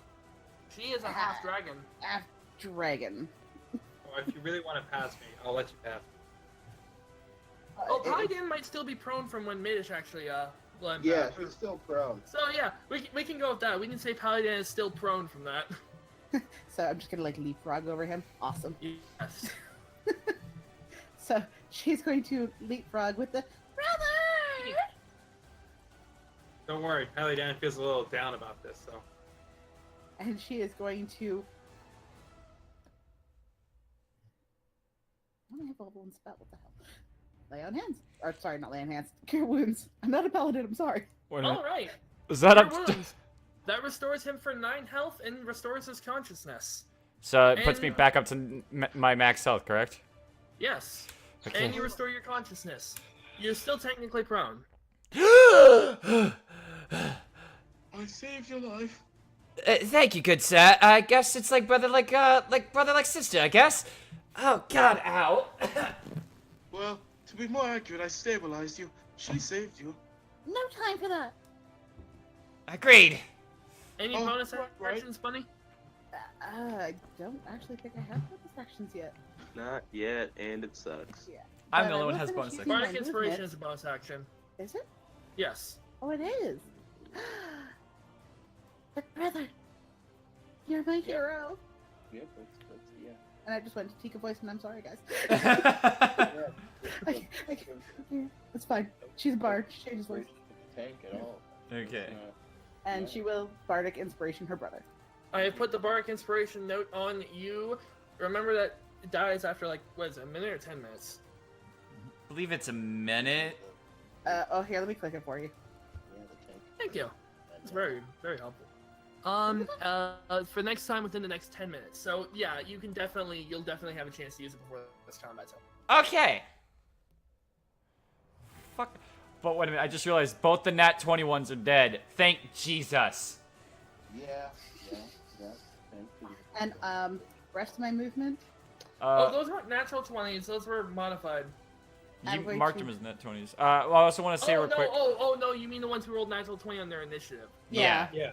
She is a half dragon. Half dragon. Or if you really want to pass me, I'll let you pass. Oh, Pali Dan might still be prone from when Myrdish actually let him Yeah, back. he's still prone. So yeah, we can go with that. We can say Pali Dan is still prone from that. So I'm just gonna like leapfrog over him. Awesome. Yes. So she's going to leapfrog with the brother. Don't worry, Pali Dan feels a little down about this, so. And she is going to. I don't have a level 1 spell. What the hell? Lay on hands. Or sorry, not lay on hands. Cure wounds. I'm not a paladin. I'm sorry. All right. Is that Cure up? wounds. That restores him for 9 health and restores his consciousness. So it puts me And- back up to my max health, correct? Yes. Okay. And you restore your consciousness. You're still technically prone. I saved your life. Thank you, good sir. I guess it's like brother, like brother, like sister. I guess. Oh God, ow. Well, to be more accurate, I stabilized you. She saved you. No time for that. Agreed. Any Oh, bonus right. actions, Bunnie? I don't actually think I have bonus actions yet. Not yet, and it sucks. Yeah. I'm But the I only one will has finish bonus using action. my Bardic Inspiration movement. is a bonus action. Is it? Yes. Oh, it is. But brother, you're my hero. Yep, yeah. And I just went to Tika voice, and I'm sorry, guys. It's fine. She's a bard. She changes voice. Tank at all. Okay. And she will bardic inspiration her brother. I have put the Bardic Inspiration note on you. Remember that it dies after, like, what is it, a minute or 10 minutes? I believe it's a minute. Oh, here, let me click it for you. Yeah, the tank. Thank you. It's very, very helpful. For next time within the next 10 minutes. So, yeah, you'll definitely have a chance to use it before this combat zone. Okay. Fuck. But wait a minute, I just realized both the nat 21s are dead. Thank Jesus. Yeah. Thank you. And, rest of my movement. Oh, those weren't natural 20s, those were modified. You I'm going marked to- them as net 20s. Well, I also want to say real quick. No, you mean the ones who rolled natural 20 on their initiative. Yeah. Yeah.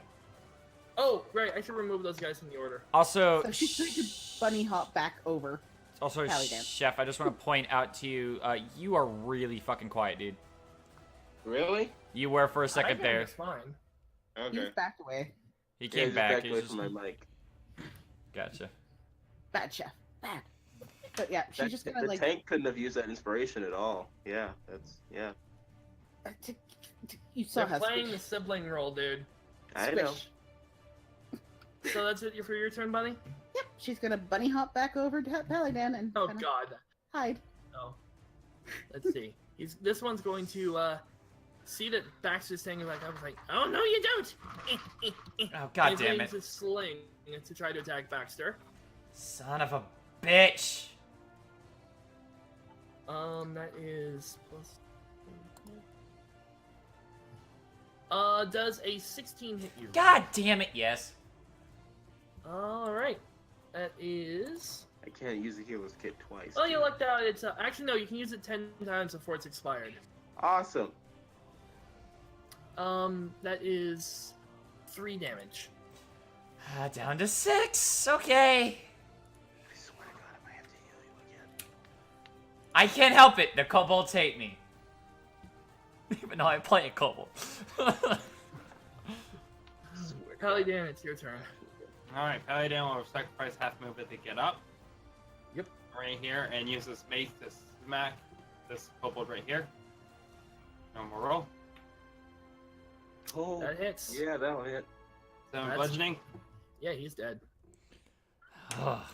Oh, right, I should remove those guys from the order. Also, So she's going to bunny hop back over. also, Pali Dan. Chef, I just want to point out to you, you are really fucking quiet, dude. Really? You were for a I second think there. it's fine. Okay. He's backed away. He Yeah, came just back. back He's away just... from my mic. Gotcha. Bad chef. Bad. But yeah, she's just gonna The like tank couldn't have used that inspiration at all. Yeah, you saw They're how playing the squish. sibling role, dude. I know. Squish. So that's it for your turn, Bunny? Yep, she's gonna bunny hop back over to Pali Dan and Oh, kinda God. hide. Oh. Let's see. This one's going to, see that Baxter's standing back up. Like, oh, no, you don't! Oh, god He's damn going it. to sling to try to attack Baxter. Son of a bitch. That is plus... does a 16 hit you? God damn it, yes. Alright. That is... I can't use the healer's kit twice. Oh, you lucked out. It's, actually, no, you can use it 10 times before it's expired. Awesome. That is 3 damage. Down to 6. Okay. I swear to God, I might have to heal you again. I can't help it. The kobolds hate me. Even though I play a kobold. Pali Dan, it's your turn. Alright, Pali Dan will sacrifice half movement to get up. Yep. Right here, and use this mace to smack this kobold right here. Normal roll. Oh, That hits. yeah, that'll hit. 7 That's- bludgeoning. Yeah, he's dead.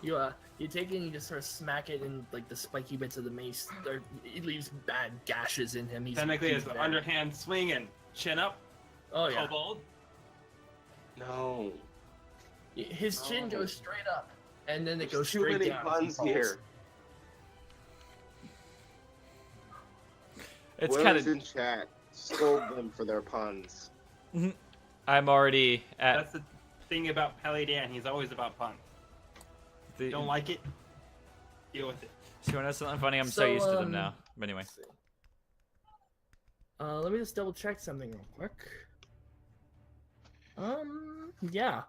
You take it and you just sort of smack it in like the spiky bits of the mace. It leaves bad gashes in him. Technically, he's it's the dead. underhand swing and chin up. Oh yeah. Kobold. No. His chin goes straight up, and then it There's goes too straight many down. puns He falls. here. It's Whoever's kind in chat, scold them for their puns. of... I'm already at... That's the thing about Pali Dan. He's always about puns. The... Don't like it? Deal with it. So you want to know something funny? I'm so, So, used to them now. But anyway. Let me just double check something real quick. Yeah.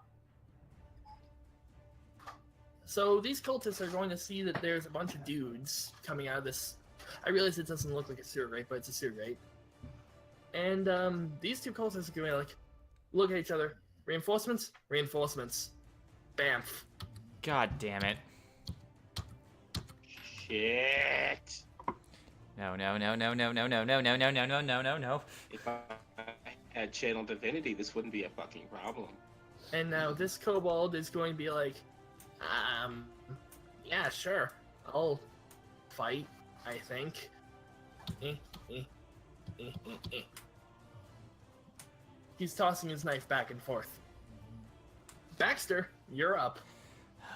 So these cultists are going to see that there's a bunch of dudes coming out of this. I realize it doesn't look like a sewer grate, but it's a sewer grate. And these two cultists are going to like look at each other. Reinforcements, reinforcements. Bamf. God damn it. Shit. No, no, no, no, no, no, no, no, no, no, no, no, no, no, no. If I had channel divinity, this wouldn't be a fucking problem. And now this kobold is going to be like, yeah, sure, I'll fight, I think. He's tossing his knife back and forth. Baxter, you're up.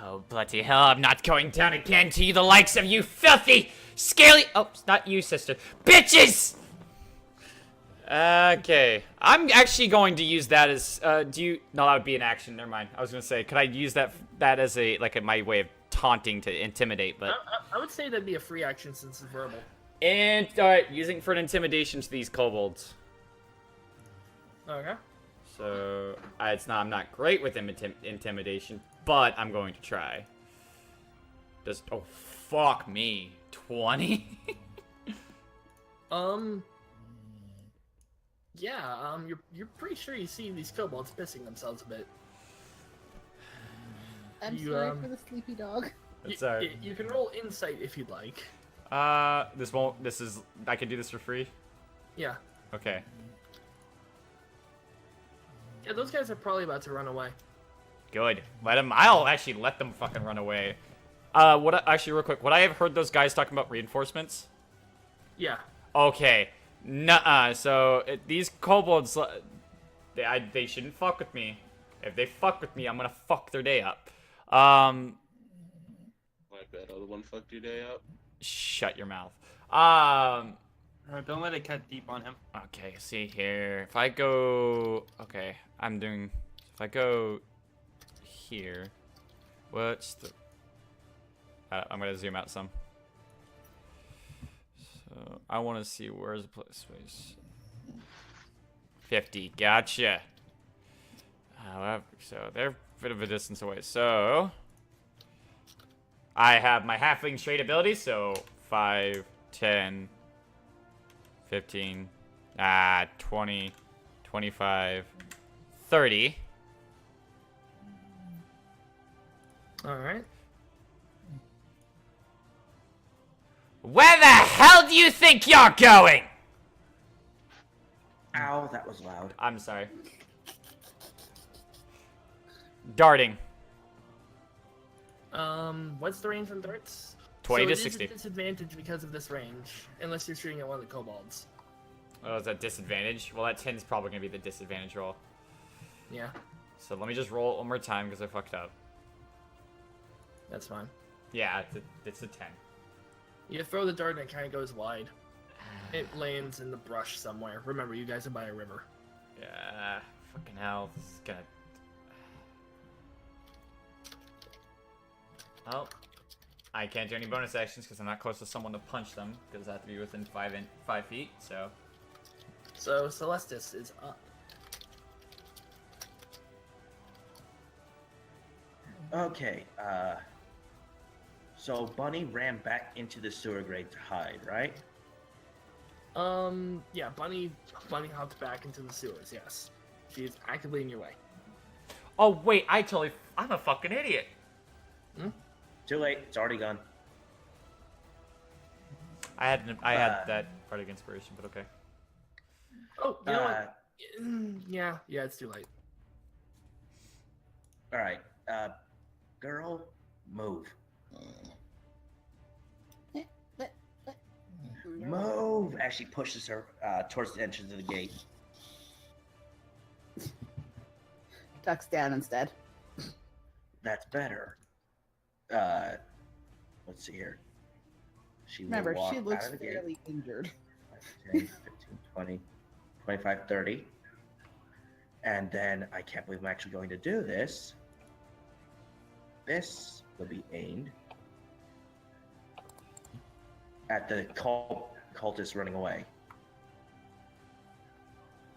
Oh, bloody hell, I'm not going down again to you, the likes of you filthy, scaly... Oh, it's not you, sister. Bitches! Okay. I'm actually going to use that as, do you... No, that would be an action, never mind. I was gonna say, could I use that as a, like, my way of taunting to intimidate, but... I would say that'd be a free action since it's verbal. And, alright, using for an intimidation to these kobolds. Okay. So, it's not, I'm not great with intimidation, but I'm going to try. Just oh fuck me, 20. Yeah. You're pretty sure you see these kobolds pissing themselves a bit. I'm You, sorry for the sleepy dog. It's alright. You can roll insight if you'd like. This won't. This is. I can do this for free. Yeah. Okay. Yeah, those guys are probably about to run away. Good. Let them. I'll actually let them fucking run away. Actually, real quick. Would I have heard those guys talking about reinforcements? Yeah. Okay. Nuh-uh. So these kobolds, they shouldn't fuck with me. If they fuck with me, I'm gonna fuck their day up. Like that other one fucked your day up. Shut your mouth. Alright, don't let it cut deep on him. Okay. See here. If I go, okay, I'm doing. If I go here, what's the? I'm gonna zoom out some. So I want to see where's the place space. 50. Gotcha. However, so they're a bit of a distance away. So I have my halfling trait ability. So 5, 10, 15, 20, 25, 30. All right. Where the hell do you think you're going? Ow, that was loud. I'm sorry. Darting. What's the range on darts? 20 so to it is 60. a disadvantage because of this range, unless you're shooting at one of the kobolds. Oh, is that disadvantage? Well, that 10's probably going to be the disadvantage roll. Yeah, So let me just roll it one more time because I fucked up. that's fine. Yeah, it's a 10. You throw the dart and it kind of goes wide. It lands in the brush somewhere. Remember, you guys are by a river. Yeah, fucking hell. This is gonna... Oh. I can't do any bonus actions because I'm not close to someone to punch them because I have to be within 5 feet, so... So, Celestis is up. Okay, so Bunnie ran back into the sewer grate to hide, right? Yeah, Bunnie hopped back into the sewers, yes. She's actively in your way. Oh, wait, I'm a fucking idiot. Too late, it's already gone. I had that Bardic Inspiration, but okay. Oh, you know what? Yeah, it's too late. Alright, girl, move. Move! As she pushes her towards the entrance of the gate. Ducks down instead. That's better. Let's see here. She will Remember, walk she out looks of the gate. fairly injured. 10, 15, 20, 25, 30. And then, I can't believe I'm actually going to do this. This will be aimed at the cultist running away.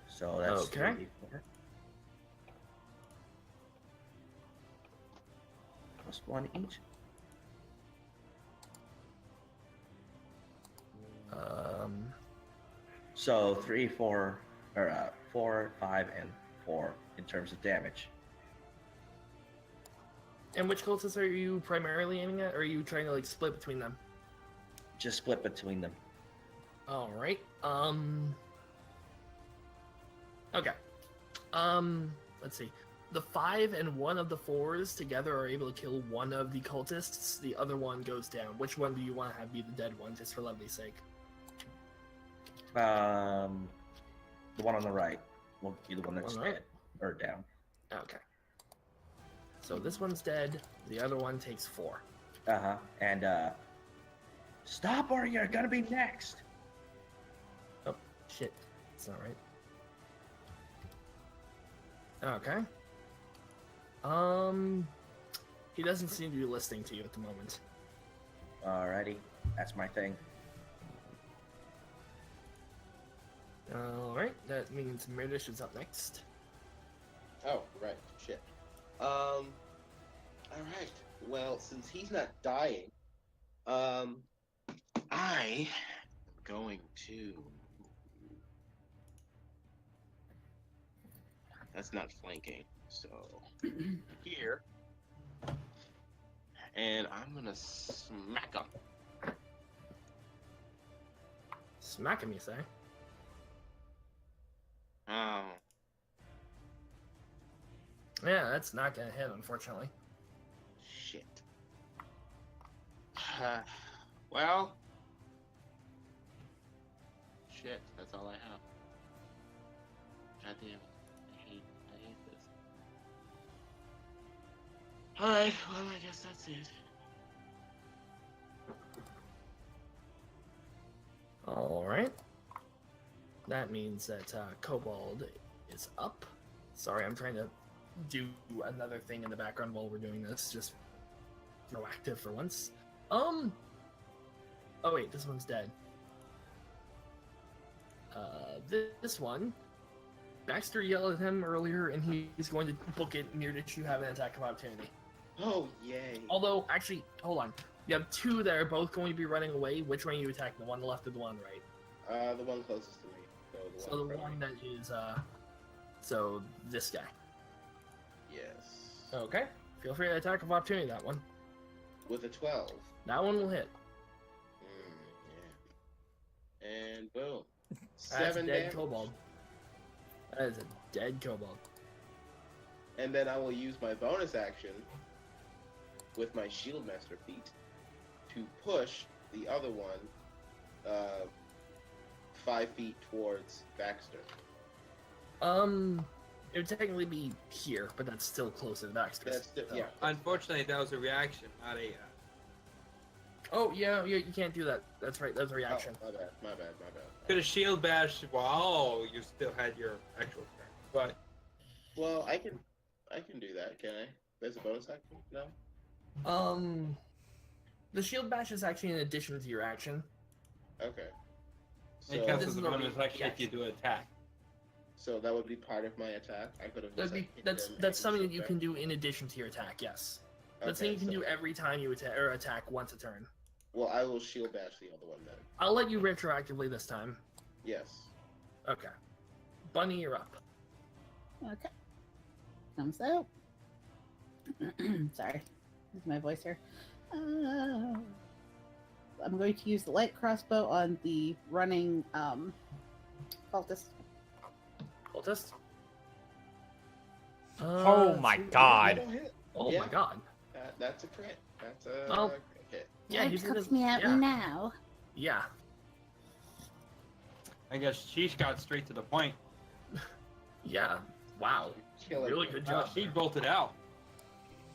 So that's Okay. 3, 4. Plus 1 each. So 3, 4, or 4, 5, and 4 in terms of damage. And which cultists are you primarily aiming at, or are you trying to like split between them? Just split between them. All right. Okay. Let's see. The 5 and 1 of the 4s together are able to kill one of the cultists. The other one goes down. Which one do you want to have be the dead one, just for levity's sake? The one on the right will be the one that's On the right? dead or down. Okay. So this one's dead. The other one takes 4. And stop or you're gonna be next. Oh shit! It's not right. Okay. He doesn't seem to be listening to you at the moment. Alrighty, that's my thing. Alright, that means Myrdish is up next. Oh, right. Shit. All right. Well, since he's not dying, I am going to. That's not flanking, so here, and I'm gonna smack him. Smack him, you say? Oh, Yeah, that's not gonna hit, unfortunately. shit. Well, shit. That's all I have. God damn it. I hate this. Alright, well, I guess that's it. Alright. That means that Kobold is up. Sorry, I'm trying to do another thing in the background while we're doing this. Just proactive for once. Oh wait, this one's dead. This one, Baxter yelled at him earlier, and he's going to book it. Myrdish, you have an attack of opportunity. Oh, yay. Although, actually, hold on. You have two that are both going to be running away. Which one are you attacking? The one on the left or the one on the right? The one closest to me. So the one that is, so this guy. Yes. Okay. Feel free to attack of opportunity that one. With a 12. That one will hit. Yeah. And boom. That's 7 a dead damage. kobold. That is a dead kobold. And then I will use my bonus action with my Shield Master feat to push the other one 5 feet towards Baxter. It would technically be here, but that's still closer to Baxter. That's still, so. yeah. Unfortunately, that was a reaction, not a. Oh, yeah, you can't do that. That's right, that's a reaction. Oh, my bad. Could have shield bashed while you still had your actual turn, but Well, I can do that, can I? There's a bonus action? No? The shield bash is actually in addition to your action. Okay. it So, counts this as a is a bonus action if you do an attack. so that would be part of my attack? I could have just, like, hit them That's and something that shield you bash. can do in addition to your attack, yes. That's Okay, something you can so- do every time you attack once a turn. Well, I will shield bash the other one then. I'll let you retroactively this time. Yes. Okay. Bunnie, you're up. Okay. Comes out. Sorry. There's my voice here. I'm going to use the light crossbow on the running cultist. Cultist? Oh my god. That'll hit. Oh Yeah. my god. That's a crit. That's a Oh. crit hit. Yeah, It he's in cuts his, me out yeah. now. Yeah. I guess Sheesh got straight to the point. Yeah. Wow. Kill it. Really good job. She bolted out.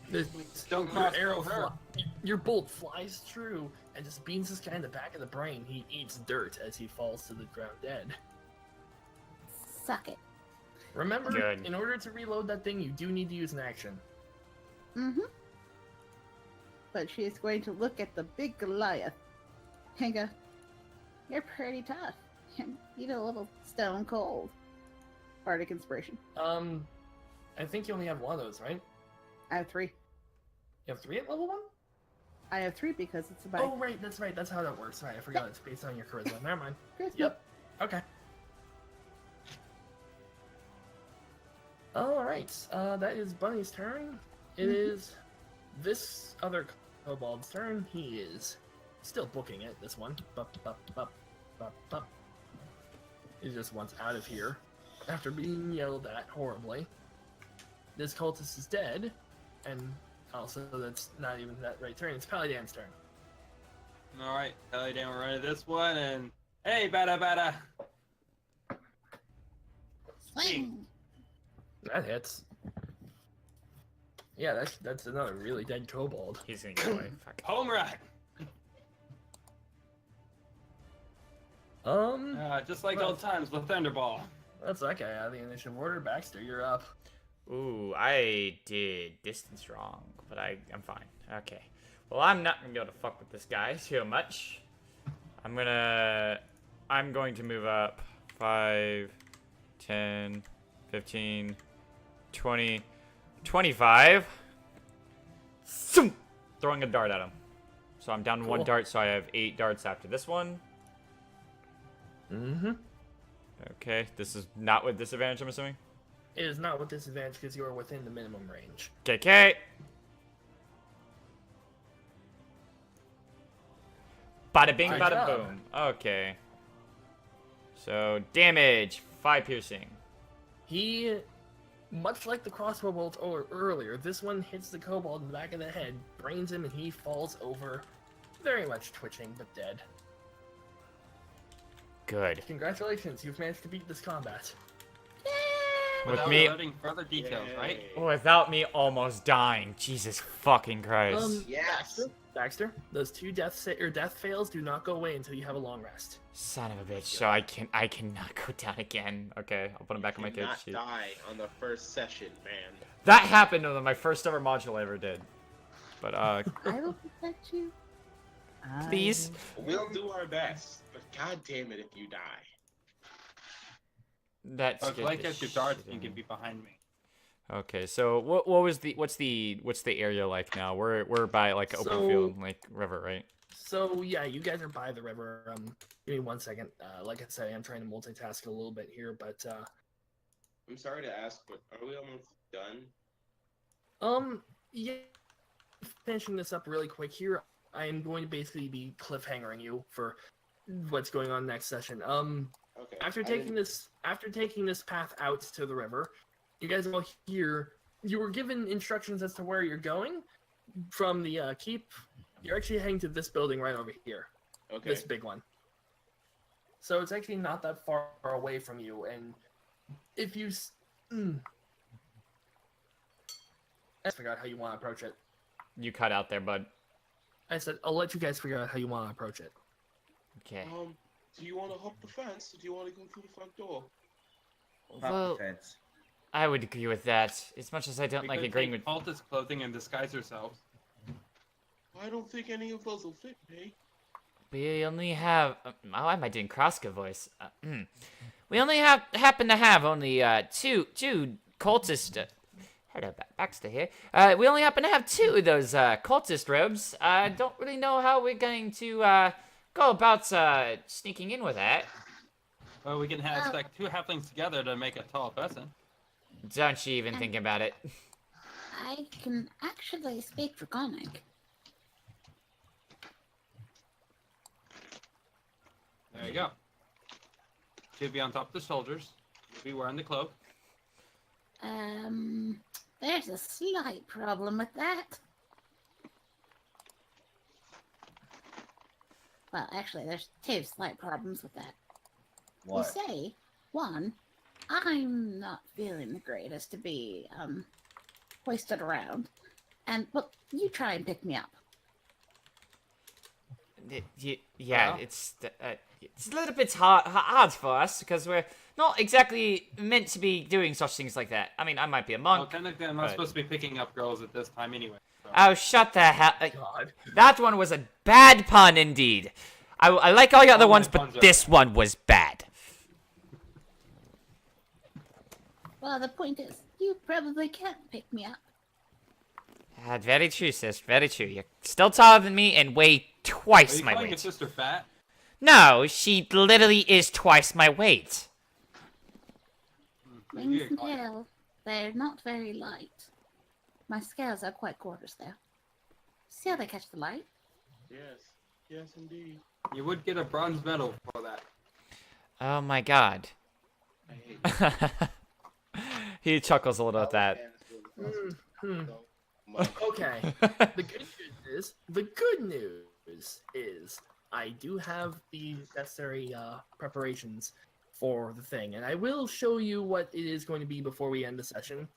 This, Don't your cross arrow her. your bolt flies through and just beams this guy in the back of the brain. He eats dirt as he falls to the ground dead. Suck it. Remember, Good. in order to reload that thing, you do need to use an action. Mm-hmm. But she is going to look at the big Goliath and go, "You're pretty tough. You're a little stone cold." Bardic inspiration. I think you only have one of those, right? I have 3. You have 3 at level 1? I have 3 because it's a Oh, right, that's right. That's how that works. Right, I forgot it's based on your charisma. Never mind. Charisma. Yep. Okay. Alright, that is Bunnie's turn. It is this other kobold's turn. He is still booking it, this one. Bup, bup, bup, bup, bup. He just wants out of here after being yelled at horribly. This cultist is dead, and also that's not even that right turn. It's Pali Dan's turn. Alright, Pali Dan will run to this one and hey, bada. Swing. That hits. Yeah, that's another really dead kobold. He's gonna get away. Fuck. Home run! Just like old times, the Thunderball. That's that guy out of the initiative order. Baxter, you're up. Ooh, I did distance wrong, but I'm fine. Okay. Well, I'm not gonna be able to fuck with this guy too much. I'm going to move up 5, 10, 15, 20, 25. Zoom! Throwing a dart at him. So I'm down to 1 Cool. dart, so I have 8 darts after this one. Mm-hmm. Okay, this is not with disadvantage, I'm assuming? It is not with disadvantage because you are within the minimum range. KK! Bada bing, Good bada job. boom. Okay. So, damage. 5 piercing. He, much like the crossbow bolt earlier, this one hits the kobold in the back of the head, brains him, and he falls over, very much twitching, but dead. Good. Congratulations, you've managed to beat this combat. With Without me, alerting further details, right? without me almost dying. Jesus fucking Christ. Yes. Baxter, those 2 death fails do not go away until you have a long rest. Son of a bitch. So I cannot go down again. Okay, I'll put him back on my Did character not sheet. die on the first session, man. That happened on my first ever module I ever did. But I will protect you. please. We'll do our best, but god damn it if you die. That's If I get your darts, you can be behind me. Okay, so what's the area like now? We're by like open So- field, like river, right? So yeah, you guys are by the river. Give me 1 second. Like I said, I'm trying to multitask a little bit here, but I'm sorry to ask, but are we almost done? yeah. Finishing this up really quick here, I am going to basically be cliffhangering you for what's going on next session. Okay. After taking this path out to the river, you guys all here. You were given instructions as to where you're going from the keep. You're actually heading to this building right over here, Okay. this big one. So it's actually not that far away from you. And if you, I figure out how you want to approach it. You cut out there, bud. I said I'll let you guys figure out how you want to approach it. Okay. Do you want to hop the fence, or do you want to go through the front door? Well, Fence. I would agree with that. As much as I don't We like could agreeing take with. cultist clothing and disguise ourselves. I don't think any of those will fit me. We only have. Why am I doing Kraska voice? We only happen to have only two cultist. Hello, Baxter here. We only happen to have 2 of those cultist robes. I don't really know how we're going to go about sneaking in with that. Well, we can have stack 2 halflings together to make a tall person. Don't you even think about it. I can actually speak Draconic. There you go. She'll be on top of the shoulders. You'll be wearing the cloak. There's a slight problem with that. Well, actually, there's 2 slight problems with that. What? You say, 1, I'm not feeling the greatest to be, hoisted around. And, well, you try and pick me up. Yeah, it's a little bit hard for us because we're not exactly meant to be doing such things like that. I mean, I might be a Well, monk. technically, I'm not supposed to be picking up girls at this time anyway. So. Oh, shut the hell! God. That one was a bad pun indeed. I like all your other All ones, my puns but are this bad. one was bad. Well, the point is, you probably can't pick me up. Very true, sis. Very true. You're still taller than me and weigh Are twice you my calling your weight. sister fat? No, she literally is twice my weight. Wings You're and calling- tail, they're not very light. My scales are quite quarters, though. See how they catch the light? Yes. Yes, indeed. You would get a bronze medal for that. Oh my god. I hate He chuckles a little at that. Okay. The good news is I do have the necessary preparations for the thing, and I will show you what it is going to be before we end the session.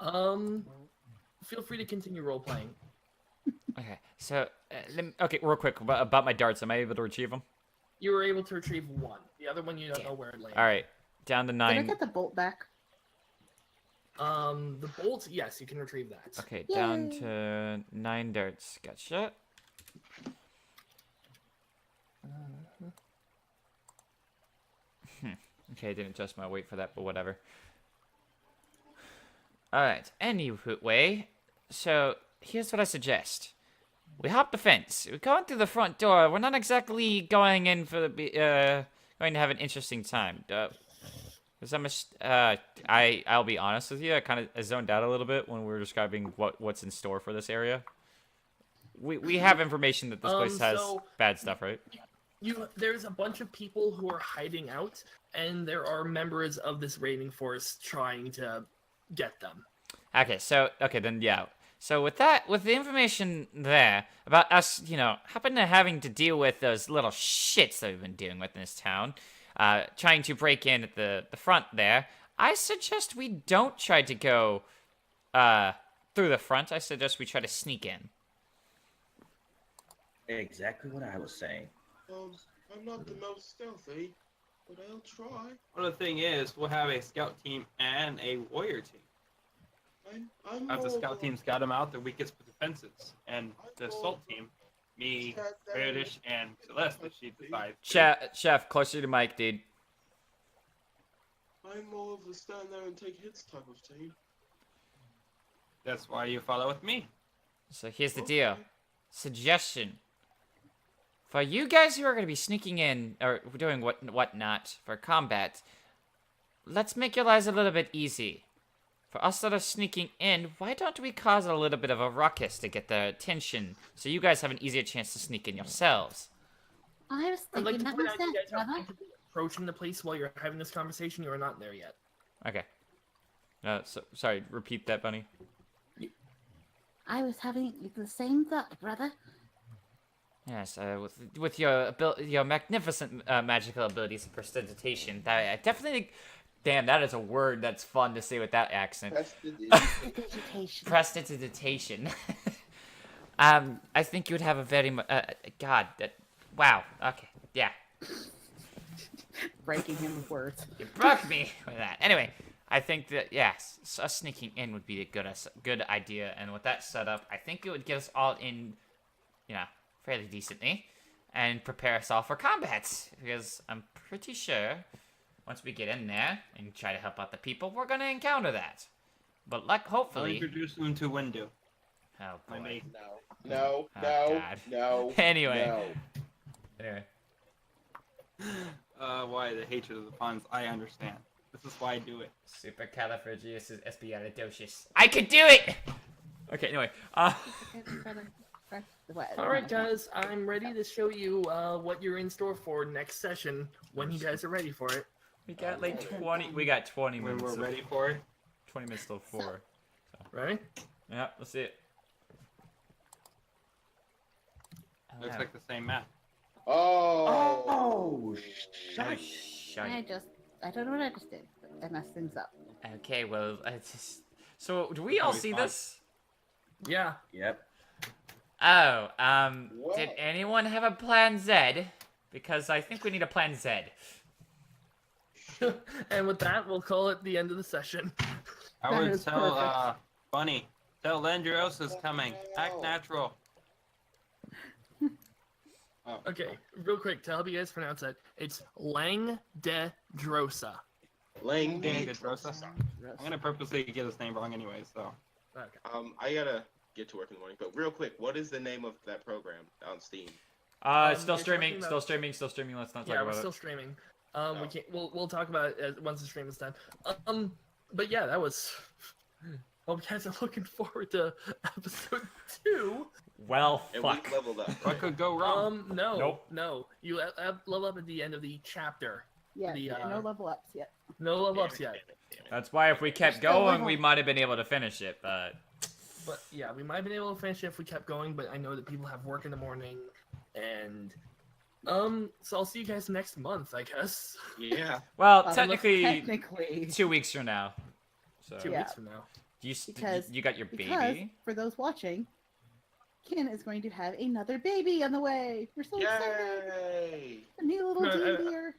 Feel free to continue role playing. Okay, so okay, real quick about my darts. Am I able to retrieve them? You were able to retrieve 1. The other one you don't know where it landed. All right, down to Did I 9. get the bolt back? The bolt, yes, you can retrieve that. Okay, down to 9 darts. Gotcha. Okay, I didn't adjust my weight for that, but whatever. Alright, anyway, so here's what I suggest. We hop the fence. We're going through the front door. We're not exactly going in for the going to have an interesting time. Cause I'll be honest with you. I kind of zoned out a little bit when we were describing what's in store for this area. We have information that this place has bad stuff, right? There's a bunch of people who are hiding out, and there are members of this raiding force trying to get them. Okay, then yeah. So with the information there about us, happen to having to deal with those little shits that we've been dealing with in this town, trying to break in at the front there, I suggest we don't try to go through the front. I suggest we try to sneak in. Exactly what I was saying. I'm not the most stealthy, but I'll try. Well, the thing is, we'll have a scout team and a warrior team. As the scout team scout them out, the weakest defenses, and the assault team, me, Myrdish, and Celestis, she decides. Chef, closer to Mike, dude. I'm more of a stand there and take hits type of team. That's why you follow with me. So here's the deal. Suggestion. For you guys who are going to be sneaking in, or doing whatnot for combat, let's make your lives a little bit easy. For us that are sneaking in, why don't we cause a little bit of a ruckus to get their attention, so you guys have an easier chance to sneak in yourselves? I was I'd like thinking to that point out you myself, guys are brother. approaching the place while you're having this conversation. You are not there yet. Okay. Sorry, repeat that, Bunnie. I was having the same thought, brother. Yes, with your magnificent magical abilities of prestidigitation, I definitely. Damn, that is a word that's fun to say with that accent. Prestidigitation. I think you would have a very wow. Okay, yeah. Breaking him with words. You broke me with that. Anyway, I think that yes, us sneaking in would be a good idea, and with that setup, I think it would get us all in, fairly decently, and prepare us all for combat. Because I'm pretty sure once we get in there and try to help out the people, we're gonna encounter that. But hopefully. I'll introduce them to Windu. Oh boy. No. Anyway. Why the hatred of the puns? I understand. This is why I do it. Supercalifragilisticexpialidocious. I could do it. Okay. Anyway. All right, guys. I'm ready to show you what you're in store for next session when you guys are ready for it. We got like 20. We got 20 When minutes. we're ready for it. 20 minutes till 4. So. Ready? Yeah. Let's see it. Looks like the same map. Oh, Shite. I don't know what I just did, but I messed things up. Okay. Well, so do we all see this? Yeah. Yep. Oh. What? Did anyone have a plan Z? Because I think we need a plan Z. And with that, we'll call it the end of the session. I That would is tell perfect. Bunnie, tell Landrosa's coming. Act natural. Okay, real quick to help you guys pronounce that, it's Lang de Drosa. Lang Dang, de Drosa. I'm gonna purposely get his name wrong anyway, so. Okay. I gotta get to work in the morning, but real quick, what is the name of that program on Steam? It's still you're streaming. talking Still about- streaming. Let's not talk Yeah, about we're still it. streaming. We can't. We'll talk about it once the stream is done. But yeah, that was. Hope you guys are looking forward to episode 2. Well, And fuck. we leveled up. What could go wrong? No. Nope. You level up at the end of the chapter. Yeah, The, no level ups yet. No level ups yet. That's why if we kept Still going, level. we might have been able to finish it. But But yeah, we might have been able to finish it if we kept going. But I know that people have work in the morning, and so I'll see you guys next month, I guess. Yeah. well, technically, Technically, 2 weeks from now. So 2 Yeah. weeks from now. Because- you got your because baby. for those watching, Ken is going to have another baby on the way. We're so excited! Yay! A new little No, deer.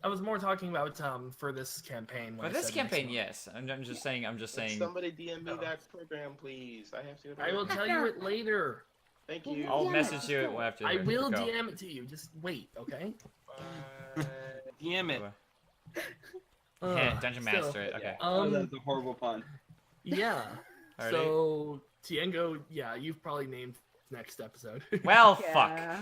I was more talking about for this campaign. when For I this said next campaign, month. yes. I'm just saying. Can somebody DM me that program, please? I have to. Go to I will work. tell you it later. Thank you. I'll Yeah, message you still. after. I will go. DM it to you. Just wait, okay? DM it. Yeah, Dungeon still. Master it. Okay. Oh, that's a horrible pun. Yeah. Alrighty. So Tiengo, yeah, you've probably named next episode. Well, Yeah.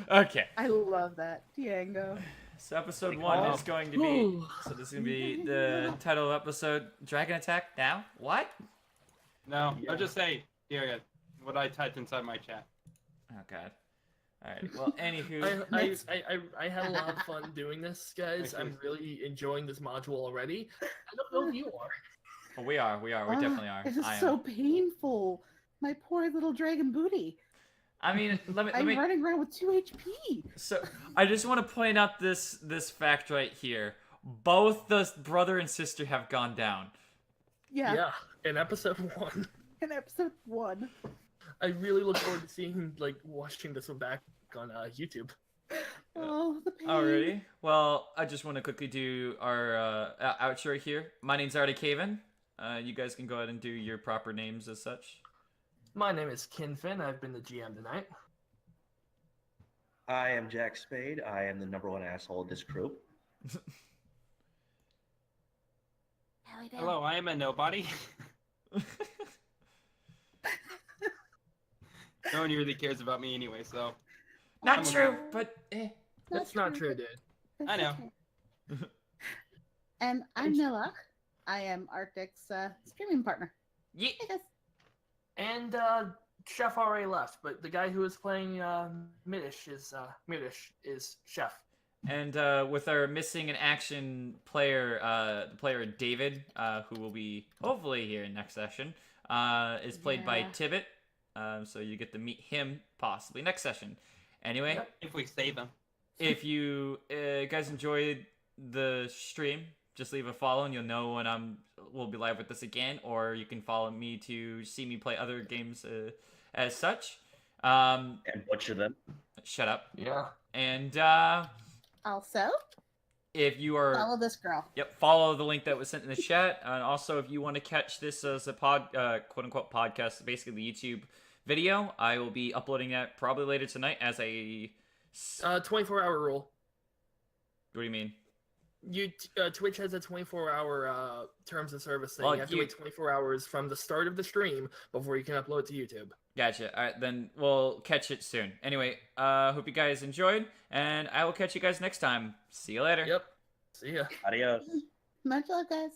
fuck. Okay. I love that. Tiango. So episode 1 is going to be. So this is going to be the title of episode: Dragon Attack Now. What? No, Yeah. I'll just say here what I typed inside my chat. Oh god. All right. Well, anywho. I had a lot of fun doing this, guys. I'm really enjoying this module already. I don't know if you are. Oh, we are. We definitely are. It is I am. so painful. My poor little dragon booty. I mean, let I'm me. running around with 2 HP. So I just want to point out this fact right here. Both the brother and sister have gone down. Yeah. In episode 1. In episode 1. I really look forward to seeing, watching this one back on YouTube. Oh, the pain. Alrighty. Well, I just want to quickly do our outro here. My name's Arctichaven. You guys can go ahead and do your proper names as such. My name is Kinfin. I've been the GM tonight. I am Jack Spade. I am the #1 asshole of this group. How we doing? Hello, I am a nobody. No one really cares about me anyway, so. Not I'm true, but That's not true, dude. I know. Okay. And I'm Nilahg. I am Arctic's streaming partner. yeah. Hey guys. And Chef already left, but the guy who was playing Myrdish is Chef. And with our missing in action player, the player David, who will be hopefully here in next session, is played by Yeah. Tiebet. So you get to meet him possibly next session. Anyway, If we save them. if you guys enjoyed the stream, just leave a follow and you'll know when we'll be live with this again, or you can follow me to see me play other games as such. And butcher them. Shut up. Yeah. And Also, if you are follow this girl. Yep, follow the link that was sent in the chat. And also, if you want to catch this as a quote-unquote podcast, basically the YouTube video, I will be uploading that probably later tonight as a... 24-hour rule. What do you mean? Twitch has a 24-hour terms of service thing. Well, you have to wait 24 hours from the start of the stream before you can upload to YouTube. Gotcha. All right, then we'll catch it soon. Anyway, hope you guys enjoyed, and I will catch you guys next time. See you later. Yep. See ya. Adios. Much love, guys.